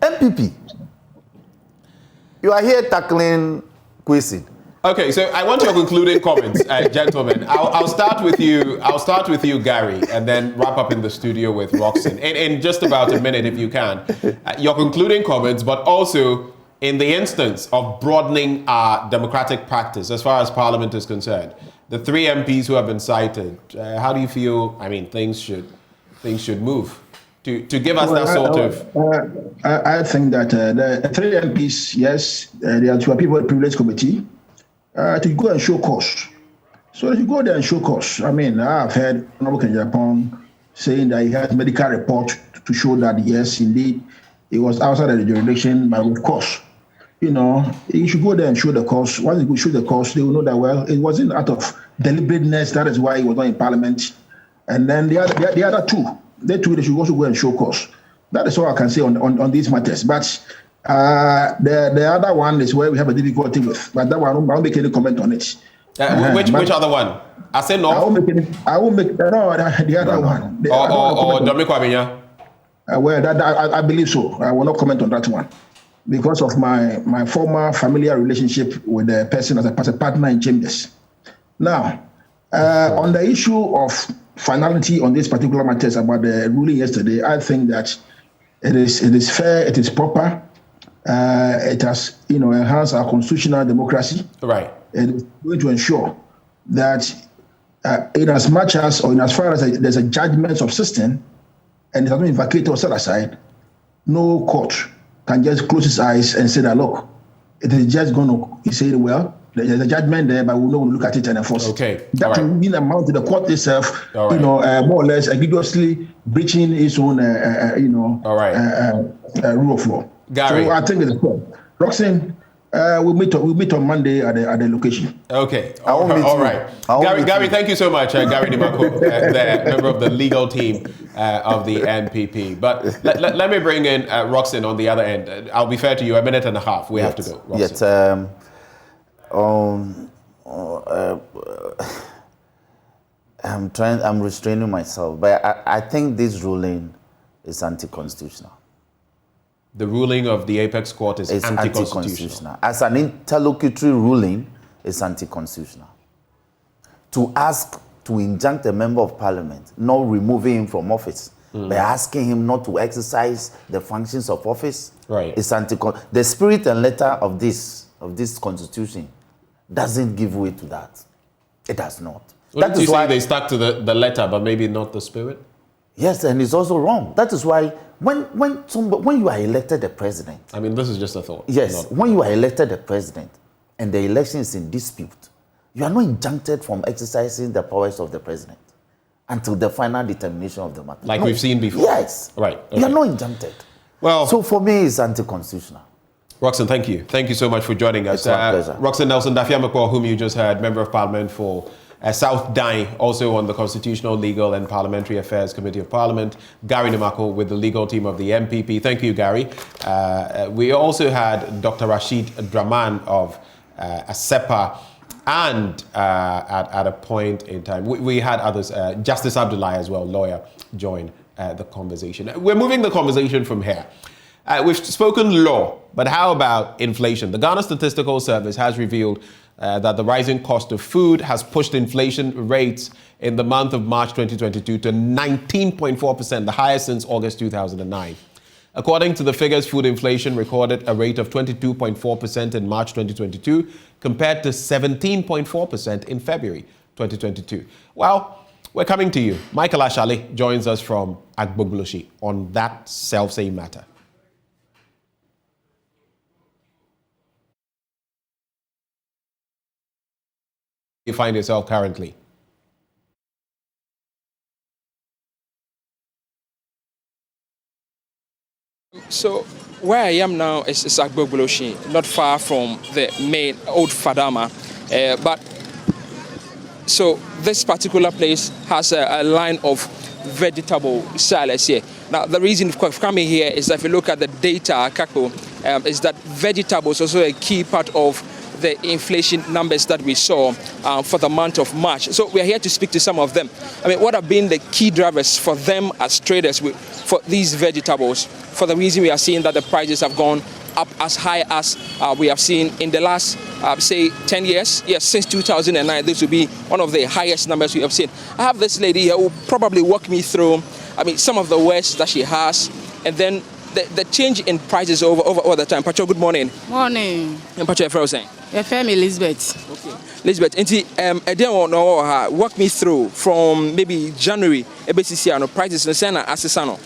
B: MPP, you are here tackling Kwesi.
A: Okay, so I want your concluding comments, gentlemen. I'll start with you. I'll start with you, Gary, and then wrap up in the studio with Roxanne in just about a minute, if you can. Your concluding comments, but also in the instance of broadening our democratic practice as far as Parliament is concerned. The 3 MPs who have been cited. How do you feel? I mean, things should move to give us that sort of.
D: I think that the 3 MPs, yes, they are 2 people in the privilege committee. To go and show cause. So if you go there and show cause, I mean, I've heard Honorable Japan saying that he has medical report to show that, yes, indeed, it was outside of the jurisdiction, but of course, you should go there and show the cause. Once you show the cause, they will know that, well, it wasn't out of deliberateness, that is why he was not in Parliament. And then the other 2, they should also go and show cause. That is all I can say on these matters. But the other one is where we have a difficulty with, but that one I won't make any comment on it.
A: Which other one? I said no.
D: I won't make the other one.
A: Or Dominic Abinya.
D: Well, I believe so. I will not comment on that one because of my former familiar relationship with the person as a partner in Chambers. Now, on the issue of finality on this particular matters about the ruling yesterday, I think that it is fair, it is proper. It has, enhanced our constitutional democracy.
A: Right.
D: It is going to ensure that in as much as, or in as far as there's a judgment subsisting and it has been vacated or set aside, no court can just close his eyes and say that, look, it is just going to, he said, well, there's a judgment there, but we're not going to look at it and enforce it.
A: Okay.
D: That can mean amount to the court itself, more or less egregiously breaching its own, rule of law.
A: Gary.
D: So I think it's fair. Roxanne, we'll meet on Monday at the location.
A: Okay. All right. Gary, thank you so much. Gary Dimako, the member of the legal team of the NPP. But let me bring in Roxanne on the other end. I'll be fair to you, a minute and a half. We have to go. Roxanne.
B: I'm restraining myself, but I think this ruling is anti-constitutional.
A: The ruling of the Apex Court is anti-constitutional.
B: As an interlocutory ruling, it's anti-constitutional. To ask to injunct a member of parliament, not removing him from office, by asking him not to exercise the functions of office, is anti-constitutional. The spirit and letter of this constitution doesn't give way to that. It does not.
A: That is why they stuck to the letter, but maybe not the spirit?
B: Yes, and it's also wrong. That is why when you are elected the president...
A: I mean, this is just a thought.
B: Yes, when you are elected the president and the election is in dispute, you are not injuncted from exercising the powers of the president until the final determination of the matter.
A: Like we've seen before?
B: Yes.
A: Right. Okay.
B: You are not injuncted.
A: Well,
B: so for me, it's anti-constitutional.
A: Roxanne, thank you. Thank you so much for joining us.
B: It's my pleasure.
A: Roxanne Nelson Dafiamakwa, whom you just heard, Member of Parliament for South Dine, also on the Constitutional, Legal and Parliamentary Affairs Committee of Parliament. Gary Dimako with the legal team of the MPP. Thank you, Gary. We also had Dr. Rashid Draman of ASEPA, and at a point in time, we had others, Justice Abdullahi as well, lawyer, join the conversation. We're moving the conversation from here. We've spoken law, but how about inflation? The Ghana Statistical Service has revealed that the rising cost of food has pushed inflation rates in the month of March 2022 to 19.4%, the highest since August 2009. According to the figures, food inflation recorded a rate of 22.4% in March 2022 compared to 17.4% in February 2022. Well, we're coming to you. Michael Ashali joins us from Agbogloshi on that self-same matter. You find yourself currently?
F: So where I am now is Agbogloshi, not far from the main old Fadama. But so this particular place has a line of vegetable sellers here. Now the reason for coming here is that if you look at the data, Kako, is that vegetables also a key part of the inflation numbers that we saw for the month of March. So we are here to speak to some of them. I mean, what have been the key drivers for them as traders for these vegetables? For the reason we are seeing that the prices have gone up as high as we have seen in the last, say, 10 years. Yes, since 2009, this will be one of the highest numbers we have seen. I have this lady here who will probably walk me through, I mean, some of the wares that she has, and then the change in prices over the time. Pacho, good morning.
H: Morning.
F: And Pacho, if I was saying.
H: Your family, Elizabeth.
F: Okay. Elizabeth, walk me through from maybe January, EBCC, prices in Sena, Assisano.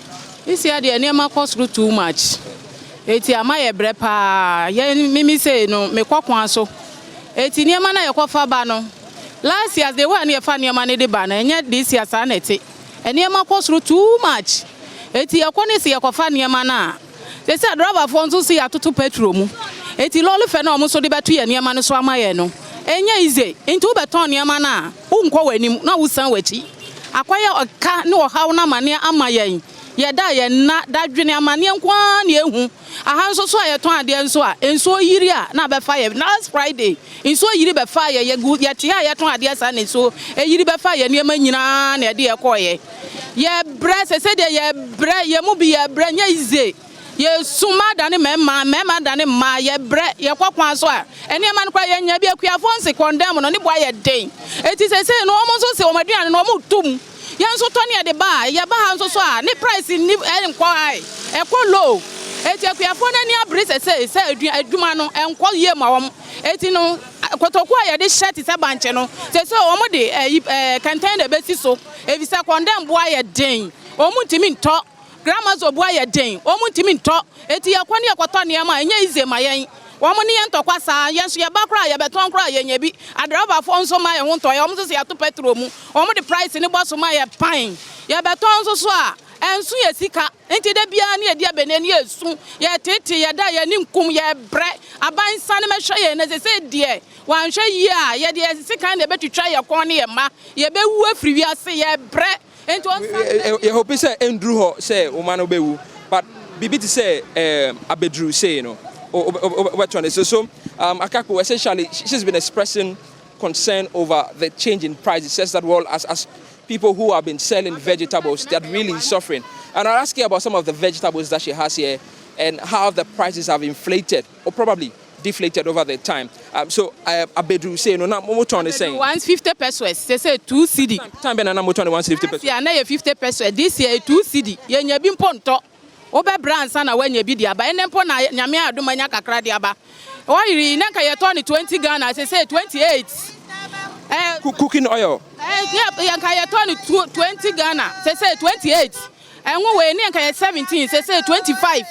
H: This year, the anima cost too much. It's a my brepa, Mimi say, no, me quaquanso. It's in your man, I call Fabano. Last year, they were near Fanny Money de Banner, and yet this year, Sanity. And Yama cost too much. It's your quantity of Fanny Mana. They said, Robert Fonso see a to petrol. Eti lolu fe na omo so de beto ye niam no so amaye no enya ize into beton niam na unkwo wanim na wusan wachi akwaye oka ne ohaw na mane amaye ye da ye na dadwene amane nkwa na ehu aha nso so aye ton ade nso a enso yiri a na be fa ye last Friday enso yiri be fa ye ye te a ye ton ade asa ne so yiri be fa ye niam nyina na de ye koye ye bre se de ye bre ye mu bi ye bre nya ize ye suma dane mema dane ma ye bre ye kwakwan so a ene ma nkwa ye nya bi akuafo nse condemn no ne boa ye den eti se no omo so se omaduane no omo tum ye nso to ne de ba ye ba ha nso so a ne price ni nkwa high e ko low eti akuafo na ni abre se adwuma no enko ye ma wom eti no kotokwa ya de shirt is a banche no say so omo de contain the basis so if you say condemn boy ya den omo ntimi nto grammars oboa ya den omo ntimi nto eti yakwa ne yakoto ne ma enya ize mayen womo ne yentokwa saa yenso ya bakra ya beton kra ya nya bi adraba fo nso ma ye ho nto ya omo so ya to petrol mu omo de price ne boso ma ya pan ya beton so a ensu ye sika enti da bia ne dia benani esu ye tete ye da ye ni nkum ye bre aban sane me hwe ye na se die wan hwe yi a ye de sika na betwitwa ye kon ne ye ma ye bewu afiri wi ase ye bre enti on
F: ye hope say endru ho say o ma no bewu but bibi ti say abedru say no so Akako essentially she's been expressing concern over the change in prices. Says that well as people who have been selling vegetables, they're really suffering. And I'll ask you about some of the vegetables that she has here and how the prices have inflated or probably deflated over the time. So Abedru say no, Moton is saying
H: 150 pesos. They say 2 CD.
F: Time ben Moton 150 pesos.
H: Yeah, na 50 pesos. This year 2 CD. Ye nya bi mponto. Obe brand sana when ye bi dia ba. Enempo na nyame adumanya kakra dia ba. Oiri na ka ye turn 20 Ghana. Say 28.
F: Cooking oil.
H: Yeah, can you turn 20 Ghana? Say 28. And we need 17. Say 25.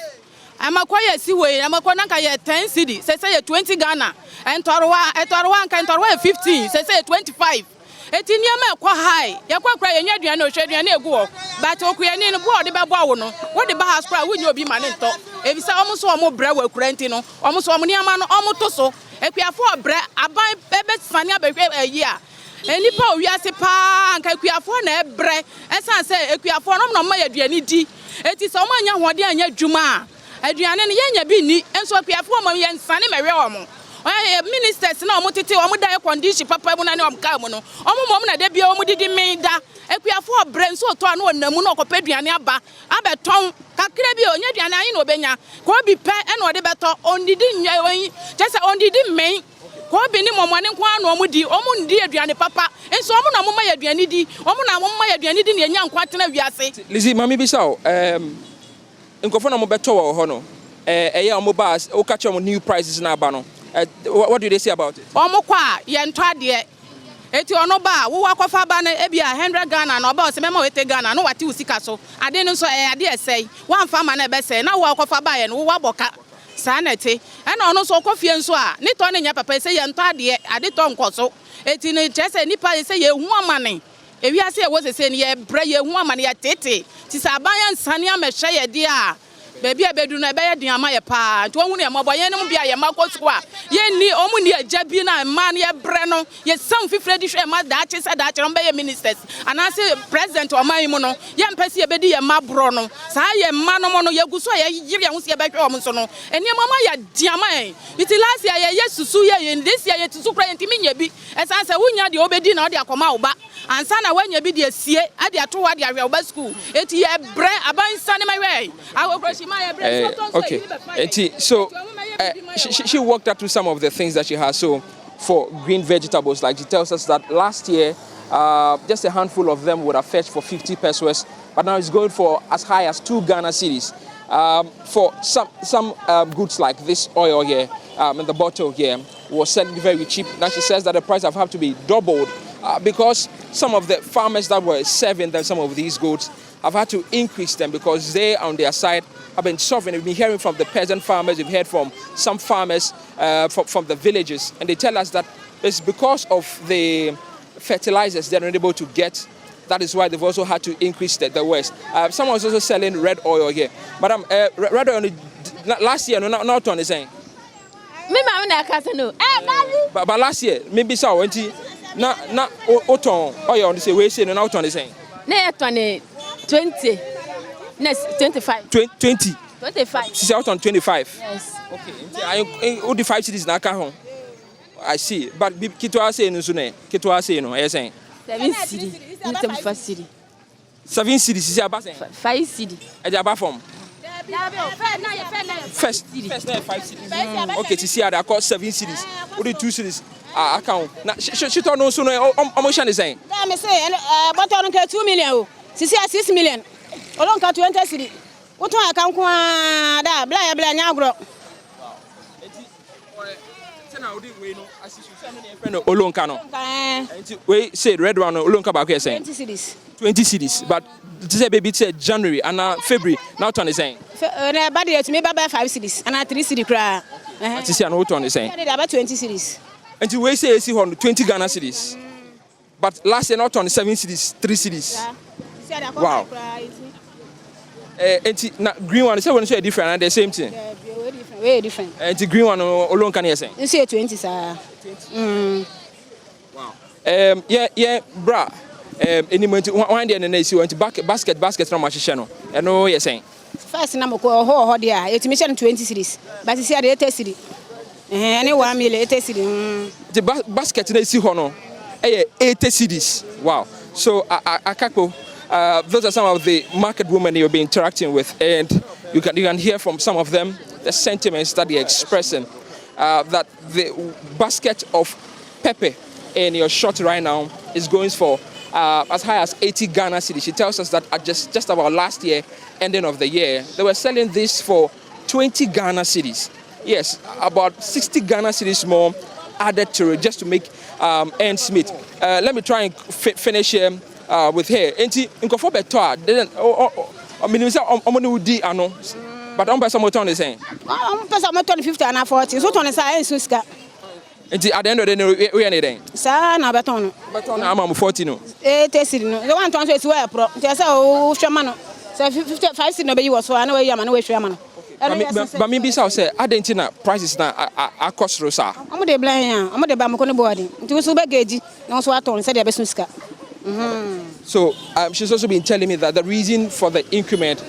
H: I'm a quiet seaway. I'm a quanaka 10 city. Say 20 Ghana. And Torwa 15. Say 25. Eti niama kwa high. Ya kwa kra yenye aduane o hwe aduane egu but okuani no board be bo wo no. Wo de ba has kra wo nyi obi ma ne nto. Ebisa omo so omo bra wa kura nti no. Omo so omo niama no omo to so. Ekuafo bra aban bebe sane abehwe ayi a. Enipa owiase pa nka ekuafo na ebre. Esan se ekuafo no ma ya aduane di. Eti so omo anya hode anya dwuma a. Aduane no yenya bi ni. Enso ekuafo omo ye nsane mewe omo. Ministers na omo tete omo da condition papa mu na ne omka mu no omo na de bia omo didi meda ekuafo obre so to anu onamu na okopaduane aba abeton kakra bi onya duane ayi na obenya ko bi pe e na ode beto ondidi nya oyi just ondidi men ko bi ni momone nko anu omo di omo ndi aduane papa enso omo na omo ma aduane di omo na omo ma aduane di na enya nko atena wiase
F: Lizzie mami bi saw nkofo na mo beto wo ho no eye omo ba o catch omo new prices na aba no. What do they say about it?
H: Omokwa yentwa de eti ono ba wo wakofa ba na ebia 100 Ghana na oba o se mema wete Ghana no wate usika so ade no so ade esei wan fa ma na be sei na wo wakofa ba ye no wo waboka sa na te na ono so kofie nso a ni to ne nya papa se yentwa de ade to nkoso eti ne chese nipa se ye hu amane ewi ase ye wo se ne ye bra ye hu amane ya tete ti sa ban ya nsane amehwe ye de a baby abedu na be ye den ama ye pa to hu ne mabo ye ne bia ye makoso a ye ni omu ni ajabi na ma na ye bre no ye sam fifre di hwe ma da che se da che no be ye ministers anase president o man mu no ye mpese ye bedi ye mabro no sa ye ma no mo no ye guso ye yiri hu se ye be hwe o mo so no eni mama ya den ama ye iti last year ye susu ye this year ye tusu kra ntimi nya bi esanse wunya de obedi na o de akoma wo ba ansa na wanya bi de sie ade ato wa de ahwe wo ba school eti ye bre abansa ne ma we
F: okay. So she walked us through some of the things that she has. So for green vegetables, like she tells us that last year, just a handful of them would have fetched for 50 pesos, but now it's going for as high as 2 Ghana cedis. For some goods like this oil here, in the bottle here, was selling very cheap. Now she says that the price have to be doubled because some of the farmers that were serving them some of these goods have had to increase them because they, on their side, have been suffering. We've been hearing from the peasant farmers, we've heard from some farmers from the villages, and they tell us that it's because of the fertilizers they're not able to get. That is why they've also had to increase the waste. Someone was also selling red oil here. Madam, red oil, last year, not on the same. But last year, maybe so, na oton oil on the same way, saying not on the same.
I: 20. Next 25.
F: 20.
I: 25.
F: She's out on 25.
I: Yes.
F: Okay. I all the 5 cities na ka ho. I see. But kitwa say no so na. Kitwa say no. I saying
I: 7 cities. 75 cities.
F: 7 cities is about
I: 5 cities.
F: E dey about from. First 5 cities. Okay, to see how they call 7 cities. Only 2 cities account. Na she don't know so no omo saying.
J: Me say but on 2 million. 6 million. Olon ka 20 cedi. Woto aka nko da bla ya bla nya agro.
F: Olonka no. We say red one Olonka ba ko saying
J: 20 cities.
F: 20 cities, but this is baby say January and February now turn is saying.
J: Na ba dey to me ba 5 cities and 3 cities kra.
F: This year no turn is saying.
J: They about 20 cities.
F: And we say see 20 Ghana cities. But last year not on 7 cities, 3 cities. Wow. And na green one say when say different and the same thing.
J: Yeah, way different.
F: And the green one alone can you say?
J: You say 20 sir.
F: Wow. Yeah, bra. Any month one day na see want basket from Machine no. And no you saying.
J: First na mo ko ho there. It me 20 cities. But see the 80 cities. Any 1 million 80 cities.
F: The basket na see ho no. 80 cities. Wow. So Akapo, those are some of the market women you'll be interacting with, and you can hear from some of them the sentiments that they're expressing. That the basket of pepper in your shop right now is going for as high as 80 Ghana cedis. She tells us that at just about last year, ending of the year, they were selling this for 20 Ghana cedis. Yes, about 60 Ghana cedis more added to it just to make ends meet. Let me try and finish with her. Enti nkofo beto didn't I mean say omoni udi ano but on person moton is saying.
J: Person moton 50 and 40. So ton say so ska.
F: Enti at the end of the day we any
J: Sa na beton.
F: Beton na am 40 no.
J: 80 cedi no. The one ton so esi we pro. Enti say o hwema no. Say 55 cedi no be you so na we yama no we hwema no.
F: But maybe so say adentina prices na cost rosa.
J: Amo de blan ya. Amo de ba mo ko no boarding. Nti so be geji no so aton say de be so ska.
F: So she's also been telling me that the reason for the increment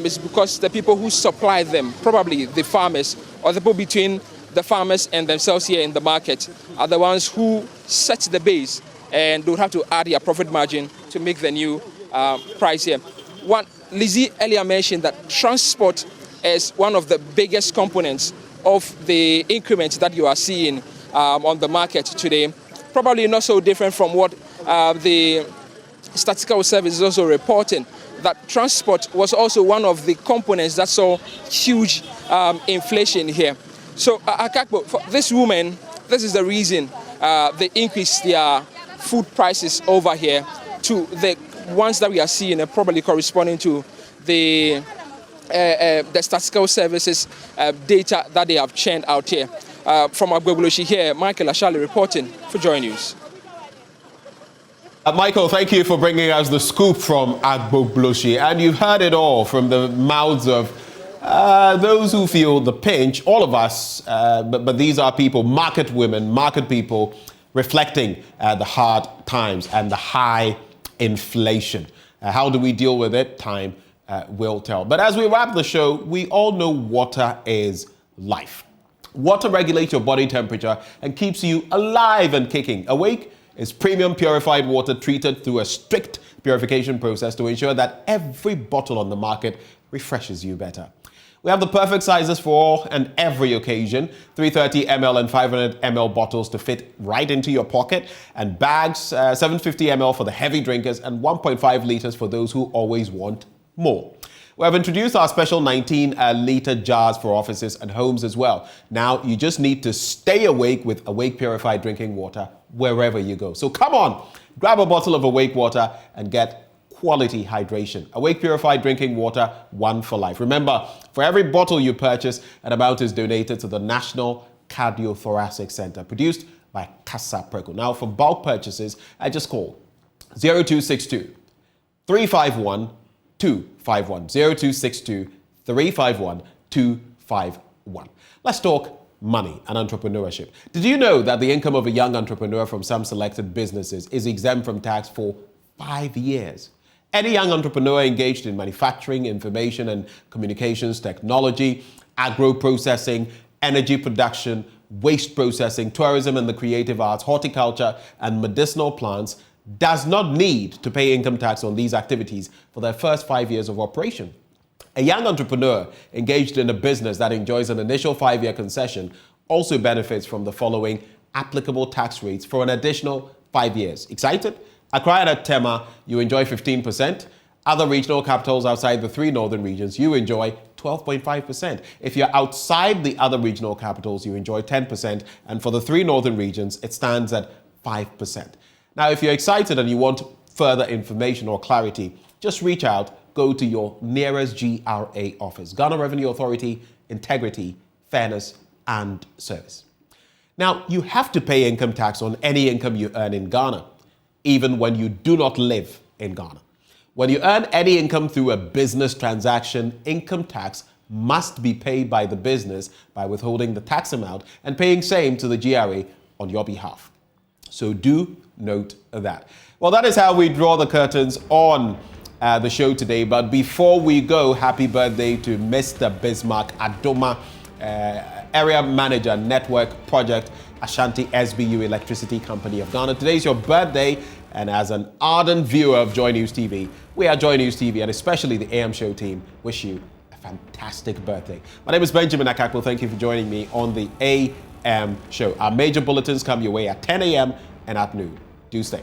F: is because the people who supply them, probably the farmers or the people between the farmers and themselves here in the market, are the ones who set the base and don't have to add their profit margin to make the new price here. One, Lizzie earlier mentioned that transport is one of the biggest components of the increment that you are seeing on the market today. Probably not so different from what the Statistical Service is also reporting, that transport was also one of the components that saw huge inflation here. So, Akakbo, for this woman, this is the reason they increased their food prices over here to the ones that we are seeing, probably corresponding to the Statistical Services data that they have churned out here. From Agbogloshi here, Michael Ashali reporting for JoyNews.
A: Michael, thank you for bringing us the scoop from Agbogloshi. And you've heard it all from the mouths of those who feel the pinch, all of us, but these are people, market women, market people, reflecting the hard times and the high inflation. How do we deal with it? Time will tell. But as we wrap the show, we all know water is life. Water regulates your body temperature and keeps you alive and kicking. Awake is premium purified water treated through a strict purification process to ensure that every bottle on the market refreshes you better. We have the perfect sizes for all and every occasion. 330 ml and 500 ml bottles to fit right into your pocket, and bags, 750 ml for the heavy drinkers and 1.5 liters for those who always want more. We have introduced our special 19-liter jars for offices and homes as well. Now, you just need to stay awake with Awake Purified Drinking Water wherever you go. So come on, grab a bottle of Awake Water and get quality hydration. Awake Purified Drinking Water, one for life. Remember, for every bottle you purchase, an amount is donated to the National Cardiothoracic Center, produced by Casa Preco. Now, for bulk purchases, I just call 0262 351 251 0262 351 251. Let's talk money and entrepreneurship. Did you know that the income of a young entrepreneur from some selected businesses is exempt from tax for 5 years? Any young entrepreneur engaged in manufacturing, information and communications technology, agro-processing, energy production, waste processing, tourism and the creative arts, horticulture and medicinal plants does not need to pay income tax on these activities for their first 5 years of operation. A young entrepreneur engaged in a business that enjoys an initial 5-year concession also benefits from the following applicable tax rates for an additional 5 years. Excited? Accra and Tema, you enjoy 15%. Other regional capitals outside the 3 northern regions, you enjoy 12.5%. If you're outside the other regional capitals, you enjoy 10%. And for the 3 northern regions, it stands at 5%. Now, if you're excited and you want further information or clarity, just reach out, go to your nearest GRA office. Ghana Revenue Authority, integrity, fairness, and service. Now, you have to pay income tax on any income you earn in Ghana, even when you do not live in Ghana. When you earn any income through a business transaction, income tax must be paid by the business by withholding the tax amount and paying same to the GRA on your behalf. So do note that. Well, that is how we draw the curtains on the show today. But before we go, happy birthday to Mr. Bismarck Adoma, Area Manager, Network Project, Ashanti SBU Electricity Company of Ghana. Today's your birthday, and as an ardent viewer of JoyNews TV, we at JoyNews TV, and especially the AM show team, wish you a fantastic birthday. My name is Benjamin Akakpo. Thank you for joining me on the AM show. Our major bulletins come your way at 10 a.m. and at noon. Do stay.